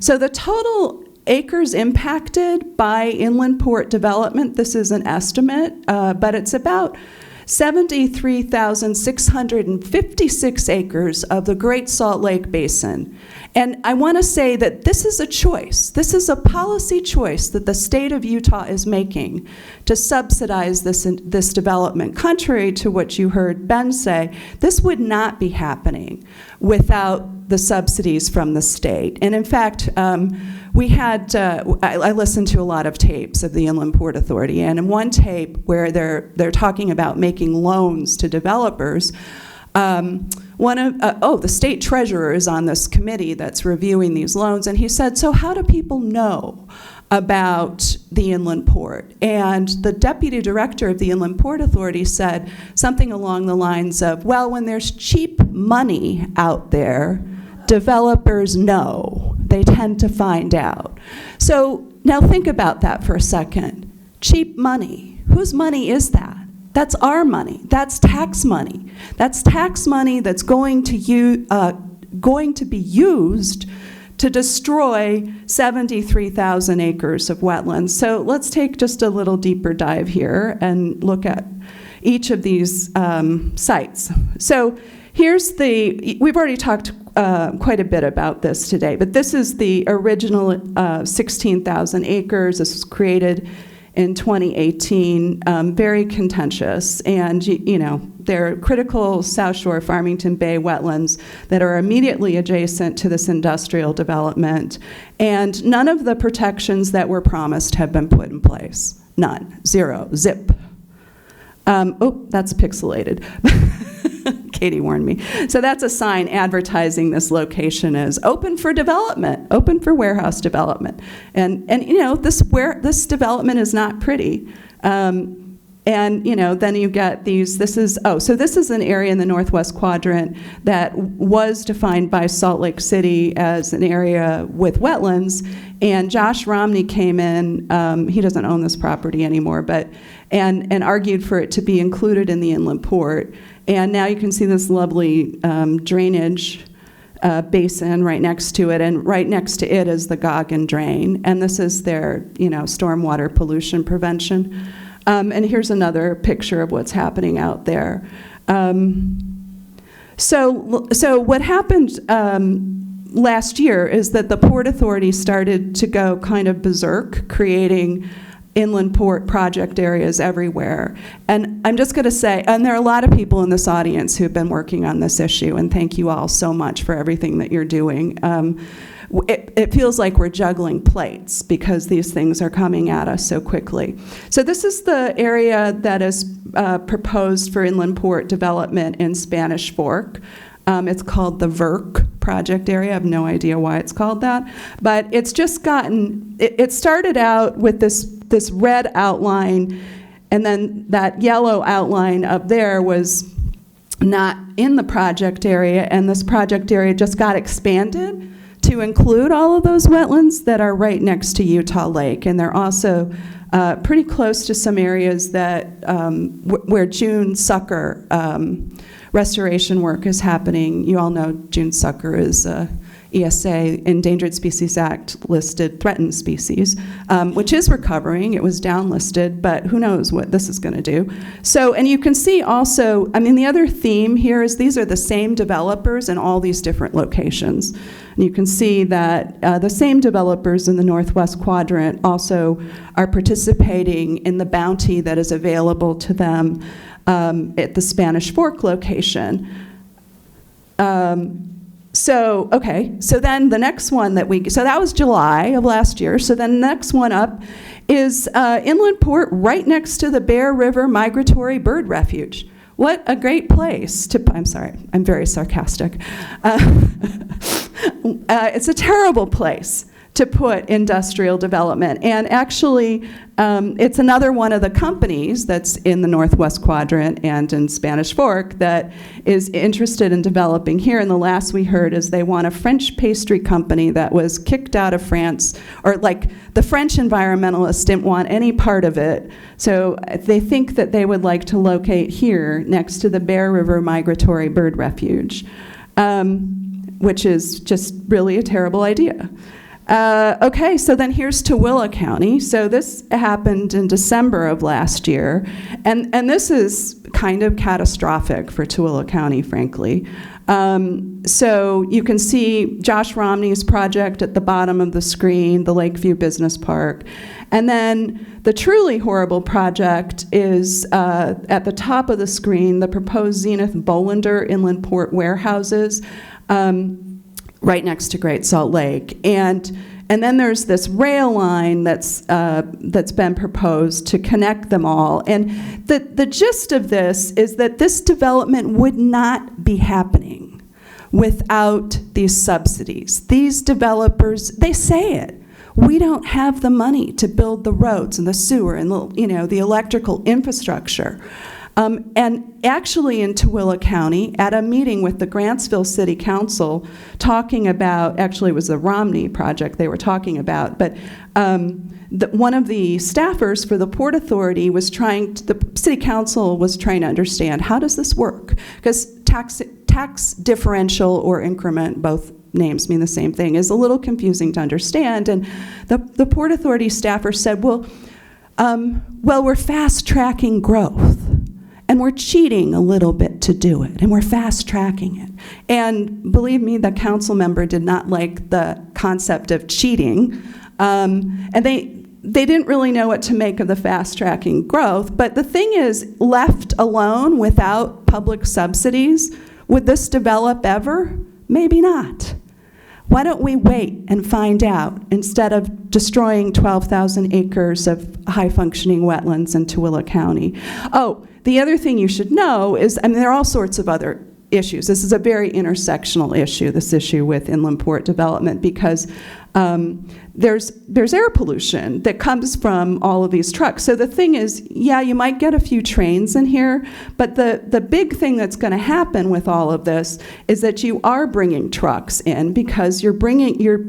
M: So the total acres impacted by inland port development, this is an estimate, but it's about 73,656 acres of the Great Salt Lake Basin. And I want to say that this is a choice. This is a policy choice that the state of Utah is making to subsidize this development. Contrary to what you heard Ben say, this would not be happening without the subsidies from the state. And in fact, we had, I listened to a lot of tapes of the Inland Port Authority, and in one tape where they're talking about making loans to developers, the state treasurer is on this committee that's reviewing these loans, and he said, so how do people know about the inland port? And the deputy director of the Inland Port Authority said something along the lines of, well, when there's cheap money out there, developers know. They tend to find out. So now think about that for a second. Cheap money. Whose money is that? That's our money. That's tax money. That's tax money that's going to be used to destroy 73,000 acres of wetlands. So let's take just a little deeper dive here and look at each of these sites. So we've already talked quite a bit about this today, but this is the original 16,000 acres. This was created in 2018, very contentious, and they're critical South Shore Farmington Bay wetlands that are immediately adjacent to this industrial development, and none of the protections that were promised have been put in place. None. Zero. Zip. That's pixelated. Katie warned me. So that's a sign advertising this location as open for development, open for warehouse development. And this development is not pretty. And then you get these, this is an area in the northwest quadrant that was defined by Salt Lake City as an area with wetlands, and Josh Romney came in, he doesn't own this property anymore, and argued for it to be included in the inland port. And now you can see this lovely drainage basin right next to it, and right next to it is the Goggin Drain, and this is their stormwater pollution prevention. And here's another picture of what's happening out there. So what happened last year is that the Port Authority started to go kind of berserk, creating inland port project areas everywhere. And I'm just going to say, and there are a lot of people in this audience who've been working on this issue, and thank you all so much for everything that you're doing. It feels like we're juggling plates because these things are coming at us so quickly. So this is the area that is proposed for inland port development in Spanish Fork. It's called the VERC project area. I have no idea why it's called that. But it's just it started out with this red outline, and then that yellow outline up there was not in the project area, and this project area just got expanded to include all of those wetlands that are right next to Utah Lake. And they're also pretty close to some areas that where June sucker restoration work is happening. You all know June sucker is ESA, Endangered Species Act listed threatened species, which is recovering. It was downlisted, but who knows what this is going to do. So, and you can see also, I mean, the other theme here is these are the same developers in all these different locations. And you can see that the same developers in the Northwest Quadrant also are participating in the bounty that is available to them at the Spanish Fork location. So then the next one so that was July of last year. So then the next one up is Inland Port right next to the Bear River Migratory Bird Refuge. What a great place I'm sorry, I'm very sarcastic. It's a terrible place to put industrial development. And actually, it's another one of the companies that's in the Northwest Quadrant and in Spanish Fork that is interested in developing here. And the last we heard is they want a French pastry company that was kicked out of France, or like the French environmentalists didn't want any part of it. So they think that they would like to locate here next to the Bear River Migratory Bird Refuge, which is just really a terrible idea. Okay, so then here's Tooele County. So this happened in December of last year, and this is kind of catastrophic for Tooele County, frankly. So you can see Josh Romney's project at the bottom of the screen, the Lakeview Business Park. And then the truly horrible project is at the top of the screen, the proposed Zenith Bolander Inland Port warehouses. Right next to Great Salt Lake, and then there's this rail line that's been proposed to connect them all. And the gist of this is that this development would not be happening without these subsidies. These developers, they say it. We don't have the money to build the roads and the sewer and the electrical infrastructure. And actually in Tooele County, at a meeting with the Grantsville City Council, talking about, actually it was the Romney project they were talking about, but one of the staffers for the Port Authority the City Council was trying to understand, how does this work? Because tax differential or increment, both names mean the same thing, is a little confusing to understand. And the Port Authority staffer said, well, we're fast-tracking growth. And we're cheating a little bit to do it, and we're fast-tracking it. And believe me, the council member did not like the concept of cheating. And they didn't really know what to make of the fast-tracking growth. But the thing is, left alone without public subsidies, would this develop ever? Maybe not. Why don't we wait and find out instead of destroying 12,000 acres of high-functioning wetlands in Tooele County? Oh, the other thing you should know is, I mean, there are all sorts of other issues. This is a very intersectional issue, this issue with inland port development, because there's air pollution that comes from all of these trucks. So the thing is, yeah, you might get a few trains in here, but the big thing that's going to happen with all of this is that you are bringing trucks in, because you're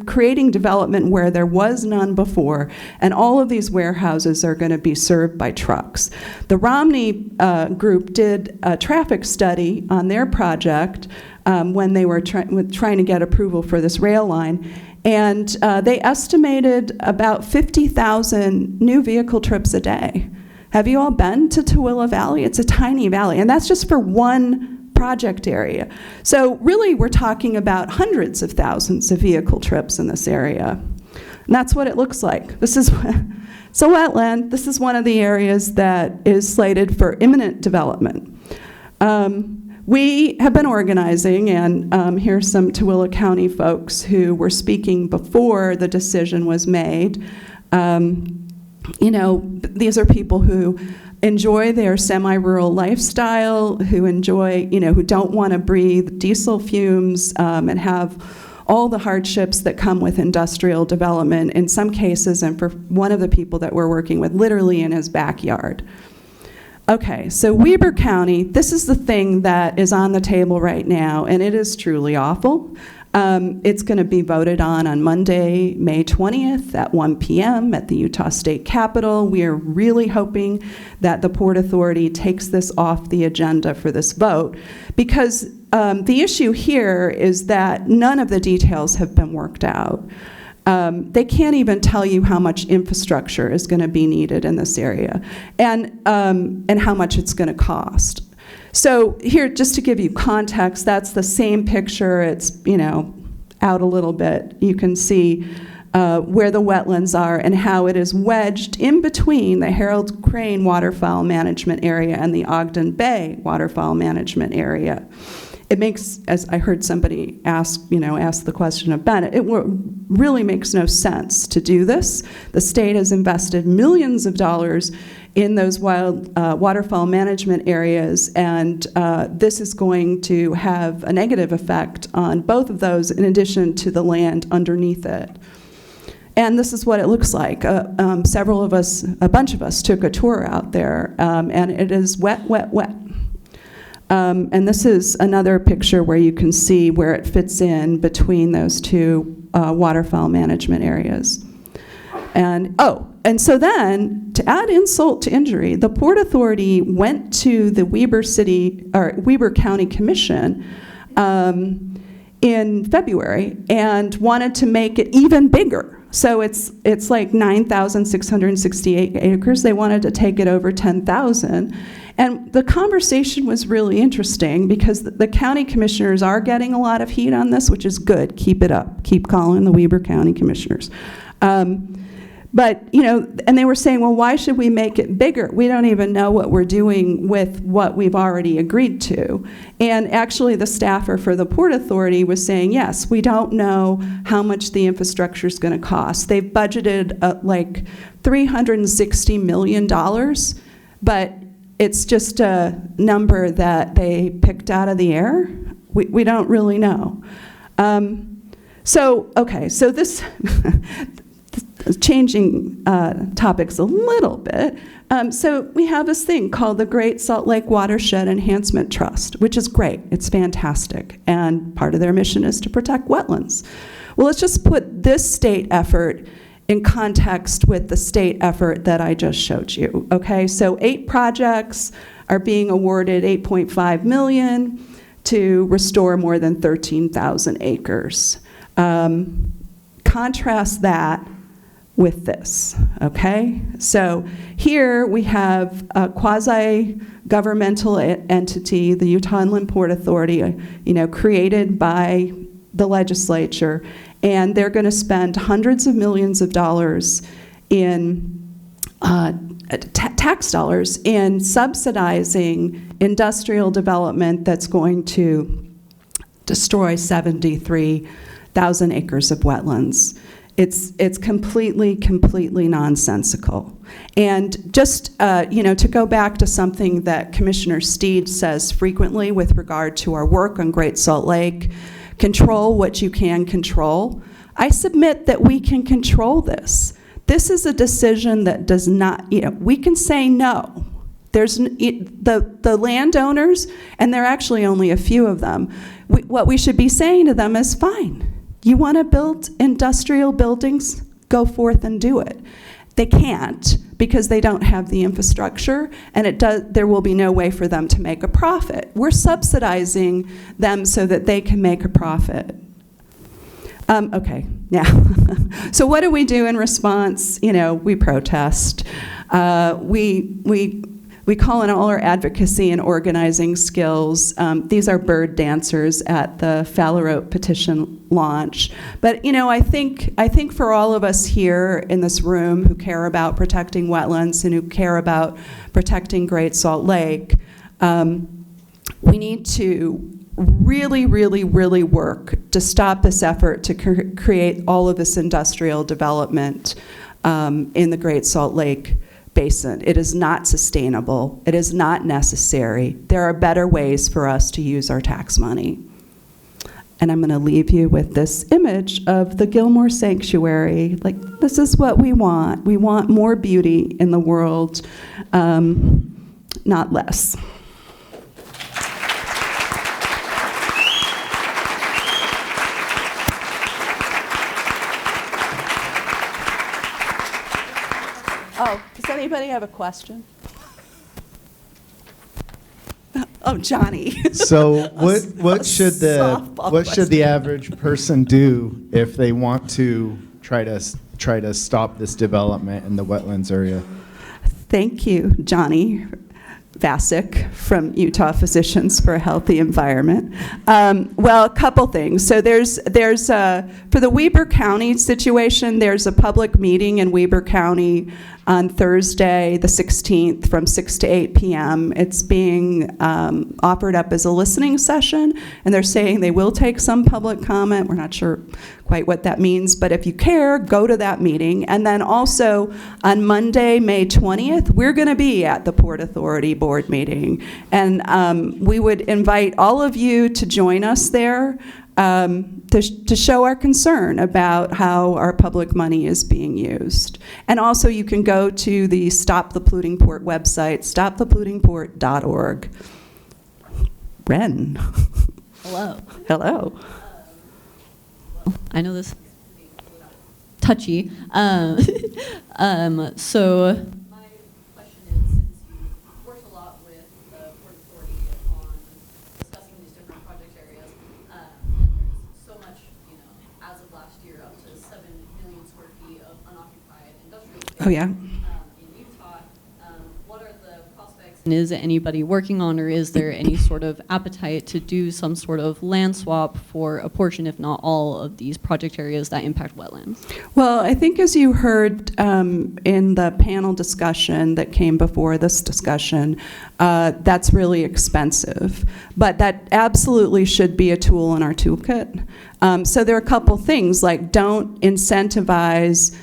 M: creating development where there was none before, and all of these warehouses are going to be served by trucks. The Romney Group did a traffic study on their project when they were trying to get approval for this rail line. And they estimated about 50,000 new vehicle trips a day. Have you all been to Tooele Valley? It's a tiny valley, and that's just for one project area. So really, we're talking about hundreds of thousands of vehicle trips in this area. And that's what it looks like. It's a wetland. This is one of the areas that is slated for imminent development. We have been organizing, and here's some Tooele County folks who were speaking before the decision was made. These are people who enjoy their semi-rural lifestyle, who enjoy, who don't want to breathe diesel fumes and have all the hardships that come with industrial development, in some cases, and for one of the people that we're working with, literally in his backyard. Okay, so Weber County, this is the thing that is on the table right now, and it is truly awful. It's going to be voted on Monday, May 20th at 1 p.m. at the Utah State Capitol. We are really hoping that the Port Authority takes this off the agenda for this vote, because the issue here is that none of the details have been worked out. They can't even tell you how much infrastructure is going to be needed in this area and how much it's going to cost. So here, just to give you context, that's the same picture. It's, out a little bit. You can see where the wetlands are and how it is wedged in between the Harold Crane Waterfowl Management Area and the Ogden Bay Waterfowl Management Area. It makes, as I heard somebody ask the question of Bennett, it really makes no sense to do this. The state has invested millions of dollars in those waterfowl management areas, and this is going to have a negative effect on both of those in addition to the land underneath it. And this is what it looks like. A bunch of us took a tour out there, and it is wet, wet, wet. And this is another picture where you can see where it fits in between those two waterfowl management areas. And so then, to add insult to injury, the Port Authority went to the Weber County Commission in February and wanted to make it even bigger. So it's like 9,668 acres. They wanted to take it over 10,000. And the conversation was really interesting because the county commissioners are getting a lot of heat on this, which is good. Keep it up. Keep calling the Weber County commissioners. But, and they were saying, well, why should we make it bigger? We don't even know what we're doing with what we've already agreed to. And actually, the staffer for the Port Authority was saying, yes, we don't know how much the infrastructure is going to cost. They've budgeted like $360 million, but it's just a number that they picked out of the air. We don't really know. So this... changing topics a little bit. So we have this thing called the Great Salt Lake Watershed Enhancement Trust, which is great. It's fantastic. And part of their mission is to protect wetlands. Well, let's just put this state effort in context with the state effort that I just showed you. Okay, so 8 projects are being awarded $8.5 million to restore more than 13,000 acres. Contrast that with this, okay? So here we have a quasi-governmental entity, the Utah Inland Port Authority, created by the legislature, and they're going to spend hundreds of millions of dollars in tax dollars in subsidizing industrial development that's going to destroy 73,000 acres of wetlands. It's completely nonsensical. And just, to go back to something that Commissioner Steed says frequently with regard to our work on Great Salt Lake, control what you can control. I submit that we can control this. This is a decision that does not, we can say no. There's the landowners, and there are actually only a few of them, what we should be saying to them is fine. You want to build industrial buildings? Go forth and do it. They can't because they don't have the infrastructure, and there will be no way for them to make a profit. We're subsidizing them so that they can make a profit. Okay, now, so what do we do in response? We protest. We call in all our advocacy and organizing skills. These are bird dancers at the Fallerote petition launch. But I think for all of us here in this room who care about protecting wetlands and who care about protecting Great Salt Lake, we need to really work to stop this effort to create all of this industrial development in the Great Salt Lake Basin. It is not sustainable. It is not necessary. There are better ways for us to use our tax money. And I'm going to leave you with this image of the Gilmore Sanctuary. Like, this is what we want. We want more beauty in the world, not less. Oh, does anybody have a question? Oh, Johnny.
J: So what should
M: softball
J: the average person do if they want to try to stop this development in the wetlands area?
M: Thank you, Johnny Vasic from Utah Physicians for a Healthy Environment. Well, a couple things. So there's for the Weber County situation, there's a public meeting in Weber County on Thursday, the 16th, from 6 to 8 p.m. It's being offered up as a listening session, and they're saying they will take some public comment. We're not sure quite what that means, but if you care, go to that meeting. And then also on Monday, May 20th, we're going to be at the Port Authority Board meeting, and we would invite all of you to join us there. To show our concern about how our public money is being used. And also you can go to the Stop the Polluting Port website, stopthepollutingport.org. Ren.
H: Hello.
M: Hello.
H: I know this is touchy. So my question is, since you worked a lot with the Port Authority on discussing these different project areas, and there's so much, as of last year, up to 7 million square feet of unoccupied industrial space.
M: Oh, yeah.
H: In Utah, what are the prospects? And is anybody working on, or is there any sort of appetite to do some sort of land swap for a portion, if not all, of these project areas that impact wetlands?
M: Well, I think as you heard in the panel discussion that came before this discussion, that's really expensive. But that absolutely should be a tool in our toolkit. So there are a couple things, like don't incentivize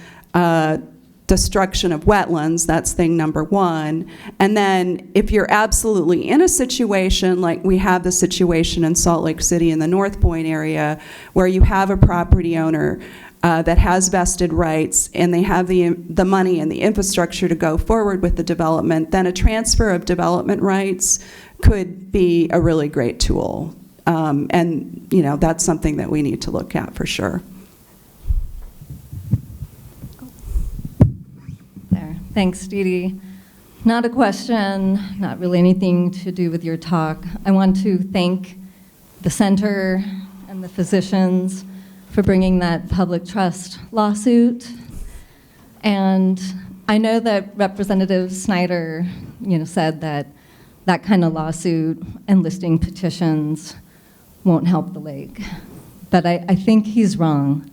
M: destruction of wetlands. That's thing number one. And then if you're absolutely in a situation, like we have the situation in Salt Lake City in the North Point area, where you have a property owner that has vested rights and they have the money and the infrastructure to go forward with the development, then a transfer of development rights could be a really great tool. And that's something that we need to look at for sure.
N: There. Thanks, Deeda. Not a question, not really anything to do with your talk. I want to thank the center and the physicians for bringing that public trust lawsuit. And I know that Representative Snyder, said that that kind of lawsuit and listing petitions won't help the lake. But I think he's wrong.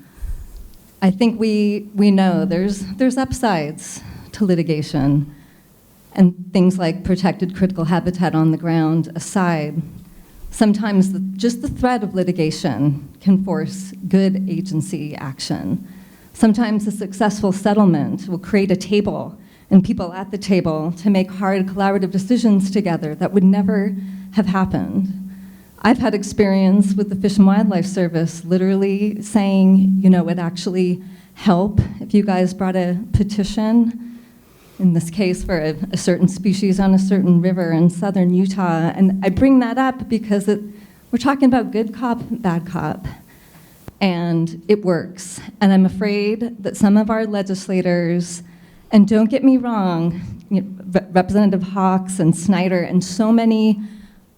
N: I think we know there's upsides to litigation, and things like protected critical habitat on the ground aside. Sometimes just the threat of litigation can force good agency action. Sometimes a successful settlement will create a table and people at the table to make hard collaborative decisions together that would never have happened. I've had experience with the Fish and Wildlife Service literally saying, it'd actually help if you guys brought a petition, in this case for a certain species on a certain river in southern Utah. And I bring that up because we're talking about good cop, bad cop. And it works. And I'm afraid that some of our legislators, and don't get me wrong, Representative Hawks and Snyder and so many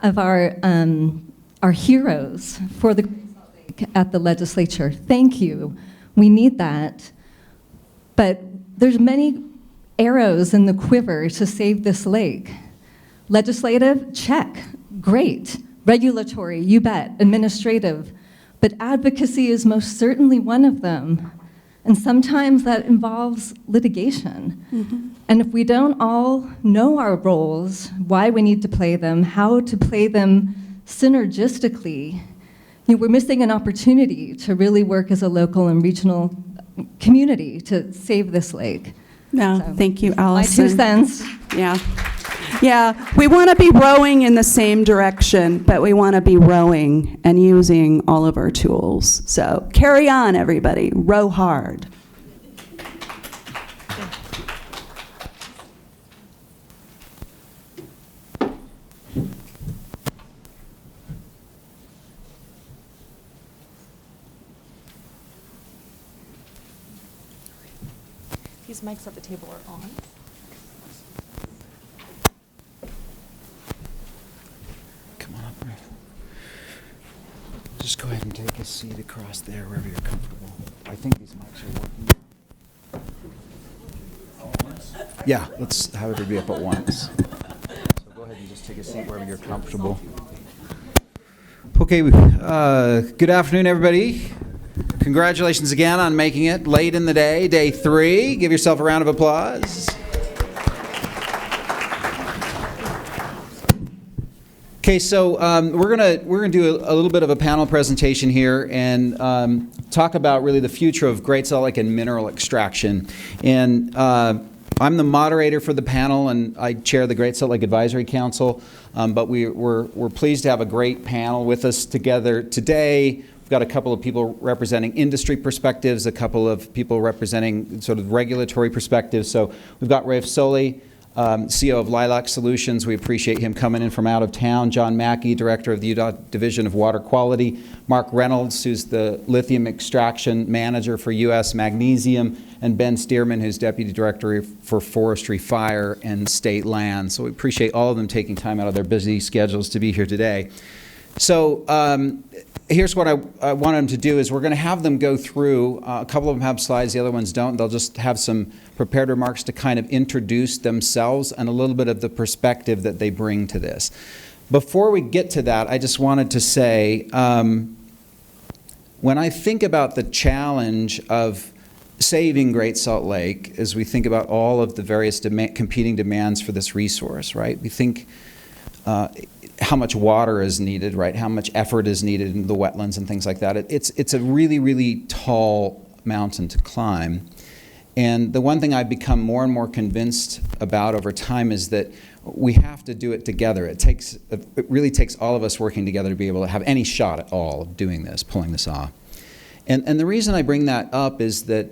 N: of our heroes for the at the legislature. Thank you. We need that. But there's many arrows in the quiver to save this lake. Legislative, check, great. Regulatory, you bet. Administrative. But advocacy is most certainly one of them. And sometimes that involves litigation. Mm-hmm. And if we don't all know our roles, why we need to play them, how to play them synergistically, we're missing an opportunity to really work as a local and regional community to save this lake.
M: No,
N: So,
M: thank you, Allison.
N: My 2 cents.
M: Yeah, we want to be rowing in the same direction, but we want to be rowing and using all of our tools. So carry on, everybody. Row hard.
O: These mics at the table are on.
P: seat across there wherever you're comfortable. I think these mics are working. Yeah, let's have everybody up at once. So go ahead and just take a seat wherever you're comfortable. Okay, good afternoon, everybody. Congratulations again on making it late in the day, day 3. Give yourself a round of applause. Okay, so we're gonna do a little bit of a panel presentation here and talk about really the future of Great Salt Lake and mineral extraction. And I'm the moderator for the panel, and I chair the Great Salt Lake Advisory Council. But we're pleased to have a great panel with us together today. We've got a couple of people representing industry perspectives, a couple of people representing sort of regulatory perspectives. So we've got Rafe Soley, CEO of Lilac Solutions. We appreciate him coming in from out of town. John Mackey, Director of the Utah Division of Water Quality. Mark Reynolds, who's the Lithium Extraction Manager for U.S. Magnesium. And Ben Stearman, who's Deputy Director for Forestry, Fire, and State Land. So we appreciate all of them taking time out of their busy schedules to be here today. So here's what I want them to do is we're going to have them go through, a couple of them have slides, the other ones don't. They'll just have some prepared remarks to kind of introduce themselves and a little bit of the perspective that they bring to this. Before we get to that, I just wanted to say, when I think about the challenge of saving Great Salt Lake, as we think about all of the various competing demands for this resource, right? We think how much water is needed, right? How much effort is needed in the wetlands and things like that. It's a really, really tall mountain to climb. And the one thing I've become more and more convinced about over time is that we have to do it together. It really takes all of us working together to be able to have any shot at all of doing this, pulling this off. And the reason I bring that up is that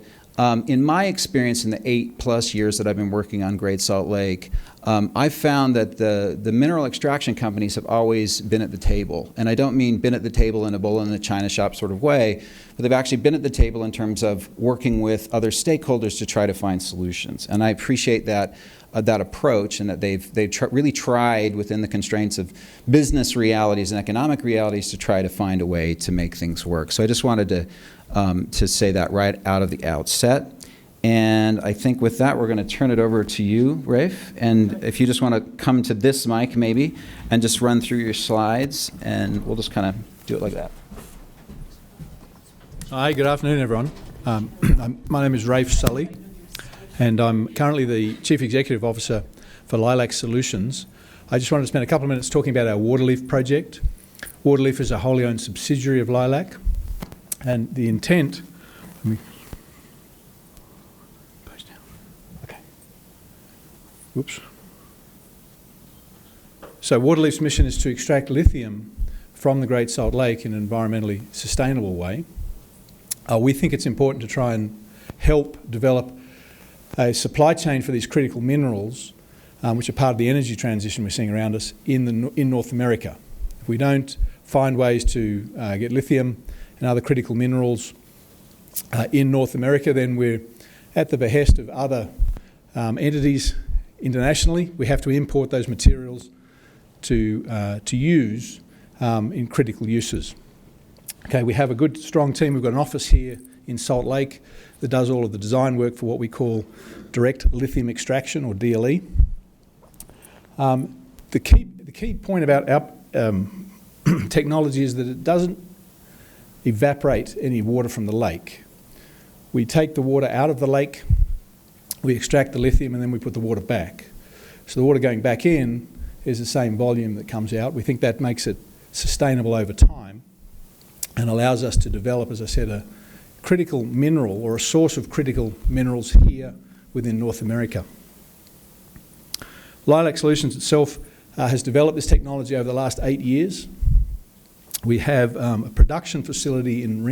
P: in my experience in the 8+ years that I've been working on Great Salt Lake, I've found that the mineral extraction companies have always been at the table. And I don't mean been at the table in a bull in a china shop sort of way, but they've actually been at the table in terms of working with other stakeholders to try to find solutions. And I appreciate that approach, and that they've really tried within the constraints of business realities and economic realities to try to find a way to make things work. So I just wanted to say that right out of the outset. And I think with that, we're going to turn it over to you, Rafe. And if you just want to come to this mic maybe and just run through your slides, and we'll just kind of do it like that.
Q: Hi, good afternoon, everyone. My name is Rafe Sully, and I'm currently the Chief Executive Officer for Lilac Solutions. I just wanted to spend a couple of minutes talking about our Waterleaf project. Waterleaf is a wholly owned subsidiary of Lilac, and the intent, So Waterleaf's mission is to extract lithium from the Great Salt Lake in an environmentally sustainable way. We think it's important to try and help develop a supply chain for these critical minerals, which are part of the energy transition we're seeing around us in North America. If we don't find ways to get lithium and other critical minerals in North America, then we're at the behest of other entities internationally. We have to import those materials to use in critical uses. Okay, we have a good, strong team. We've got an office here in Salt Lake that does all of the design work for what we call direct lithium extraction, or DLE. The key point about our technology is that it doesn't evaporate any water from the lake. We take the water out of the lake, we extract the lithium, and then we put the water back. So the water going back in is the same volume that comes out. We think that makes it sustainable over time and allows us to develop, as I said, a critical mineral or a source of critical minerals here within North America. Lilac Solutions itself has developed this technology over the last 8 years. We have a production facility in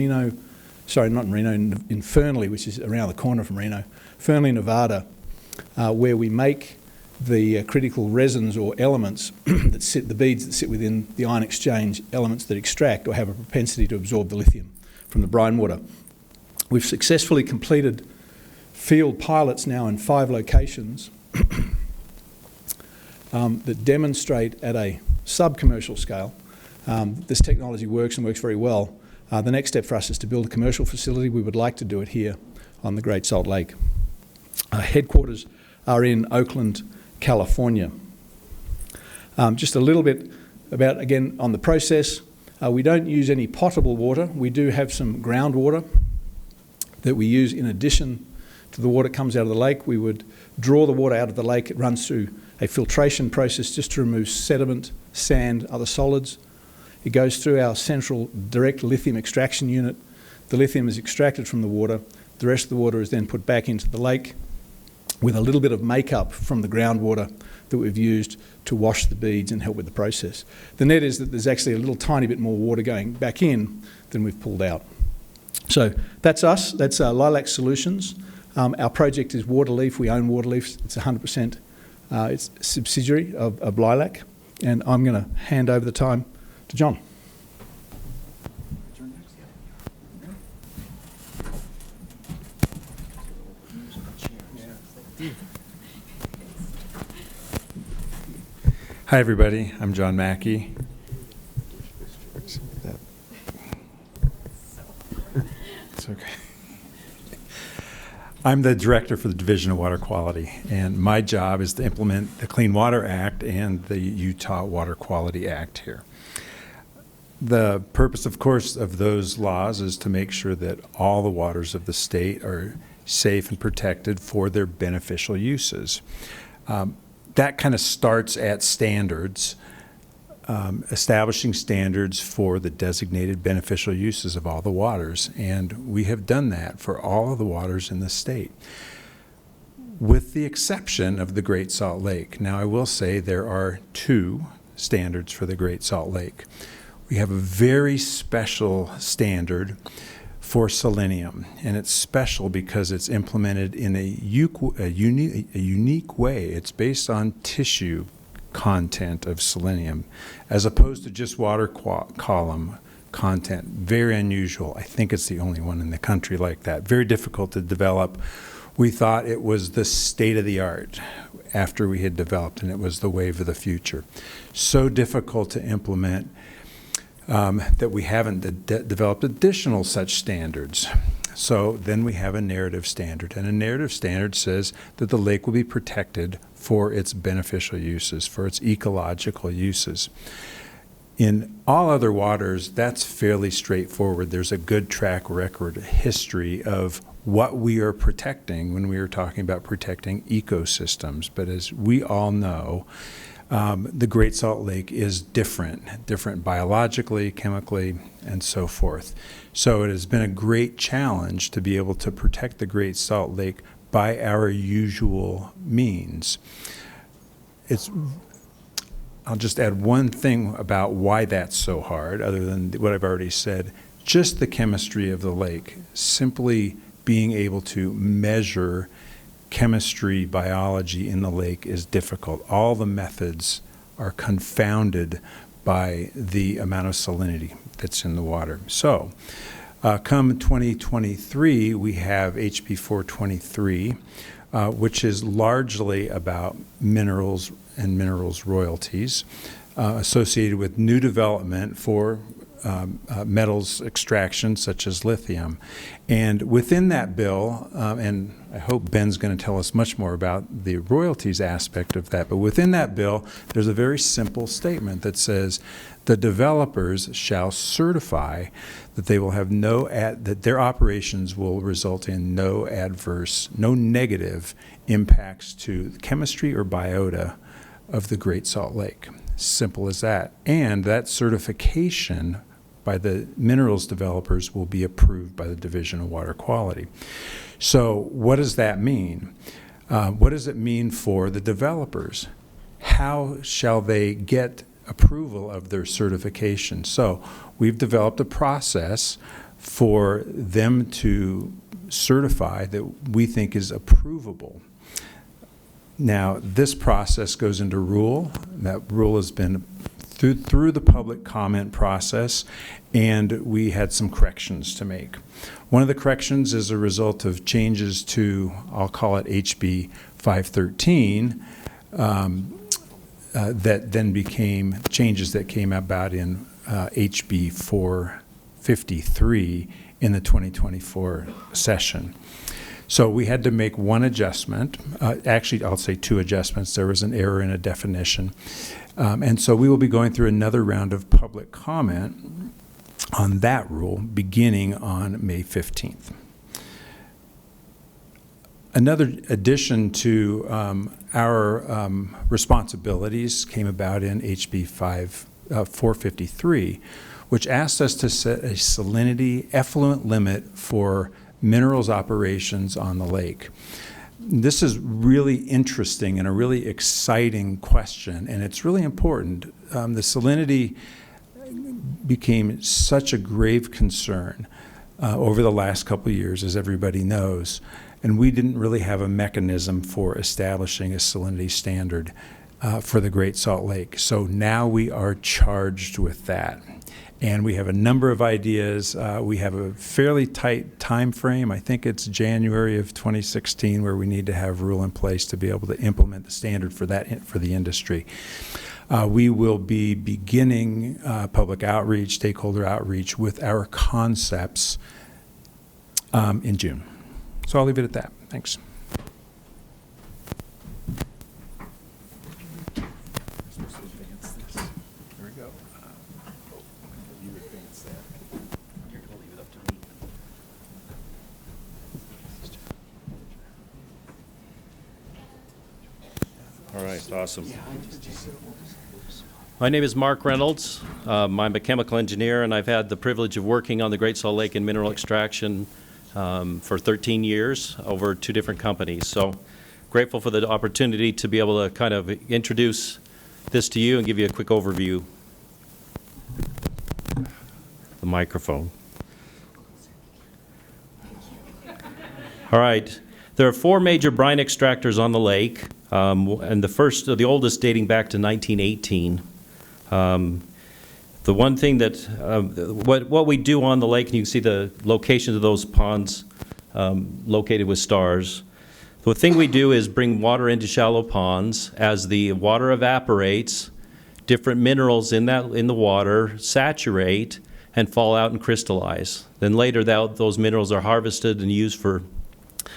Q: in Fernley, which is around the corner from Reno, Fernley, Nevada, where we make the critical resins or elements the beads that sit within the ion exchange elements that extract or have a propensity to absorb the lithium from the brine water. We've successfully completed field pilots now in 5 locations that demonstrate at a sub-commercial scale this technology works and works very well The next step for us is to build a commercial facility. We would like to do it here on the Great Salt Lake. Headquarters are in Oakland, California. Just a little bit about, again, on the process. We don't use any potable water. We do have some groundwater that we use in addition to the water that comes out of the lake. We would draw the water out of the lake. It runs through a filtration process just to remove sediment, sand, other solids. It goes through our central direct lithium extraction unit. The lithium is extracted from the water. The rest of the water is then put back into the lake with a little bit of makeup from the groundwater that we've used to wash the beads and help with the process. The net is that there's actually a little tiny bit more water going back in than we've pulled out. So that's us. That's Lilac Solutions. Our project is Waterleaf. We own Waterleaf. It's 100%. It's a subsidiary of Lilac. And I'm going to hand over the time to John.
R: Hi, everybody. I'm John Mackey. It's okay. I'm the director for the Division of Water Quality, and my job is to implement the Clean Water Act and the Utah Water Quality Act here. The purpose, of course, of those laws is to make sure that all the waters of the state are safe and protected for their beneficial uses. That kind of starts at standards, establishing standards for the designated beneficial uses of all the waters, and we have done that for all of the waters in the state, with the exception of the Great Salt Lake. Now, I will say there are two standards for the Great Salt Lake. We have a very special standard for selenium, and it's special because it's implemented in a unique way. It's based on tissue content of selenium, as opposed to just water column content. Very unusual. I think it's the only one in the country like that. Very difficult to develop. We thought it was the state of the art after we had developed, and it was the wave of the future. So difficult to implement that we haven't developed additional such standards. So then we have a narrative standard, and a narrative standard says that the lake will be protected for its beneficial uses, for its ecological uses. In all other waters, that's fairly straightforward. There's a good track record, history of what we are protecting when we are talking about protecting ecosystems. But as we all know, the Great Salt Lake is different biologically, chemically, and so forth. So it has been a great challenge to be able to protect the Great Salt Lake by our usual means. I'll just add one thing about why that's so hard, other than what I've already said. Just the chemistry of the lake, simply being able to measure chemistry, biology in the lake is difficult. All the methods are confounded by the amount of salinity that's in the water. So, come 2023, we have HB 423, which is largely about minerals and minerals royalties associated with new development for metals extraction such as lithium. And within that bill, and I hope Ben's going to tell us much more about the royalties aspect of that, but within that bill, there's a very simple statement that says the developers shall certify that they will have that their operations will result in no negative impacts to the chemistry or biota of the Great Salt Lake. Simple as that. And that certification by the minerals developers will be approved by the Division of Water Quality. So what does that mean? What does it mean for the developers? How shall they get approval of their certification? So we've developed a process for them to certify that we think is approvable. Now, this process goes into rule. That rule has been through the public comment process, and we had some corrections to make. One of the corrections is a result of changes to, I'll call it HB 513, that then became changes that came about in HB 453 in the 2024 session. So we had to make one adjustment. Actually, I'll say two adjustments. There was an error in a definition. And so we will be going through another round of public comment on that rule beginning on May 15th. Another addition to our responsibilities came about in HB 453, which asked us to set a salinity effluent limit for minerals operations on the lake. This is really interesting and a really exciting question, and it's really important. The salinity became such a grave concern over the last couple of years, as everybody knows, and we didn't really have a mechanism for establishing a salinity standard for the Great Salt Lake. So now we are charged with that. And we have a number of ideas. We have a fairly tight time frame. I think it's January of 2016 where we need to have a rule in place to be able to implement the standard for that for the industry. We will be beginning public outreach, stakeholder outreach with our concepts in June. So I'll leave it at that. Thanks.
S: All right, awesome. My name is Mark Reynolds. I'm a chemical engineer, and I've had the privilege of working on the Great Salt Lake in mineral extraction for 13 years over 2 different companies. So grateful for the opportunity to be able to kind of introduce this to you and give you a quick overview. The microphone. All right. There are 4 major brine extractors on the lake, and the oldest dating back to 1918. The one thing that, what we do on the lake, and you can see the locations of those ponds located with stars. The thing we do is bring water into shallow ponds. As the water evaporates, different minerals in the water saturate and fall out and crystallize. Then later those minerals are harvested and used for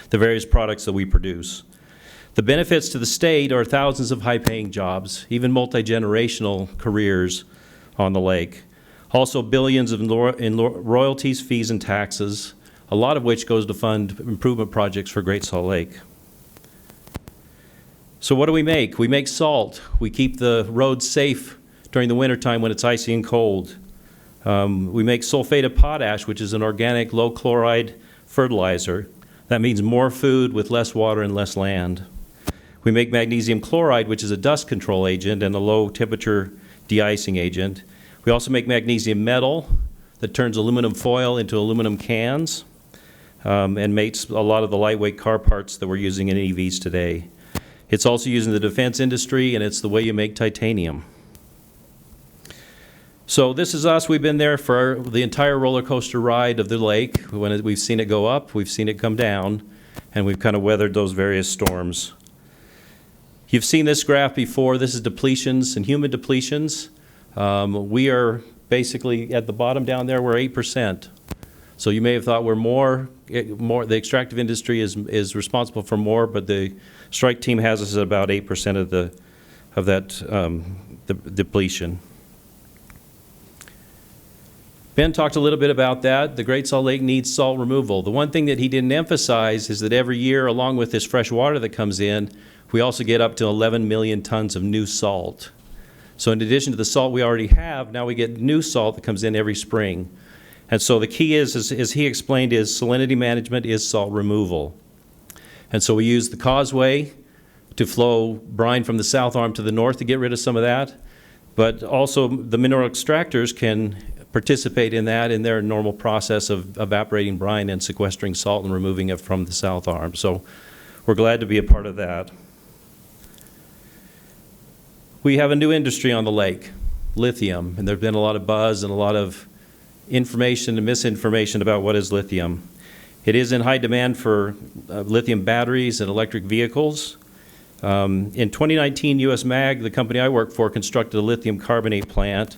S: the various products that we produce. The benefits to the state are thousands of high-paying jobs, even multi-generational careers on the lake. Also billions in royalties, fees, and taxes, a lot of which goes to fund improvement projects for Great Salt Lake. So what do we make? We make salt. We keep the roads safe during the wintertime when it's icy and cold. We make sulfate of potash, which is an organic, low-chloride fertilizer. That means more food with less water and less land. We make magnesium chloride, which is a dust control agent and a low-temperature de-icing agent. We also make magnesium metal that turns aluminum foil into aluminum cans and makes a lot of the lightweight car parts that we're using in EVs today. It's also used in the defense industry, and it's the way you make titanium. So this is us. We've been there for the entire roller coaster ride of the lake. We've seen it go up, we've seen it come down, and we've kind of weathered those various storms. You've seen this graph before. This is depletions and human depletions. We are basically at the bottom down there, we're 8%. So you may have thought we're more, the extractive industry is responsible for more, but the strike team has us at about 8% of that the depletion. Ben talked a little bit about that. The Great Salt Lake needs salt removal. The one thing that he didn't emphasize is that every year, along with this fresh water that comes in, we also get up to 11 million tons of new salt. So in addition to the salt we already have, now we get new salt that comes in every spring. And so the key is, as he explained, is salinity management is salt removal. And so we use the causeway to flow brine from the south arm to the north to get rid of some of that. But also the mineral extractors can participate in that in their normal process of evaporating brine and sequestering salt and removing it from the south arm. So we're glad to be a part of that. We have a new industry on the lake, lithium, and there's been a lot of buzz and a lot of information and misinformation about what is lithium. It is in high demand for lithium batteries and electric vehicles. In 2019, US Mag, the company I work for, constructed a lithium carbonate plant.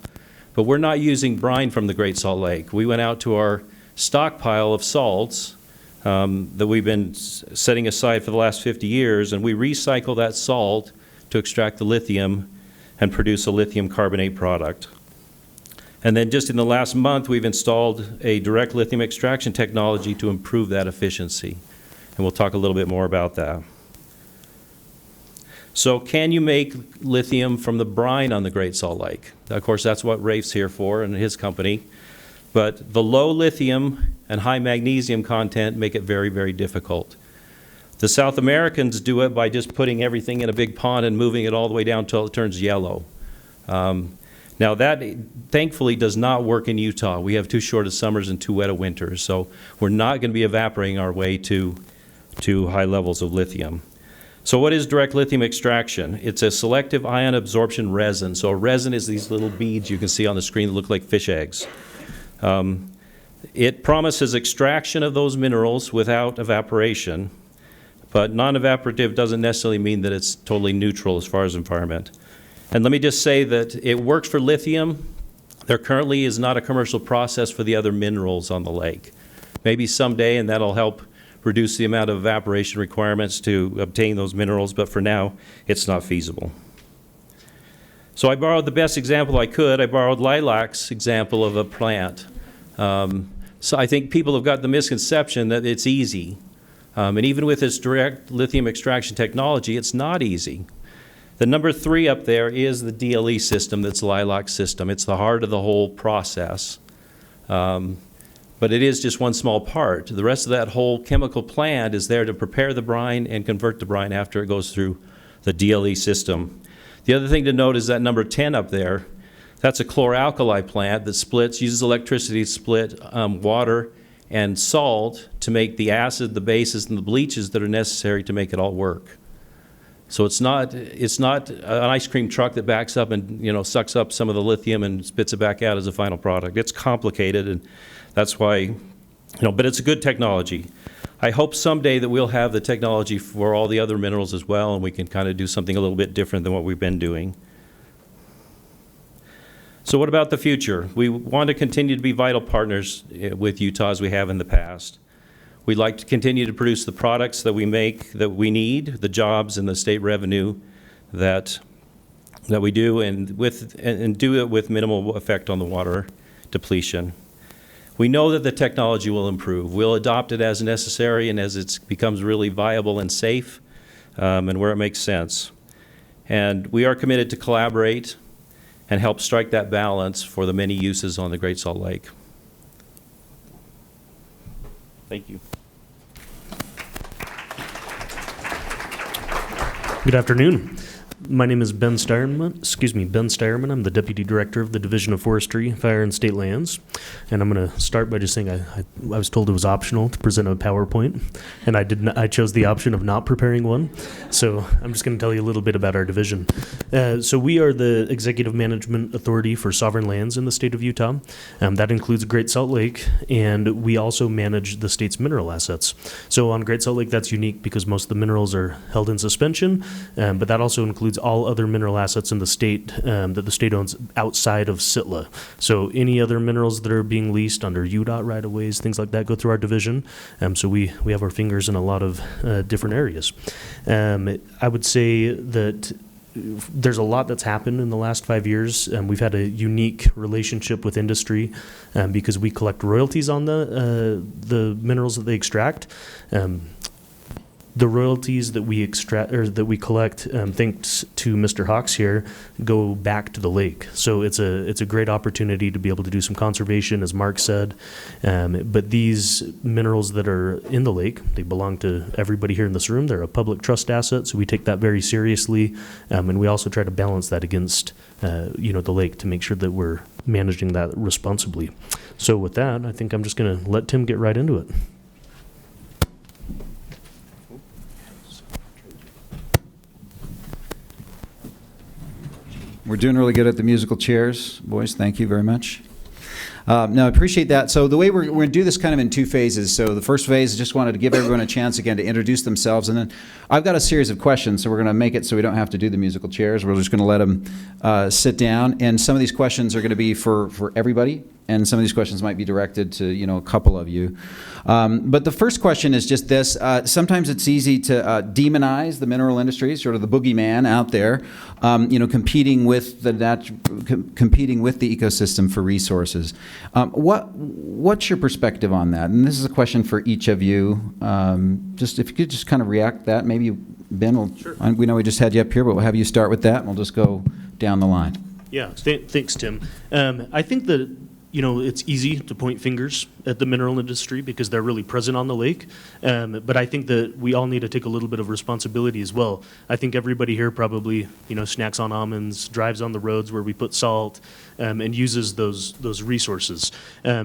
S: But we're not using brine from the Great Salt Lake. We went out to our stockpile of salts that we've been setting aside for the last 50 years, and we recycle that salt to extract the lithium and produce a lithium carbonate product. And then just in the last month, we've installed a direct lithium extraction technology to improve that efficiency. And we'll talk a little bit more about that. So can you make lithium from the brine on the Great Salt Lake? Of course, that's what Rafe's here for and his company. But the low lithium and high magnesium content make it very, very difficult. The South Americans do it by just putting everything in a big pond and moving it all the way down until it turns yellow. Now that thankfully does not work in Utah. We have too short of summers and too wet of winters, so we're not going to be evaporating our way to high levels of lithium. So what is direct lithium extraction? It's a selective ion absorption resin. So a resin is these little beads you can see on the screen that look like fish eggs. It promises extraction of those minerals without evaporation, but non-evaporative doesn't necessarily mean that it's totally neutral as far as environment. And let me just say that it works for lithium. There currently is not a commercial process for the other minerals on the lake. Maybe someday, and that'll help reduce the amount of evaporation requirements to obtain those minerals, but for now, it's not feasible. So I borrowed the best example I could. I borrowed Lilac's example of a plant. So I think people have got the misconception that it's easy. And even with this direct lithium extraction technology, it's not easy. The number 3 up there is the DLE system that's Lilac's system. It's the heart of the whole process. But it is just one small part. The rest of that whole chemical plant is there to prepare the brine and convert the brine after it goes through the DLE system. The other thing to note is that number 10 up there, that's a chlor-alkali plant that uses electricity to split water and salt to make the acid, the bases, and the bleaches that are necessary to make it all work. So it's not an ice cream truck that backs up and sucks up some of the lithium and spits it back out as a final product. It's complicated, and that's why, but it's a good technology. I hope someday that we'll have the technology for all the other minerals as well, and we can kind of do something a little bit different than what we've been doing. So what about the future? We want to continue to be vital partners with Utah as we have in the past. We'd like to continue to produce the products that we make, that we need, the jobs and the state revenue that we do, and do it with minimal effect on the water depletion. We know that the technology will improve. We'll adopt it as necessary and as it becomes really viable and safe, and where it makes sense. And we are committed to collaborate and help strike that balance for the many uses on the Great Salt Lake. Thank you.
T: Good afternoon. My name is Ben Steierman. I'm the Deputy Director of the Division of Forestry, Fire, and State Lands. And I'm going to start by just saying I was told it was optional to present a PowerPoint, and I chose the option of not preparing one. So I'm just going to tell you a little bit about our division. So we are the Executive Management Authority for sovereign lands in the state of Utah. That includes Great Salt Lake, and we also manage the state's mineral assets. So on Great Salt Lake, that's unique because most of the minerals are held in suspension, but that also includes all other mineral assets in the state that the state owns outside of SITLA. So any other minerals that are being leased under UDOT right-of-ways, things like that, go through our division. So we have our fingers in a lot of different areas. I would say that there's a lot that's happened in the last 5 years. We've had a unique relationship with industry because we collect royalties on the minerals that they extract. The royalties that we extract or that we collect, thanks to Mr. Hawks here, go back to the lake. So it's a great opportunity to be able to do some conservation, as Mark said. But these minerals that are in the lake, they belong to everybody here in this room. They're a public trust asset, so we take that very seriously, and we also try to balance that against the lake to make sure that we're managing that responsibly. So with that, I think I'm just going to let Tim get right into it.
P: We're doing really good at the musical chairs, boys. Thank you very much. No, I appreciate that. So the way we're going to do this kind of in two phases. So the first phase, I just wanted to give everyone a chance again to introduce themselves. And then I've got a series of questions, so we're going to make it so we don't have to do the musical chairs. We're just going to let them sit down. And some of these questions are going to be for everybody. And some of these questions might be directed to, a couple of you. But the first question is just this. Sometimes it's easy to demonize the mineral industry, sort of the boogeyman out there, competing with the ecosystem for resources. What's your perspective on that? And this is a question for each of you. Just if you could just kind of react to that. Maybe Ben will, sure. We know we just had you up here, but we'll have you start with that, and we'll just go down the line.
T: Yeah, thanks, Tim. I think that it's easy to point fingers at the mineral industry because they're really present on the lake. But I think that we all need to take a little bit of responsibility as well. I think everybody here probably, snacks on almonds, drives on the roads where we put salt, and uses those resources.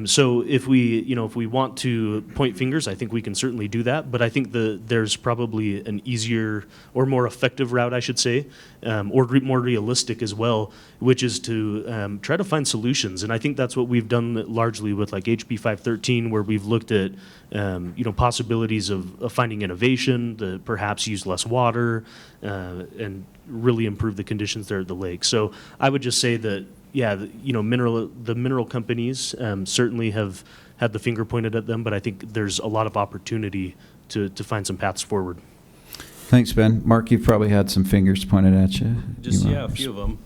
T: So if we want to point fingers, I think we can certainly do that. But I think there's probably an easier or more effective route, I should say, or more realistic as well, which is to try to find solutions. And I think that's what we've done largely with like HB 513, where we've looked at possibilities of finding innovation to perhaps use less water and really improve the conditions there at the lake. So I would just say that the mineral companies certainly have had the finger pointed at them, but I think there's a lot of opportunity to find some paths forward.
P: Thanks, Ben. Mark, you've probably had some fingers pointed at you.
S: A few of them.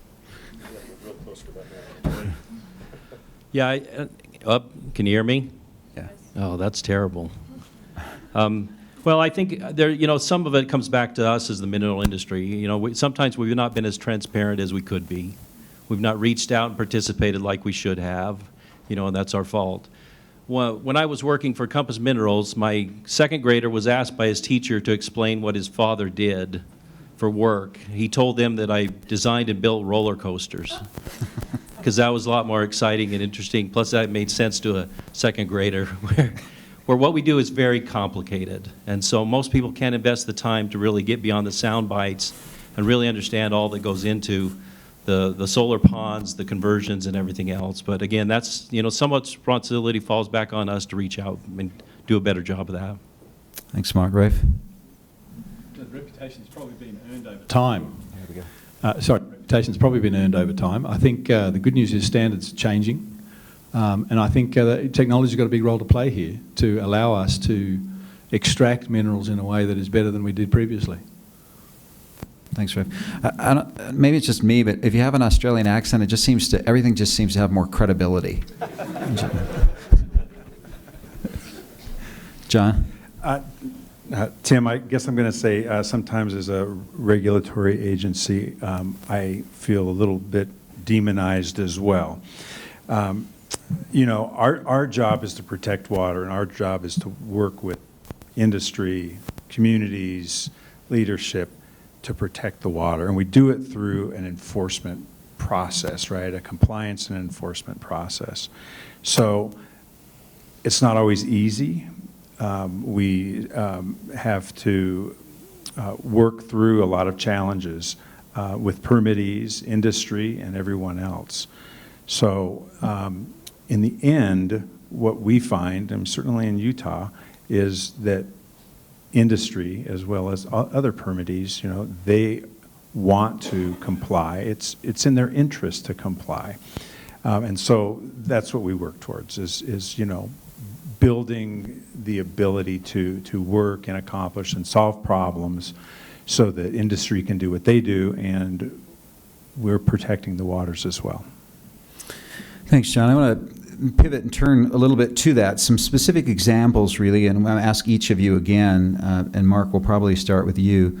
S: Yeah, can you hear me?
P: Yeah.
S: Oh, that's terrible. Well, I think there, some of it comes back to us as the mineral industry. Sometimes we've not been as transparent as we could be. We've not reached out and participated like we should have, and that's our fault. When I was working for Compass Minerals, my second grader was asked by his teacher to explain what his father did for work. He told them that I designed and built roller coasters because that was a lot more exciting and interesting. Plus, that made sense to a second grader where what we do is very complicated. And so most people can't invest the time to really get beyond the sound bites and really understand all that goes into the solar ponds, the conversions, and everything else. But again, that's, somewhat responsibility falls back on us to reach out and do a better job of that.
P: Thanks, Mark. Rafe?
Q: The reputation's probably been earned over time. Reputation's probably been earned over time. I think the good news is standards are changing. And I think technology's got a big role to play here to allow us to extract minerals in a way that is better than we did previously.
P: Thanks, Rick. Maybe it's just me, but if you have an Australian accent, everything just seems to have more credibility. John?
R: Tim, I guess I'm going to say sometimes as a regulatory agency, I feel a little bit demonized as well. Our job is to protect water, and our job is to work with industry, communities, leadership, to protect the water, and we do it through an enforcement process, right? A compliance and enforcement process. So it's not always easy. We have to work through a lot of challenges with permittees, industry, and everyone else. So in the end, what we find, and certainly in Utah, is that industry, as well as other permittees, they want to comply. It's in their interest to comply, and so that's what we work towards. Is building the ability to work and accomplish and solve problems, so that industry can do what they do, and we're protecting the waters as well.
P: Thanks, John. I want to pivot and turn a little bit to that. Some specific examples, really, and I'm going to ask each of you again, and Mark, we'll probably start with you.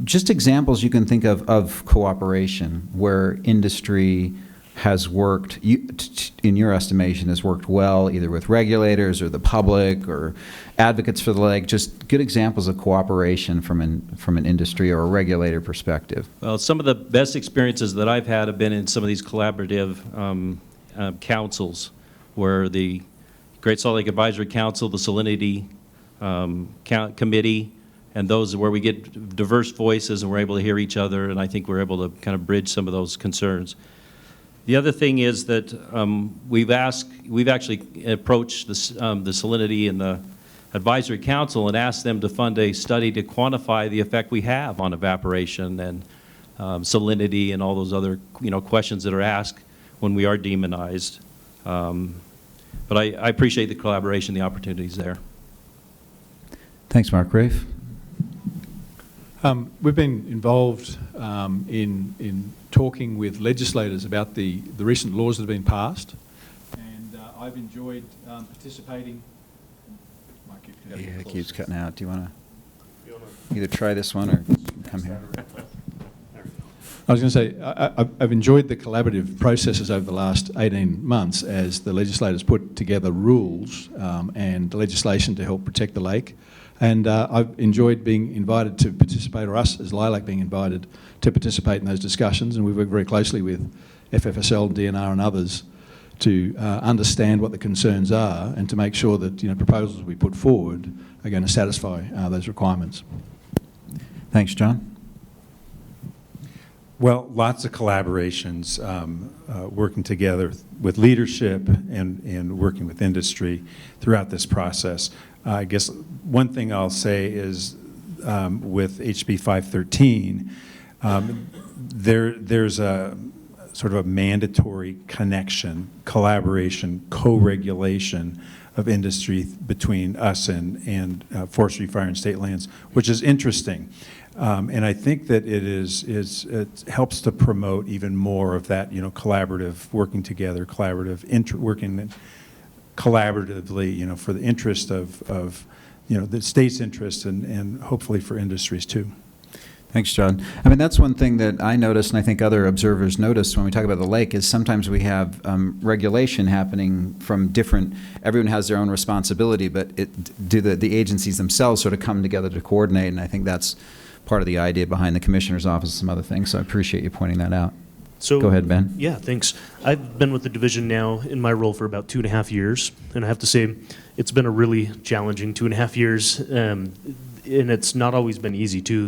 P: Just examples you can think of cooperation where industry has worked, in your estimation, has worked well, either with regulators or the public or advocates for the lake. Just good examples of cooperation from an industry or a regulator perspective.
S: Well, some of the best experiences that I've had have been in some of these collaborative councils, where the Great Salt Lake Advisory Council, the Salinity Committee, and those where we get diverse voices and we're able to hear each other, and I think we're able to kind of bridge some of those concerns. The other thing is that we've actually approached the Salinity and the Advisory Council and asked them to fund a study to quantify the effect we have on evaporation and salinity and all those other questions that are asked when we are demonized. But I appreciate the collaboration, the opportunities there.
P: Thanks, Mark. Rafe?
Q: We've been involved in talking with legislators about the recent laws that have been passed, and I've enjoyed participating.
P: Yeah, it keeps cutting out. Do you want to either try this one or come here?
Q: I was going to say, I've enjoyed the collaborative processes over the last 18 months as the legislators put together rules and legislation to help protect the lake. And I've enjoyed being invited to participate, or us as Lilac being invited to participate in those discussions. And we've worked very closely with FFSL, DNR and others to understand what the concerns are and to make sure that proposals we put forward are going to satisfy those requirements.
P: Thanks, John.
R: Well, lots of collaborations, working together with leadership and working with industry throughout this process. I guess one thing I'll say is with HB 513, there's a sort of a mandatory connection, collaboration, co-regulation of industry between us and forestry, fire, and state lands, which is interesting. And I think that it helps to promote even more of that, collaborative working together, working collaboratively, for the interest of the state's interest and hopefully for industries too.
P: Thanks, John. I mean, that's one thing that I noticed, and I think other observers notice when we talk about the lake, is sometimes we have regulation happening from different, everyone has their own responsibility, but do the agencies themselves sort of come together to coordinate, and I think that's part of the idea behind the Commissioner's Office and some other things, so I appreciate you pointing that out.
T: So,
P: go ahead, Ben.
T: Yeah, thanks. I've been with the division now in my role for about 2.5 years, and I have to say it's been a really challenging 2.5 years, and it's not always been easy too.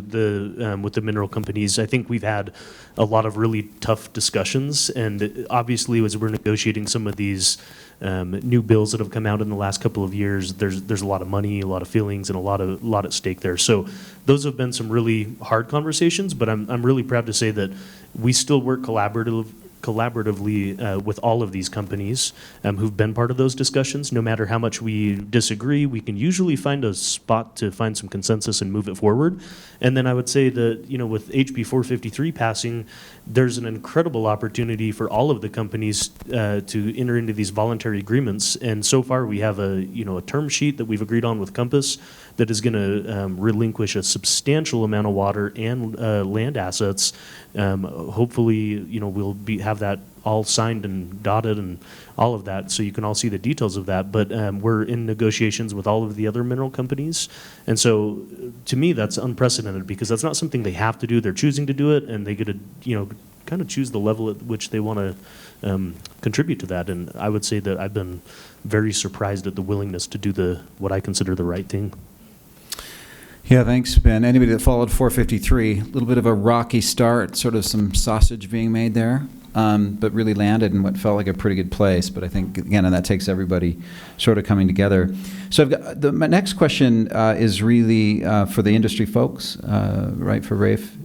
T: With the mineral companies, I think we've had a lot of really tough discussions, and obviously as we're negotiating some of these new bills that have come out in the last couple of years, there's a lot of money, a lot of feelings, and a lot at stake there. So those have been some really hard conversations, but I'm really proud to say that we still work collaboratively with all of these companies who've been part of those discussions. No matter how much we disagree, we can usually find a spot to find some consensus and move it forward. And then I would say that, with HB 453 passing, there's an incredible opportunity for all of the companies to enter into these voluntary agreements. And so far we have a term sheet that we've agreed on with Compass that is going to relinquish a substantial amount of water and land assets. Hopefully, we'll have that all signed and dotted and all of that, so you can all see the details of that. But we're in negotiations with all of the other mineral companies, and so to me that's unprecedented because that's not something they have to do. They're choosing to do it, and they get to kind of choose the level at which they want to contribute to that. And I would say that I've been very surprised at the willingness to do what I consider the right thing.
P: Yeah, thanks, Ben. Anybody that followed 453, a little bit of a rocky start, sort of some sausage being made there, but really landed in what felt like a pretty good place. But I think, again, and that takes everybody sort of coming together. So I've got my next question is really for the industry folks, right, for Rafe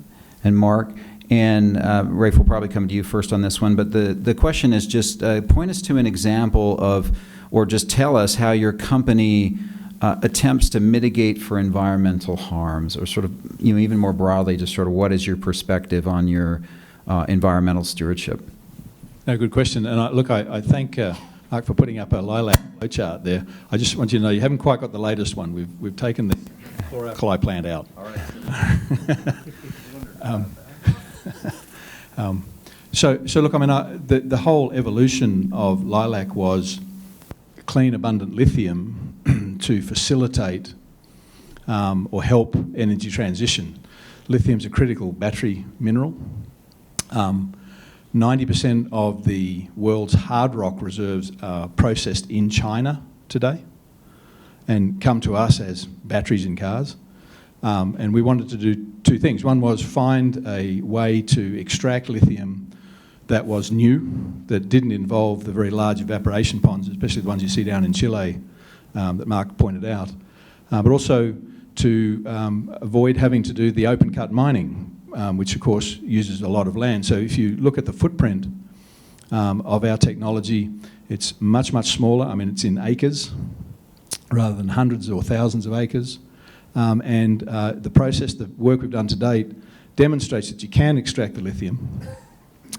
P: and Mark. And Rafe will probably come to you first on this one. But the question is just point us to an example of, or just tell us how your company attempts to mitigate for environmental harms, or sort of, even more broadly, just sort of what is your perspective on your environmental stewardship?
Q: No, good question. And I thank Mark for putting up a lilac flow chart there. I just want you to know you haven't quite got the latest one. We've taken the chlor-alkali plant out. All right. So look, I mean, the whole evolution of lilac was clean, abundant lithium to facilitate or help energy transition. Lithium's a critical battery mineral. 90% of the world's hard rock reserves are processed in China today and come to us as batteries in cars. And we wanted to do two things. One was find a way to extract lithium that was new, that didn't involve the very large evaporation ponds, especially the ones you see down in Chile that Mark pointed out, but also to avoid having to do the open cut mining, which of course uses a lot of land. So if you look at the footprint of our technology, it's much, much smaller. I mean, it's in acres rather than hundreds or thousands of acres. And the process, the work we've done to date, demonstrates that you can extract the lithium.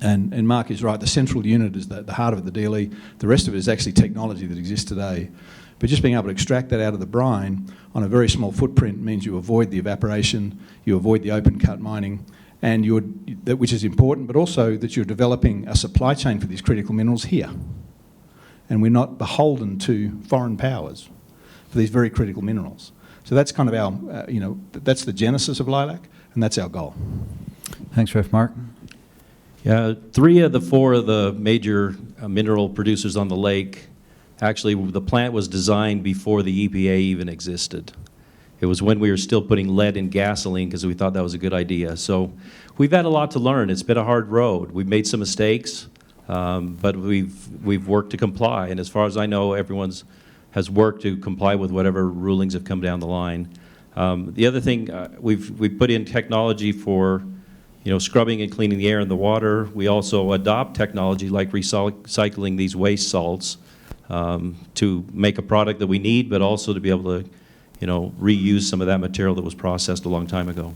Q: And Mark is right, the central unit is the heart of the DLE. The rest of it is actually technology that exists today. But just being able to extract that out of the brine on a very small footprint means you avoid the evaporation, you avoid the open cut mining, and which is important, but also that you're developing a supply chain for these critical minerals here. And we're not beholden to foreign powers for these very critical minerals. So that's kind of our, that's the genesis of LILAC, and that's our goal.
P: Thanks, Ref. Mark?
S: Yeah, 3 of the 4 of the major mineral producers on the lake, actually the plant was designed before the EPA even existed. It was when we were still putting lead in gasoline because we thought that was a good idea. So we've had a lot to learn. It's been a hard road. We've made some mistakes, but we've worked to comply. And as far as I know, everyone's has worked to comply with whatever rulings have come down the line. The other thing, we've put in technology for scrubbing and cleaning the air and the water. We also adopt technology like recycling these waste salts to make a product that we need, but also to be able to reuse some of that material that was processed a long time ago.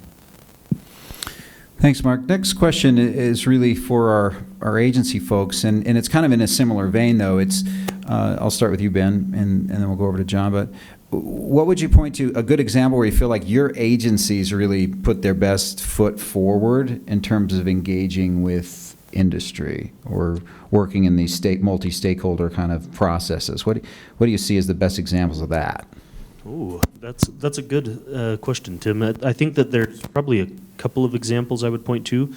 P: Thanks, Mark. Next question is really for our agency folks, and it's kind of in a similar vein, though. It's I'll start with you, Ben, and then we'll go over to John. But what would you point to, a good example where you feel like your agencies really put their best foot forward in terms of engaging with industry or working in these multi-stakeholder kind of processes? What do you see as the best examples of that?
T: Oh, that's a good question, Tim. I think that there's probably a couple of examples I would point to.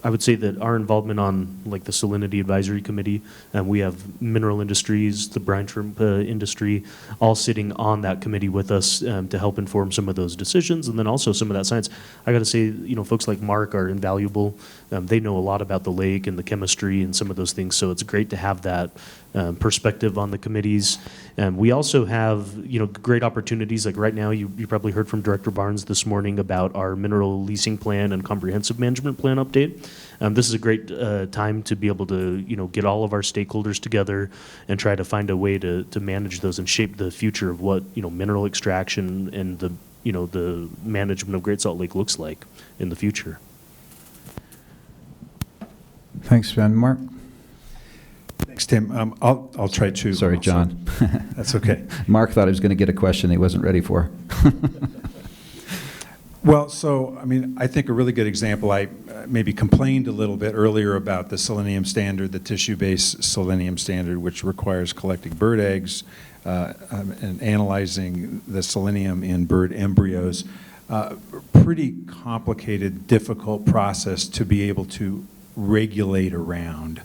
T: I would say that our involvement on like the Salinity Advisory Committee, we have mineral industries, the brine shrimp industry, all sitting on that committee with us to help inform some of those decisions, and then also some of that science. I got to say, folks like Mark are invaluable. They know a lot about the lake and the chemistry and some of those things, so it's great to have that perspective on the committees. We also have, great opportunities. Like right now, you probably heard from Director Barnes this morning about our mineral leasing plan and comprehensive management plan update. This is a great time to be able to, get all of our stakeholders together and try to find a way to manage those and shape the future of what, mineral extraction and the management of Great Salt Lake looks like in the future.
P: Thanks, Ben. Mark?
R: Thanks, Tim. I'll try to.
P: Sorry, John.
R: That's okay.
P: Mark thought he was going to get a question he wasn't ready for.
R: Well, so, I think a really good example, I maybe complained a little bit earlier about the selenium standard, the tissue-based selenium standard, which requires collecting bird eggs and analyzing the selenium in bird embryos. Pretty complicated, difficult process to be able to regulate around.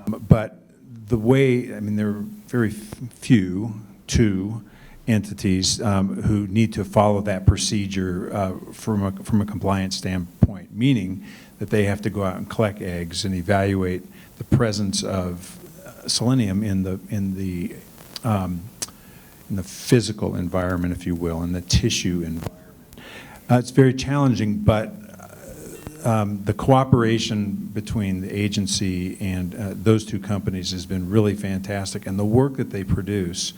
R: But the way, there are very few, 2 entities who need to follow that procedure from a compliance standpoint, meaning that they have to go out and collect eggs and evaluate the presence of selenium in the physical environment, if you will, in the tissue environment. It's very challenging, but the cooperation between the agency and those 2 companies has been really fantastic, and the work that they produce,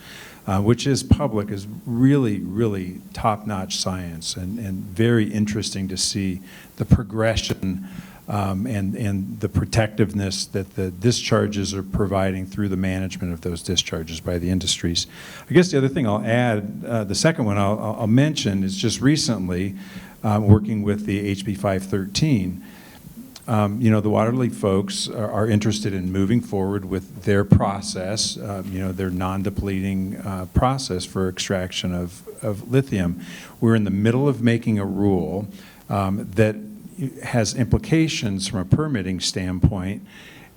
R: which is public, is really, really top-notch science and very interesting to see the progression and the protectiveness that the discharges are providing through the management of those discharges by the industries. I guess the other thing I'll add, the second one I'll mention is just recently working with the HB 513. The Waterley folks are interested in moving forward with their process, their non-depleting process for extraction of lithium. We're in the middle of making a rule that has implications from a permitting standpoint,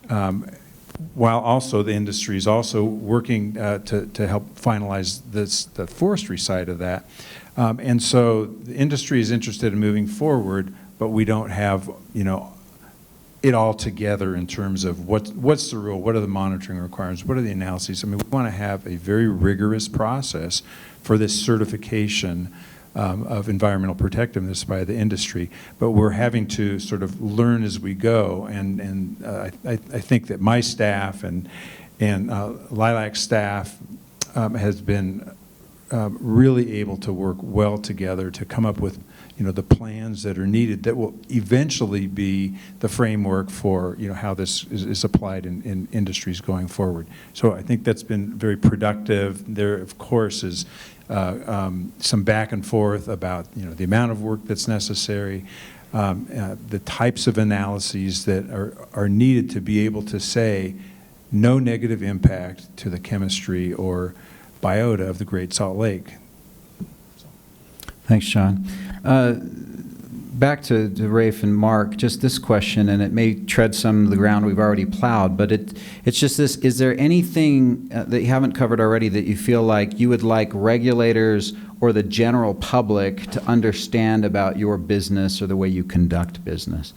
R: while also the industry is also working to help finalize the forestry side of that. And so the industry is interested in moving forward, but we don't have, it all together in terms of what's the rule, what are the monitoring requirements, what are the analyses. I mean, we want to have a very rigorous process for this certification of environmental protectiveness by the industry, but we're having to sort of learn as we go, and I think that my staff and Lilac's staff has been really able to work well together to come up with the plans that are needed that will eventually be the framework for how this is applied in industries going forward. So I think that's been very productive. There, of course, is some back and forth about the amount of work that's necessary, the types of analyses that are needed to be able to say no negative impact to the chemistry or biota of the Great Salt Lake.
P: Thanks, John. Back to Rafe and Mark, just this question, and it may tread some of the ground we've already plowed, but it's just this: is there anything that you haven't covered already that you feel like you would like regulators or the general public to understand about your business or the way you conduct business?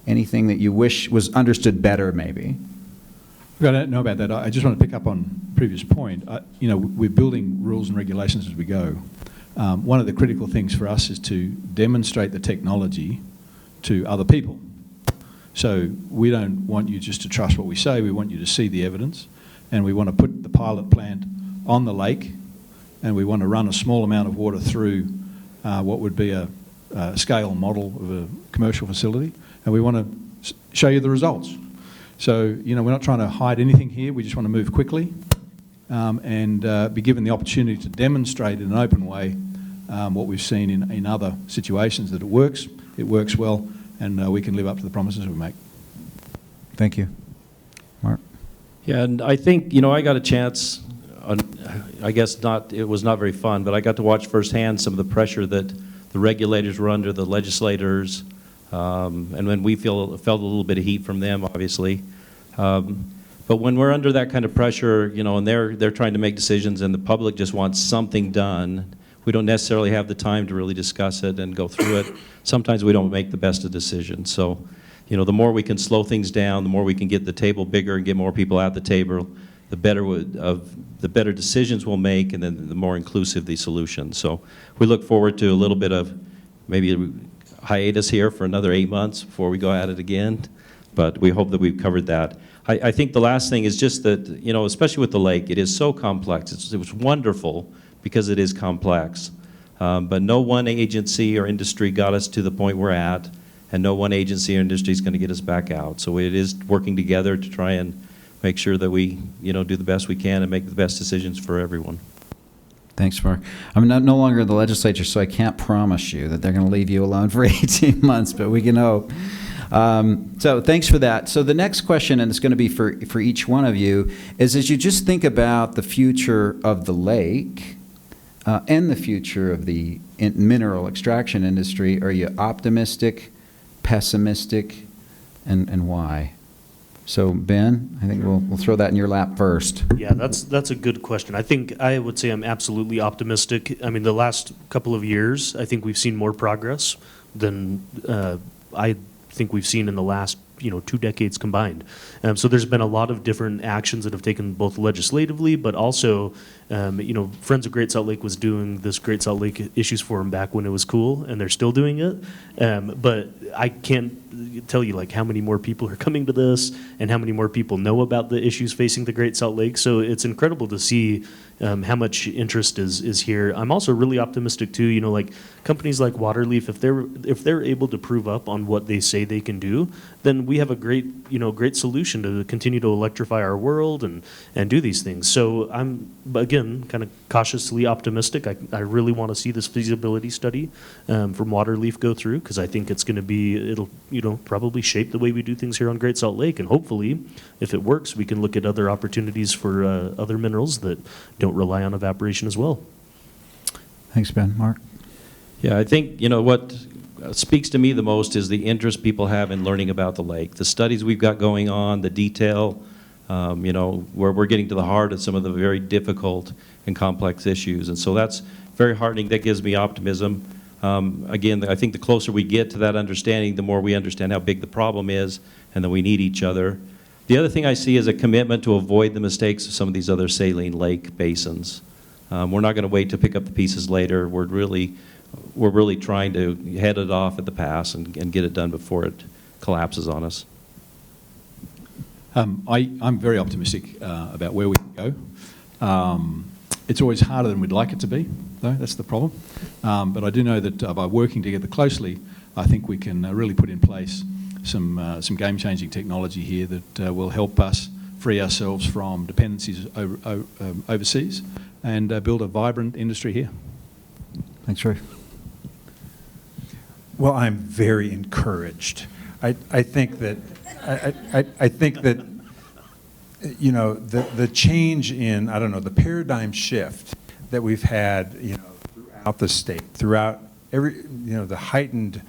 P: Anything that you wish was understood better, maybe?
Q: I don't know about that. I just want to pick up on previous point. We're building rules and regulations as we go. One of the critical things for us is to demonstrate the technology to other people. So we don't want you just to trust what we say, we want you to see the evidence, and we want to put the pilot plant on the lake, and we want to run a small amount of water through what would be a scale model of a commercial facility, and we want to show you the results. So, we're not trying to hide anything here, we just want to move quickly and be given the opportunity to demonstrate in an open way what we've seen in other situations, that it works well, and we can live up to the promises we make.
P: Thank you. Mark?
S: Yeah, and I think, I got a chance, I guess it was not very fun, but I got to watch firsthand some of the pressure that the regulators were under, the legislators, and when we felt a little bit of heat from them, obviously. But when we're under that kind of pressure, and they're trying to make decisions and the public just wants something done, we don't necessarily have the time to really discuss it and go through it. Sometimes we don't make the best of decisions. So, the more we can slow things down, the more we can get the table bigger and get more people at the table, the better decisions we'll make, and then the more inclusive the solutions. So we look forward to a little bit of maybe a hiatus here for another 8 months before we go at it again, but we hope that we've covered that. I think the last thing is just that, especially with the lake, it is so complex. It was wonderful because it is complex. But no one agency or industry got us to the point we're at, and no one agency or industry is going to get us back out. So it is working together to try and make sure that we, do the best we can and make the best decisions for everyone.
P: Thanks, Mark. I'm no longer in the legislature, so I can't promise you that they're going to leave you alone for 18 months, but we can hope. So thanks for that. So the next question, and it's going to be for each one of you, is as you just think about the future of the lake and the future of the mineral extraction industry, are you optimistic, pessimistic, and why? So Ben, I think we'll throw that in your lap first.
T: Yeah, that's a good question. I think I would say I'm absolutely optimistic. I mean, the last couple of years, I think we've seen more progress than I think we've seen in the last 2 decades combined. So there's been a lot of different actions that have taken both legislatively, but also, Friends of Great Salt Lake was doing this Great Salt Lake Issues Forum back when it was cool, and they're still doing it. But I can't tell you how many more people are coming to this and how many more people know about the issues facing the Great Salt Lake. So it's incredible to see how much interest is here. I'm also really optimistic too. Companies like Waterleaf, if they're able to prove up on what they say they can do, then we have a great solution to continue to electrify our world and do these things. So I'm again kind of cautiously optimistic. I really want to see this feasibility study from Waterleaf go through, because I think it'll probably shape the way we do things here on Great Salt Lake, and hopefully, if it works, we can look at other opportunities for other minerals that don't rely on evaporation as well.
P: Thanks, Ben. Mark?
S: Yeah, I think, what speaks to me the most is the interest people have in learning about the lake. The studies we've got going on, the detail, where we're getting to the heart of some of the very difficult and complex issues. And so that's very heartening. That gives me optimism. Again, I think the closer we get to that understanding, the more we understand how big the problem is and that we need each other. The other thing I see is a commitment to avoid the mistakes of some of these other saline lake basins. We're not going to wait to pick up the pieces later. We're really trying to head it off at the pass and get it done before it collapses on us.
Q: I'm very optimistic about where we can go. It's always harder than we'd like it to be, though. That's the problem. But I do know that by working together closely, I think we can really put in place some game-changing technology here that will help us free ourselves from dependencies overseas and build a vibrant industry here.
C: Thanks, Ray.
R: Well, I'm very encouraged. I think that you know, the change in, I don't know, the paradigm shift that we've had, you know, throughout the state, throughout every, you know, the heightened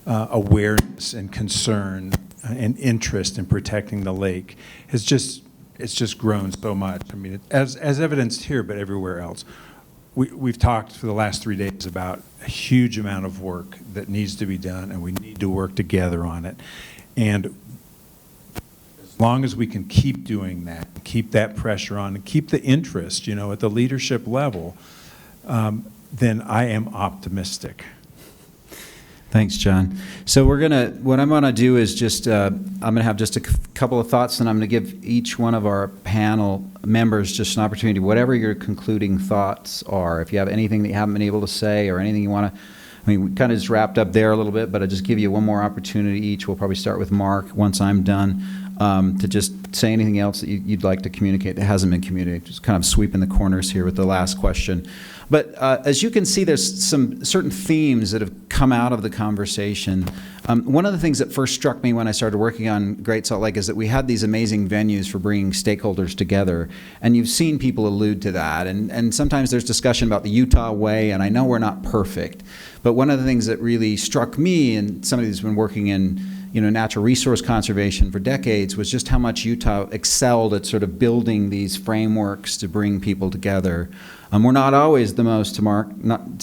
R: awareness and concern and interest in protecting the lake has just, it's just grown so much. I mean, as evidenced here, but everywhere else. We've talked for the last 3 days about a huge amount of work that needs to be done, and we need to work together on it. And as long as we can keep doing that, keep that pressure on, and keep the interest, you know, at the leadership level, then I am optimistic.
P: Thanks, John. So what I'm gonna do is just, I'm gonna have just a couple of thoughts, and I'm gonna give each one of our panel members just an opportunity, whatever your concluding thoughts are. If you have anything that you haven't been able to say or anything you wanna, I mean, we kind of just wrapped up there a little bit, but I'll just give you one more opportunity each. We'll probably start with Mark once I'm done, to just say anything else that you'd like to communicate that hasn't been communicated. Just kind of sweeping the corners here with the last question. But as you can see, there's some certain themes that have come out of the conversation. One of the things that first struck me when I started working on Great Salt Lake is that we had these amazing venues for bringing stakeholders together. And you've seen people allude to that. And sometimes there's discussion about the Utah way, and I know we're not perfect. But one of the things that really struck me, and somebody who's been working in natural resource conservation for decades, was just how much Utah excelled at sort of building these frameworks to bring people together. We're not always the most, to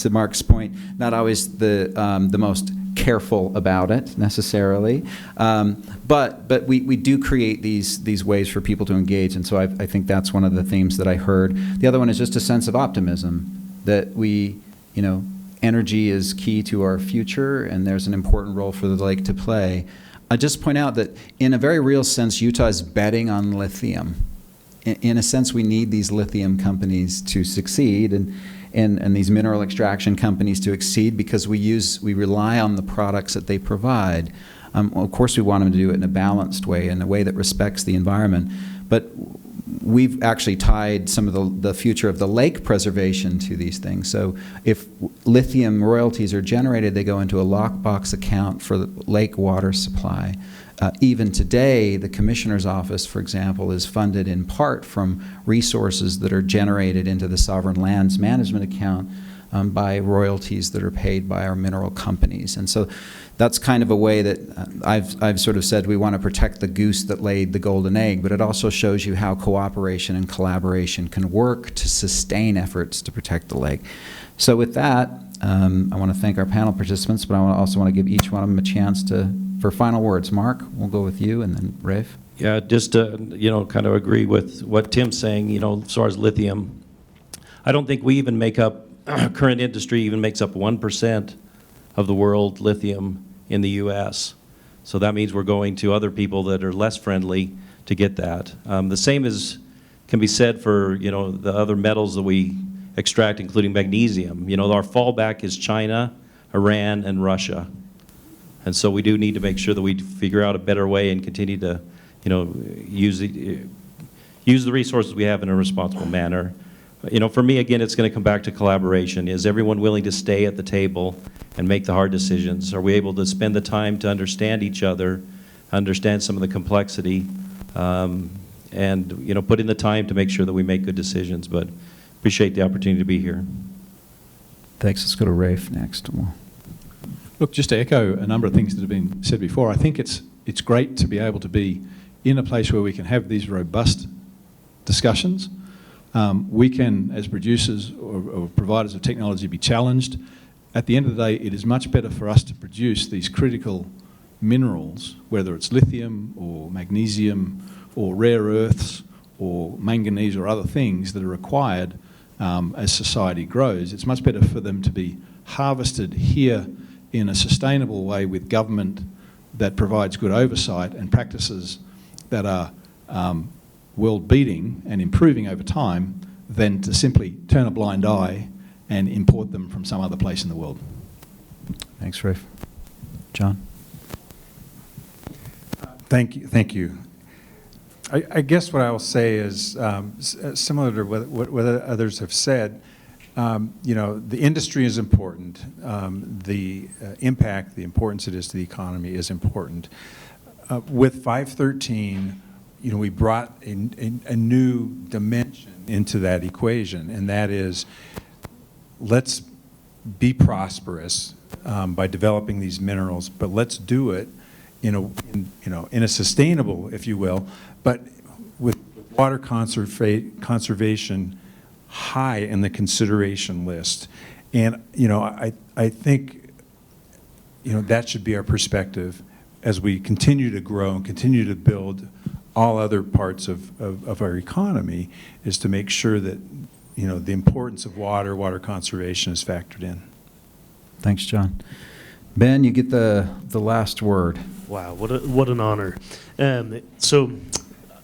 P: Mark's point, not always the most careful about it necessarily, but we do create these ways for people to engage, and so I think that's one of the themes that I heard. The other one is just a sense of optimism that energy is key to our future, and there's an important role for the lake to play. I just point out that in a very real sense, Utah is betting on lithium. In a sense, we need these lithium companies to succeed and these mineral extraction companies to exceed because we rely on the products that they provide. Of course, we want them to do it in a balanced way, in a way that respects the environment. But we've actually tied some of the future of the lake preservation to these things. So if lithium royalties are generated, they go into a lockbox account for the lake water supply. Even today, the Commissioner's Office, for example, is funded in part from resources that are generated into the Sovereign Lands Management account by royalties that are paid by our mineral companies. And so that's kind of a way that I've sort of said we want to protect the goose that laid the golden egg, but it also shows you how cooperation and collaboration can work to sustain efforts to protect the lake. So with that, I want to thank our panel participants, but I also want to give each one of them a chance for final words. Mark, we'll go with you, and then Rafe.
S: Yeah, just to, kind of agree with what Tim's saying, as far as lithium. I don't think we even make up, current industry even makes up 1% of the world lithium in the U.S. So that means we're going to other people that are less friendly to get that. The same can be said for, the other metals that we extract, including magnesium. Our fallback is China, Iran, and Russia. And so we do need to make sure that we figure out a better way and continue to, use the resources we have in a responsible manner. For me, again, it's going to come back to collaboration. Is everyone willing to stay at the table and make the hard decisions? Are we able to spend the time to understand each other, understand some of the complexity, and put in the time to make sure that we make good decisions? But appreciate the opportunity to be here.
P: Thanks. Let's go to Rafe next.
Q: Look, just to echo a number of things that have been said before, I think it's great to be able to be in a place where we can have these robust discussions. We can, as producers or providers of technology, be challenged at the end of the day, it is much better for us to produce these critical minerals, whether it's lithium or magnesium or rare earths or manganese or other things that are required as society grows. It's much better for them to be harvested here in a sustainable way with government that provides good oversight and practices that are world-beating and improving over time than to simply turn a blind eye and import them from some other place in the world.
P: Thanks, Rafe. John?
R: Thank you. Thank you. I guess what I will say is similar to what others have said. The industry is important. The impact, the importance it is to the economy is important. With 513, we brought a new dimension into that equation, and that is, let's be prosperous by developing these minerals, but let's do it in a sustainable, if you will, but with water conservation high in the consideration list. And I think that should be our perspective as we continue to grow and continue to build all other parts of our economy, is to make sure that the importance of water conservation is factored in.
P: Thanks, John. Ben, you get the last word.
T: Wow, what an honor. So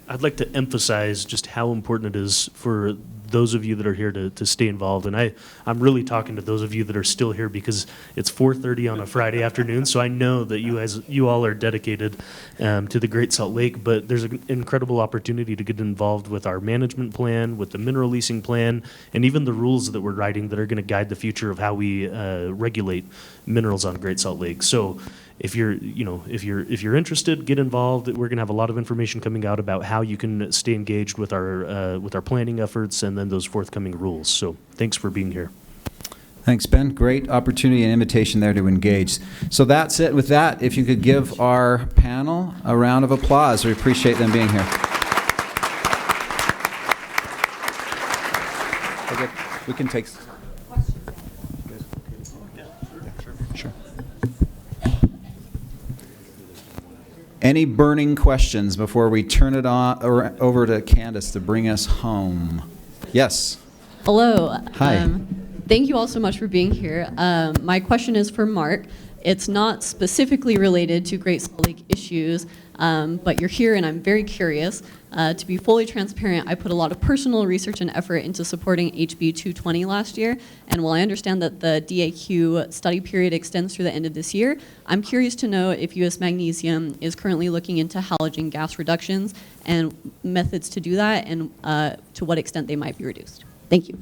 T: I'd like to emphasize just how important it is for those of you that are here to stay involved. And I'm really talking to those of you that are still here because it's 4:30 on a Friday afternoon, so I know that you all are dedicated to the Great Salt Lake, but there's an incredible opportunity to get involved with our management plan, with the mineral leasing plan, and even the rules that we're writing that are going to guide the future of how we regulate minerals on Great Salt Lake. So if you're interested, get involved. We're going to have a lot of information coming out about how you can stay engaged with our planning efforts and then those forthcoming rules. So thanks for being here.
P: Thanks, Ben. Great opportunity and invitation there to engage. So that's it. With that, if you could give our panel a round of applause. We appreciate them being here. Okay, we can take Sure. Any burning questions before we turn it over to Candace to bring us home? Yes.
H: Hello.
P: Hi.
H: Thank you all so much for being here. My question is for Mark. It's not specifically related to Great Salt Lake issues, but you're here and I'm very curious. To be fully transparent, I put a lot of personal research and effort into supporting HB 220 last year, and while I understand that the DAQ study period extends through the end of this year, I'm curious to know if U.S. Magnesium is currently looking into halogen gas reductions and methods to do that, and to what extent they might be reduced. Thank you.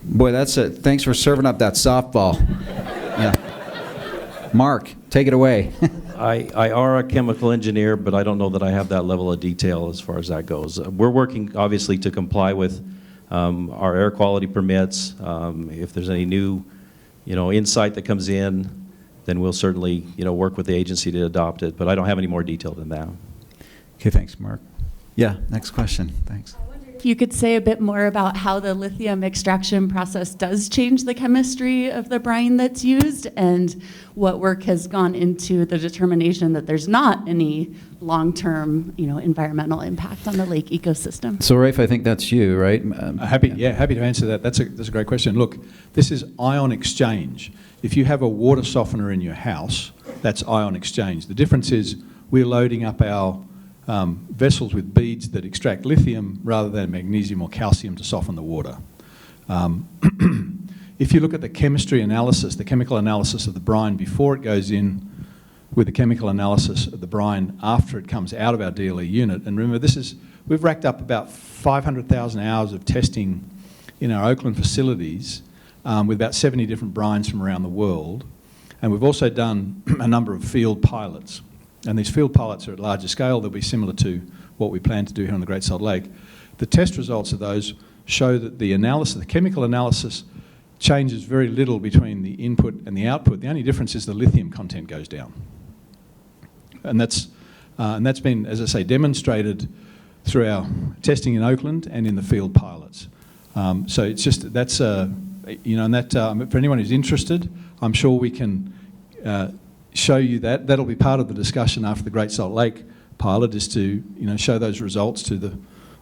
P: Boy, that's it. Thanks for serving up that softball. Yeah. Mark, take it away.
S: I are a chemical engineer, but I don't know that I have that level of detail as far as that goes. We're working, obviously, to comply with our air quality permits. If there's any new, insight that comes in, then we'll certainly, work with the agency to adopt it. But I don't have any more detail than that.
P: Okay, thanks, Mark. Yeah, next question. Thanks.
U: If you could say a bit more about how the lithium extraction process does change the chemistry of the brine that's used, and what work has gone into the determination that there's not any long-term, environmental impact on the lake ecosystem.
P: So, Rafe, I think that's you, right?
Q: Happy to answer that. That's a great question. Look, this is ion exchange. If you have a water softener in your house, that's ion exchange. The difference is we're loading up our vessels with beads that extract lithium rather than magnesium or calcium to soften the water. If you look at the chemistry analysis, the chemical analysis of the brine before it goes in with the chemical analysis of the brine after it comes out of our DLE unit, and remember we've racked up about 500,000 hours of testing in our Oakland facilities with about 70 different brines from around the world, and we've also done a number of field pilots. And these field pilots are at larger scale. They'll be similar to what we plan to do here on the Great Salt Lake. The test results of those show that the chemical analysis changes very little between the input and the output. The only difference is the lithium content goes down. And that's been, as I say, demonstrated through our testing in Oakland and in the field pilots. So it's just, that's a and that for anyone who's interested, I'm sure we can show you that. That'll be part of the discussion after the Great Salt Lake pilot, is to show those results to the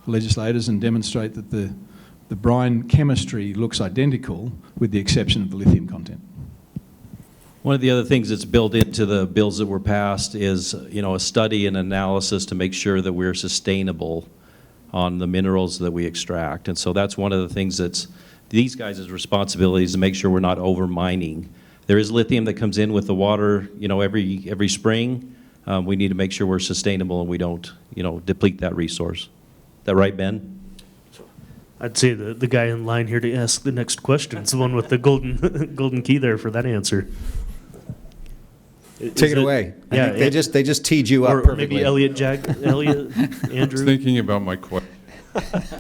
Q: legislators and demonstrate that the brine chemistry looks identical with the exception of the lithium content.
S: One of the other things that's built into the bills that were passed is, a study and analysis to make sure that we're sustainable on the minerals that we extract. And so that's one of the things that's these guys' responsibilities, to make sure we're not over mining. There is lithium that comes in with the water, every spring. We need to make sure we're sustainable and we don't, deplete that resource. Is that right, Ben?
T: I'd say the guy in line here to ask the next question is the one with the golden key there for that answer.
P: Take it away.
T: Yeah,
P: they just teed you up perfectly.
T: Or maybe Elliot, Andrew.
G: I was thinking about my question.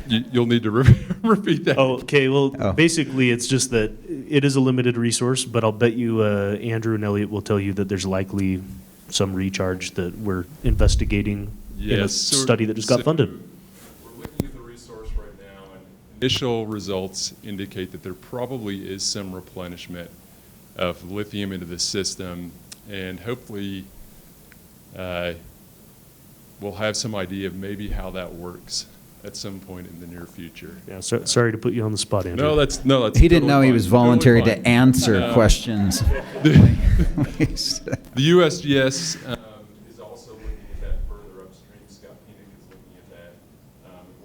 G: You'll need to repeat that.
T: Oh, okay. Well, basically, it's just that it is a limited resource, but I'll bet you Andrew and Elliot will tell you that there's likely some recharge that we're investigating in a study that just got funded.
G: We're looking at the resource right now, and initial results indicate that there probably is some replenishment of lithium into the system, and hopefully we'll have some idea of maybe how that works at some point in the near future.
T: Yeah, sorry to put you on the spot, Andrew.
G: No, that's
P: he didn't know he was voluntary to answer questions.
G: The USGS is also looking at that further upstream. Scott Penick is looking at that.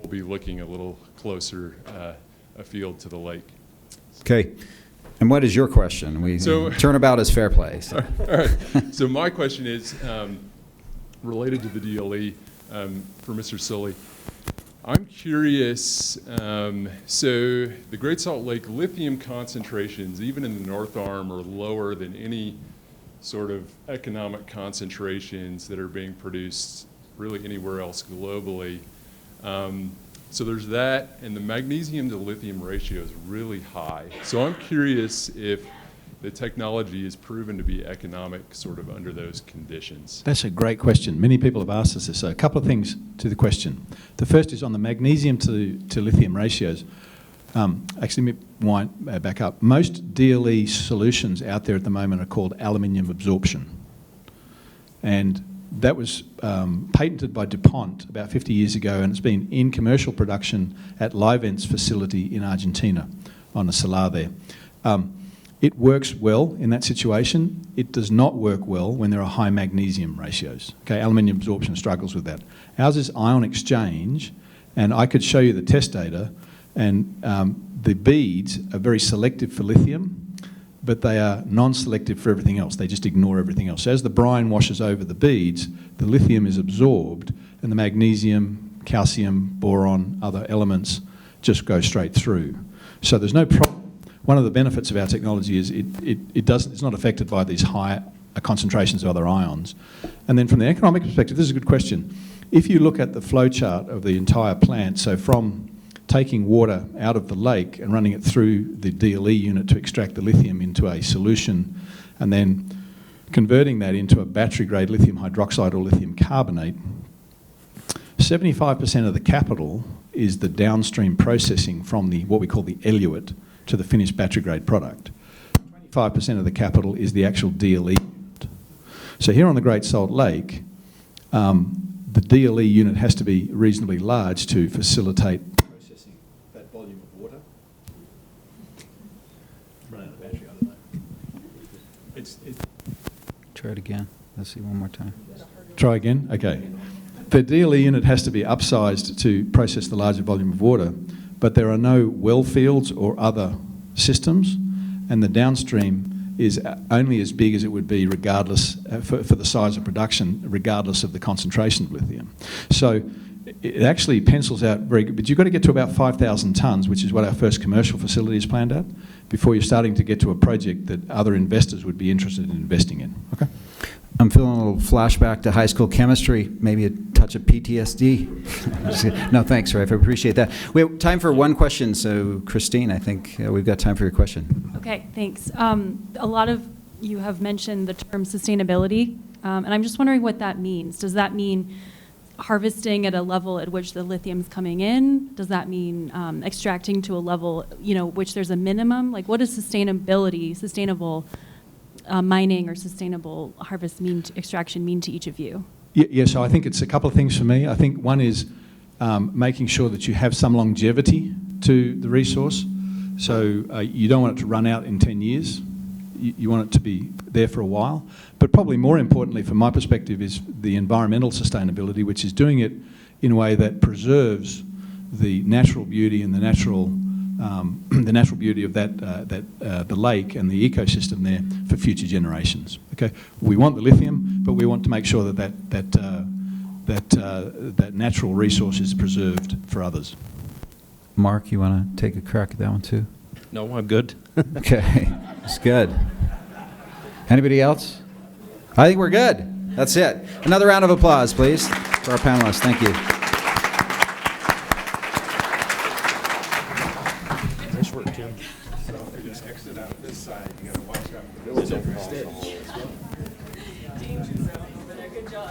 G: We'll be looking a little closer afield to the lake.
P: Okay. And what is your question? Turnabout is fair play. So.
G: All right. So my question is related to the DLE for Mr. Sully. I'm curious, so the Great Salt Lake lithium concentrations, even in the North Arm, are lower than any sort of economic concentrations that are being produced really anywhere else globally. So there's that, and the magnesium to lithium ratio is really high. So I'm curious if the technology is proven to be economic sort of under those conditions.
Q: That's a great question. Many people have asked us this. So a couple of things to the question. The first is on the magnesium to lithium ratios. Actually, let me wind back up. Most DLE solutions out there at the moment are called aluminium absorption. And that was patented by DuPont about 50 years ago, and it's been in commercial production at Livent's facility in Argentina on the salar there. It works well in that situation. It does not work well when there are high magnesium ratios. Okay, aluminium absorption struggles with that. Ours is ion exchange, and I could show you the test data, and the beads are very selective for lithium, but they are non-selective for everything else. They just ignore everything else. So as the brine washes over the beads, the lithium is absorbed, and the magnesium, calcium, boron, other elements just go straight through. So there's no problem. One of the benefits of our technology is it's not affected by these high concentrations of other ions. And then from the economic perspective, this is a good question. If you look at the flow chart of the entire plant, so from taking water out of the lake and running it through the DLE unit to extract the lithium into a solution, and then converting that into a battery-grade lithium hydroxide or lithium carbonate, 75% of the capital is the downstream processing from what we call the eluate to the finished battery-grade product. 25% of the capital is the actual DLE unit. So here on the Great Salt Lake, the DLE unit has to be reasonably large to facilitate processing that volume of water. Run out of battery, I don't know.
P: Try it again. Let's see one more time.
Q: Try again? Okay. The DLE unit has to be upsized to process the larger volume of water, but there are no well fields or other systems, and the downstream is only as big as it would be regardless, for the size of production, regardless of the concentration of lithium. So it actually pencils out very good, but you've got to get to about 5,000 tonnes, which is what our first commercial facility is planned at, before you're starting to get to a project that other investors would be interested in investing in. Okay.
P: I'm feeling a little flashback to high school chemistry, maybe a touch of PTSD. No, thanks, Rafe. I appreciate that. We have time for one question, so Christine, I think we've got time for your question.
O: Okay, thanks. A lot of you have mentioned the term sustainability, and I'm just wondering what that means. Does that mean harvesting at a level at which the lithium is coming in? Does that mean extracting to a level, which there's a minimum? Like, what does sustainable mining or sustainable harvest extraction mean to each of you?
Q: Yeah, so I think it's a couple of things for me. I think one is making sure that you have some longevity to the resource. So you don't want it to run out in 10 years. You want it to be there for a while. But probably more importantly, from my perspective, is the environmental sustainability, which is doing it in a way that preserves the natural beauty and the natural beauty of the lake and the ecosystem there for future generations. Okay, we want the lithium, but we want to make sure that natural resource is preserved for others.
P: Mark, you want to take a crack at that one too?
S: No, I'm good.
P: Okay, that's good. Anybody else? I think we're good. That's it. Another round of applause, please, for our panelists. Thank you.
T: Nice work, Tim.
R: So if you just exit out this side, you got to watch out for the
O: Good job.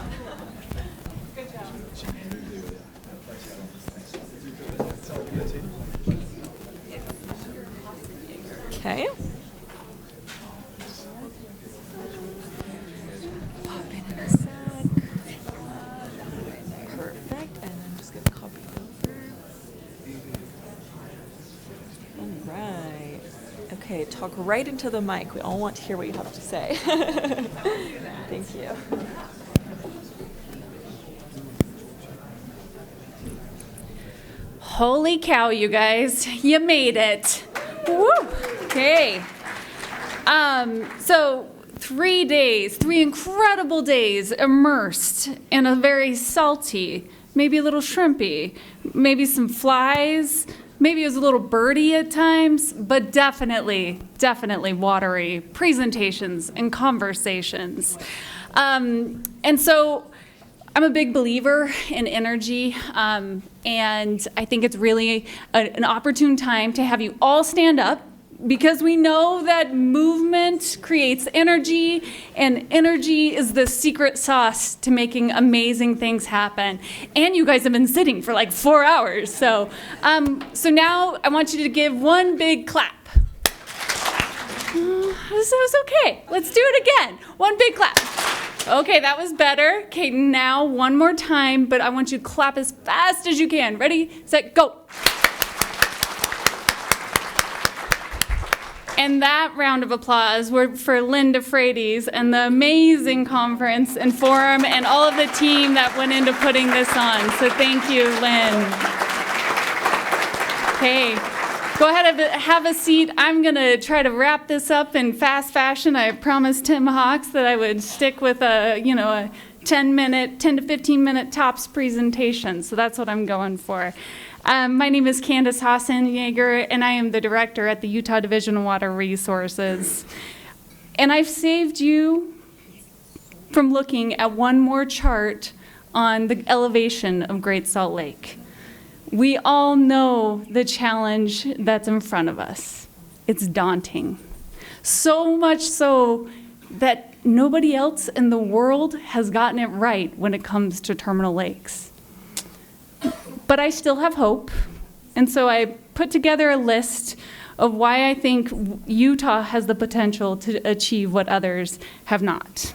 O: Good job.
F: Okay. Perfect, and I'm just going to copy over. All right. Okay, talk right into the mic. We all want to hear what you have to say. Thank you.
V: Holy cow, you guys, you made it. Woo! Okay. So 3 days, 3 incredible days immersed in a very salty, maybe a little shrimpy, maybe some flies, maybe it was a little birdie at times, but definitely watery presentations and conversations. And so I'm a big believer in energy, and I think it's really an opportune time to have you all stand up, because we know that movement creates energy, and energy is the secret sauce to making amazing things happen. And you guys have been sitting for like 4 hours, so now I want you to give one big clap. This was okay. Let's do it again. One big clap. Okay, that was better. Okay, now one more time, but I want you to clap as fast as you can. Ready, set, go. And that round of applause were for Linda Frades and the amazing conference and forum and all of the team that went into putting this on. So thank you, Lynn. Okay. Go ahead and have a seat. I'm going to try to wrap this up in fast fashion. I promised Tim Hawks that I would stick with a 10 to 15 minute tops presentation. So that's what I'm going for. My name is Candace Hassenjaeger, and I am the director at the Utah Division of Water Resources. And I've saved you from looking at one more chart on the elevation of Great Salt Lake. We all know the challenge that's in front of us. It's daunting. So much so that nobody else in the world has gotten it right when it comes to terminal lakes. But I still have hope, and so I put together a list of why I think Utah has the potential to achieve what others have not.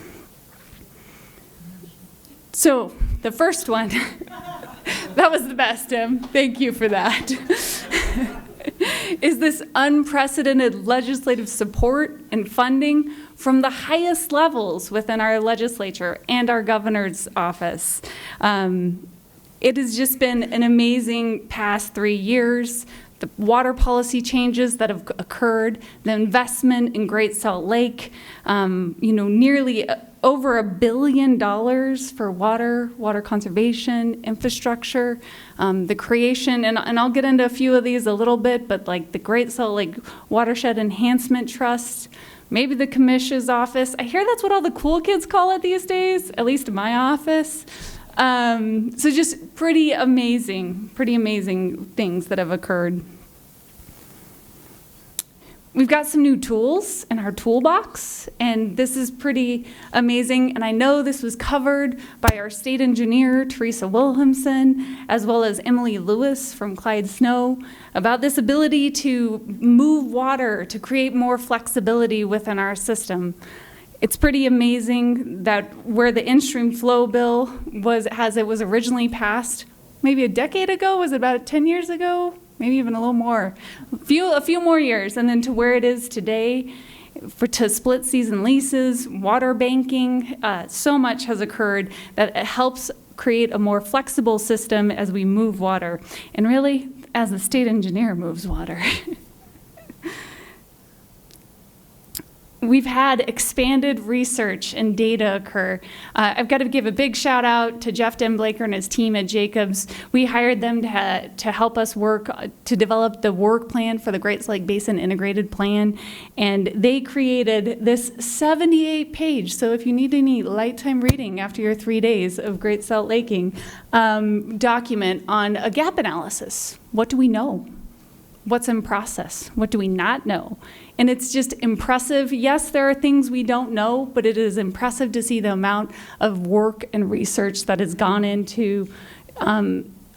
V: So the first one, that was the best, Tim. Thank you for that. Is this unprecedented legislative support and funding from the highest levels within our legislature and our governor's office. It has just been an amazing past 3 years. The water policy changes that have occurred, the investment in Great Salt Lake, nearly over $1 billion for water conservation, infrastructure, the creation, and I'll get into a few of these a little bit, but like the Great Salt Lake Watershed Enhancement Trust, maybe the commission's office. I hear that's what all the cool kids call it these days, at least in my office. So just pretty amazing things that have occurred. We've got some new tools in our toolbox, and this is pretty amazing. And I know this was covered by our state engineer, Teresa Wilhelmsen, as well as Emily Lewis from Clyde Snow, about this ability to move water to create more flexibility within our system. It's pretty amazing that where the in-stream flow bill was, as it was originally passed, maybe a decade ago, was it about 10 years ago? Maybe even a little more, a few more years, and then to where it is today, to split season leases, water banking, so much has occurred that it helps create a more flexible system as we move water, and really, as the state engineer moves water. We've had expanded research and data occur. I've got to give a big shout out to Jeff Denblaker and his team at Jacobs. We hired them to help us work to develop the work plan for the Great Salt Lake Basin Integrated Plan. And they created this 78-page, so if you need any light-time reading after your 3 days of Great Salt Laking, document on a gap analysis. What do we know? What's in process? What do we not know? And it's just impressive. Yes, there are things we don't know, but it is impressive to see the amount of work and research that has gone into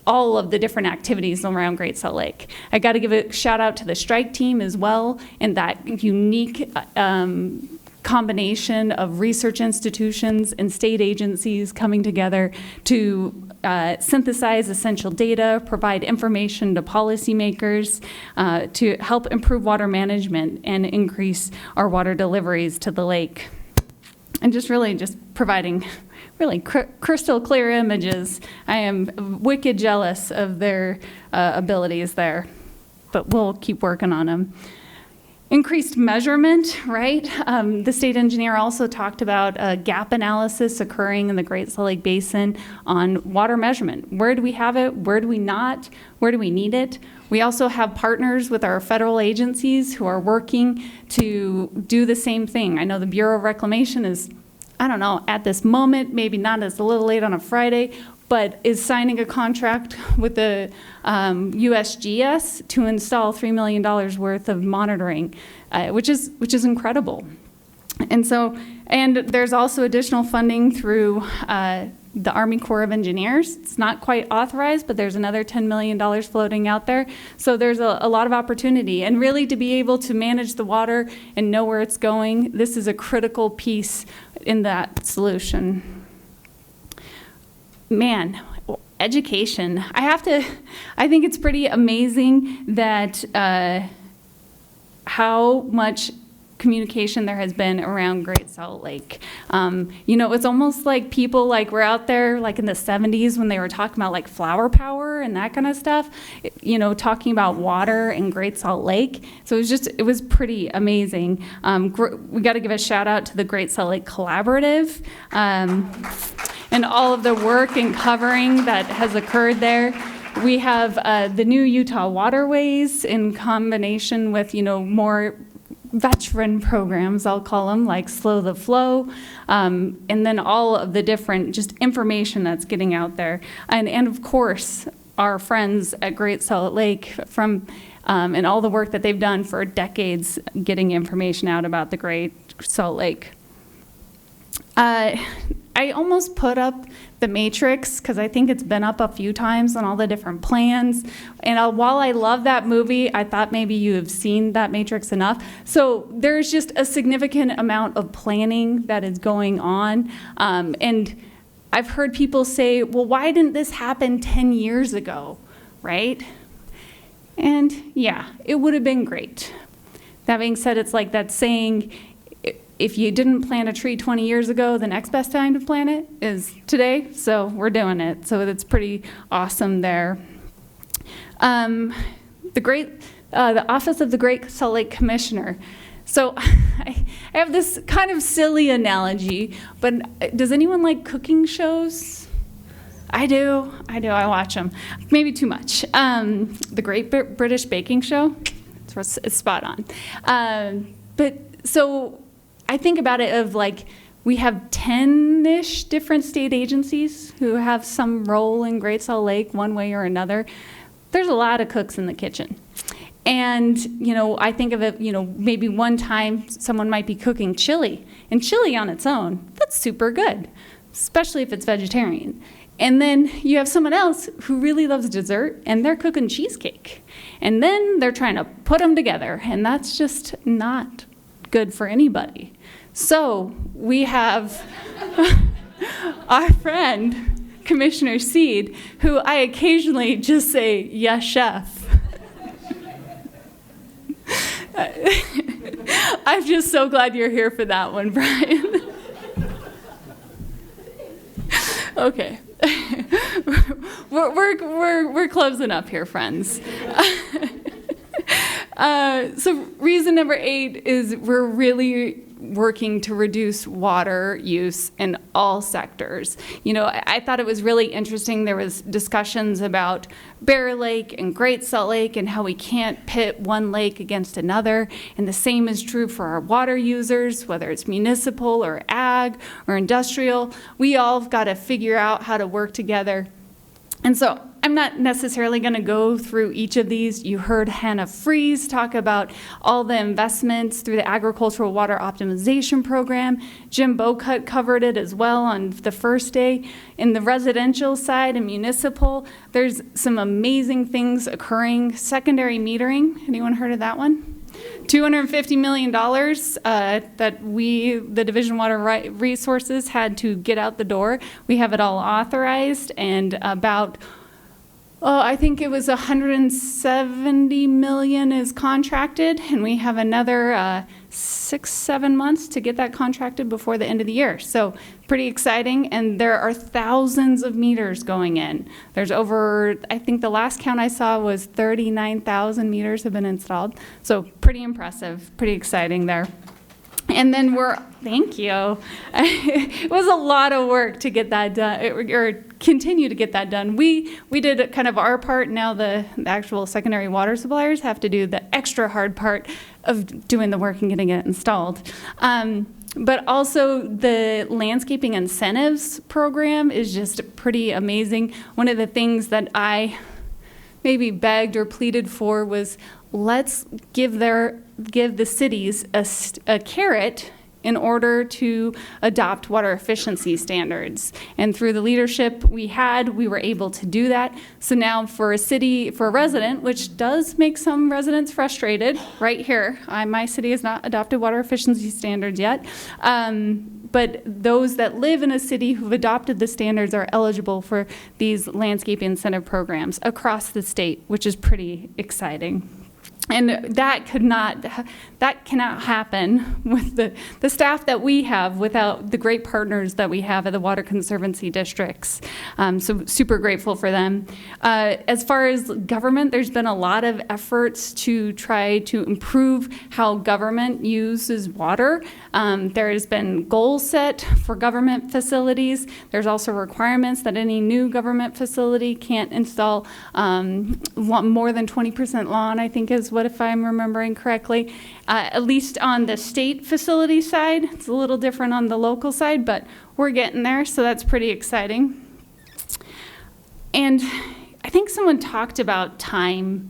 V: all of the different activities around Great Salt Lake. I got to give a shout out to the strike team as well, and that unique combination of research institutions and state agencies coming together to synthesize essential data, provide information to policymakers to help improve water management and increase our water deliveries to the lake. And just providing really crystal clear images. I am wicked jealous of their abilities there, but we'll keep working on them. Increased measurement, right? The state engineer also talked about a gap analysis occurring in the Great Salt Lake Basin on water measurement. Where do we have it? Where do we not? Where do we need it? We also have partners with our federal agencies who are working to do the same thing. I know the Bureau of Reclamation is, I don't know, at this moment, maybe not, it's a little late on a Friday, but is signing a contract with the USGS to install $3 million worth of monitoring, which is incredible. And there's also additional funding through the Army Corps of Engineers. It's not quite authorized, but there's another $10 million floating out there. So there's a lot of opportunity. And really to be able to manage the water and know where it's going, this is a critical piece in that solution. Man, education. I think it's pretty amazing that how much communication there has been around Great Salt Lake. It's almost like people were out there like in the 70s when they were talking about like flower power and that kind of stuff, talking about water and Great Salt Lake. So it was pretty amazing. We got to give a shout out to the Great Salt Lake Cooperative and all of the work and covering that has occurred there. We have the new Utah waterways in combination with, more veteran programs, I'll call them, like Slow the Flow, and then all of the different just information that's getting out there. And of course, our friends at Great Salt Lake from and all the work that they've done for decades getting information out about the Great Salt Lake. I almost put up the matrix because I think it's been up a few times on all the different plans. And while I love that movie, I thought maybe you have seen that matrix enough. So there's just a significant amount of planning that is going on. And I've heard people say, well, why didn't this happen 10 years ago, right? And yeah, it would have been great. That being said, it's like that saying, if you didn't plant a tree 20 years ago, the next best time to plant it is today. So we're doing it. So it's pretty awesome there. The Office of the Great Salt Lake Commissioner. So I have this kind of silly analogy, but does anyone like cooking shows? I do. I watch them. Maybe too much. The Great British Baking Show. It's spot on. But so I think about it of like, we have 10-ish different state agencies who have some role in Great Salt Lake one way or another. There's a lot of cooks in the kitchen. And, I think of it, maybe one time someone might be cooking chili, and chili on its own, that's super good, especially if it's vegetarian. And then you have someone else who really loves dessert, and they're cooking cheesecake. And then they're trying to put them together, and that's just not good for anybody. So we have our friend, Commissioner Seed, who I occasionally just say, yes, chef. I'm just so glad you're here for that one, Brian. Okay. We're closing up here, friends. So reason number 8 is we're really working to reduce water use in all sectors. I thought it was really interesting. There was discussions about Bear Lake and Great Salt Lake and how we can't pit one lake against another. And the same is true for our water users, whether it's municipal or ag or industrial. We all have got to figure out how to work together. And so I'm not necessarily going to go through each of these. You heard Hannah Fries talk about all the investments through the Agricultural Water Optimization Program. Jim Bocut covered it as well on the first day. In the residential side and municipal, there's some amazing things occurring. Secondary metering, anyone heard of that one? $250 million that we, the Division of Water Resources, had to get out the door. We have it all authorized, and about, I think it was 170 million is contracted, and we have another 6-7 months to get that contracted before the end of the year. So pretty exciting, and there are thousands of meters going in. There's over, I think the last count I saw was 39,000 meters have been installed. So pretty impressive, pretty exciting there. And then thank you. It was a lot of work to get that done, or continue to get that done. We did kind of our part. Now the actual secondary water suppliers have to do the extra hard part of doing the work and getting it installed. But also the landscaping incentives program is just pretty amazing. One of the things that I maybe begged or pleaded for was, let's give the cities a carrot in order to adopt water efficiency standards. And through the leadership we were able to do that. So now for a resident, which does make some residents frustrated, right here, my city has not adopted water efficiency standards yet, but those that live in a city who've adopted the standards are eligible for these landscape incentive programs across the state, which is pretty exciting. And that cannot happen with the staff that we have without the great partners that we have at the Water Conservancy districts. So super grateful for them. As far as government, there's been a lot of efforts to try to improve how government uses water. There has been goals set for government facilities. There's also requirements that any new government facility can't install more than 20% lawn, I think is what, if I'm remembering correctly. At least on the state facility side, it's a little different on the local side, but we're getting there, so that's pretty exciting. And I think someone talked about time,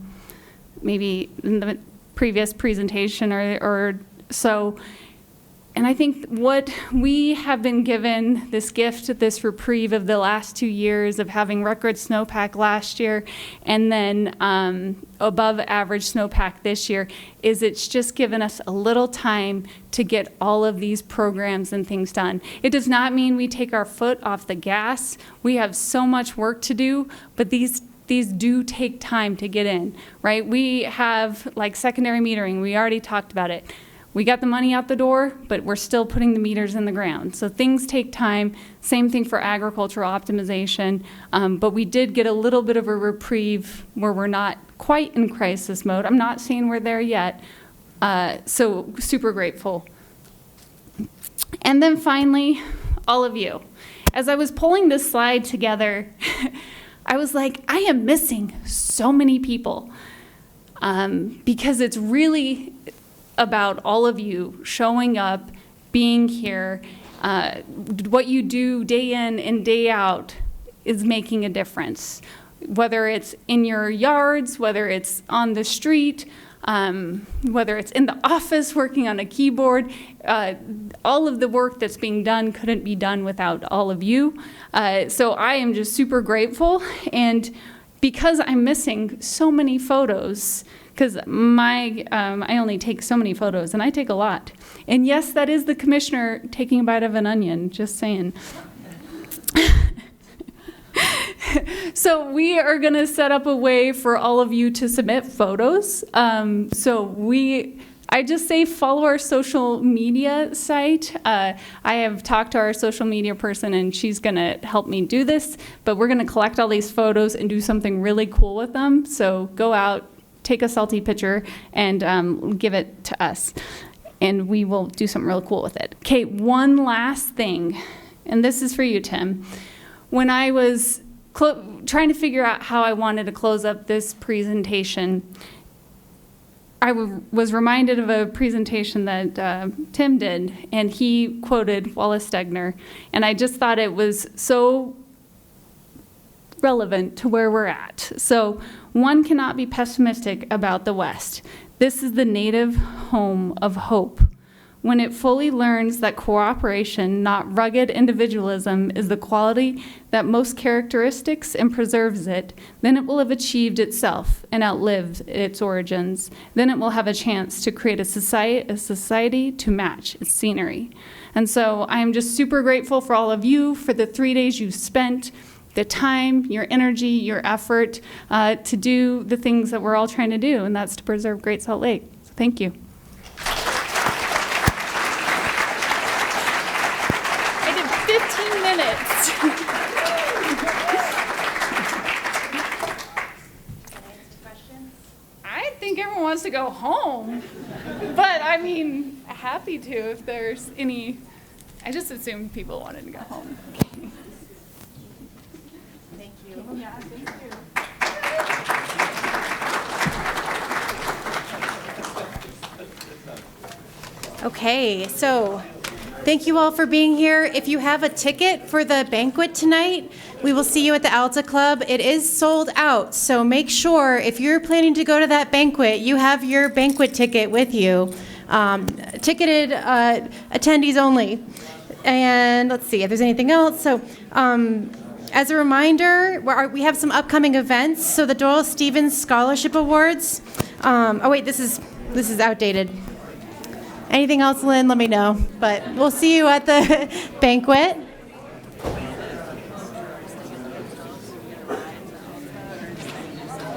V: maybe in the previous presentation or so. And I think what we have been given, this gift, this reprieve of the last 2 years of having record snowpack last year and then above average snowpack this year, is it's just given us a little time to get all of these programs and things done. It does not mean we take our foot off the gas. We have so much work to do, but these do take time to get in, right? We have like secondary metering, we already talked about it. We got the money out the door, but we're still putting the meters in the ground. So things take time. Same thing for agricultural optimization. But we did get a little bit of a reprieve where we're not quite in crisis mode. I'm not saying we're there yet. So super grateful. And then finally, all of you. As I was pulling this slide together, I was like, I am missing so many people because it's really about all of you showing up, being here. What you do day in and day out is making a difference. whether it's in your yards, whether it's on the street, whether it's in the office working on a keyboard. All of the work that's being done couldn't be done without all of you. So I am just super grateful. And because I'm missing so many photos, because I only take so many photos, and I take a lot. And yes, that is the commissioner taking a bite of an onion, just saying. So we are going to set up a way for all of you to submit photos. I just say follow our social media site. I have talked to our social media person, and she's going to help me do this. But we're going to collect all these photos and do something really cool with them. So go out, take a salty picture, and give it to us. And we will do something really cool with it. Okay, one last thing. And this is for you, Tim. When I was trying to figure out how I wanted to close up this presentation, I was reminded of a presentation that Tim did, and he quoted Wallace Stegner, and I just thought it was so relevant to where we're at. So one cannot be pessimistic about the West. This is the native home of hope. When it fully learns that cooperation, not rugged individualism, is the quality that most characteristics and preserves it, then it will have achieved itself and outlived its origins. Then it will have a chance to create a society to match its scenery. And so I am just super grateful for all of you, for the 3 days you spent, the time, your energy, your effort to do the things that we're all trying to do, and that's to preserve Great Salt Lake. So thank you. I think everyone wants to go home, but I mean, happy to if there's any. I just assumed people wanted to go home. Okay. Thank you. Yeah, thank you.
B: Okay, so thank you all for being here. If you have a ticket for the banquet tonight, we will see you at the Alta Club. It is sold out, so make sure if you're planning to go to that banquet, you have your banquet ticket with you. Ticketed attendees only. And let's see if there's anything else. So as a reminder, we have some upcoming events. So the Doyle Stevens Scholarship Awards. Oh wait, this is outdated. Anything else, Lynn, let me know. But we'll see you at the banquet.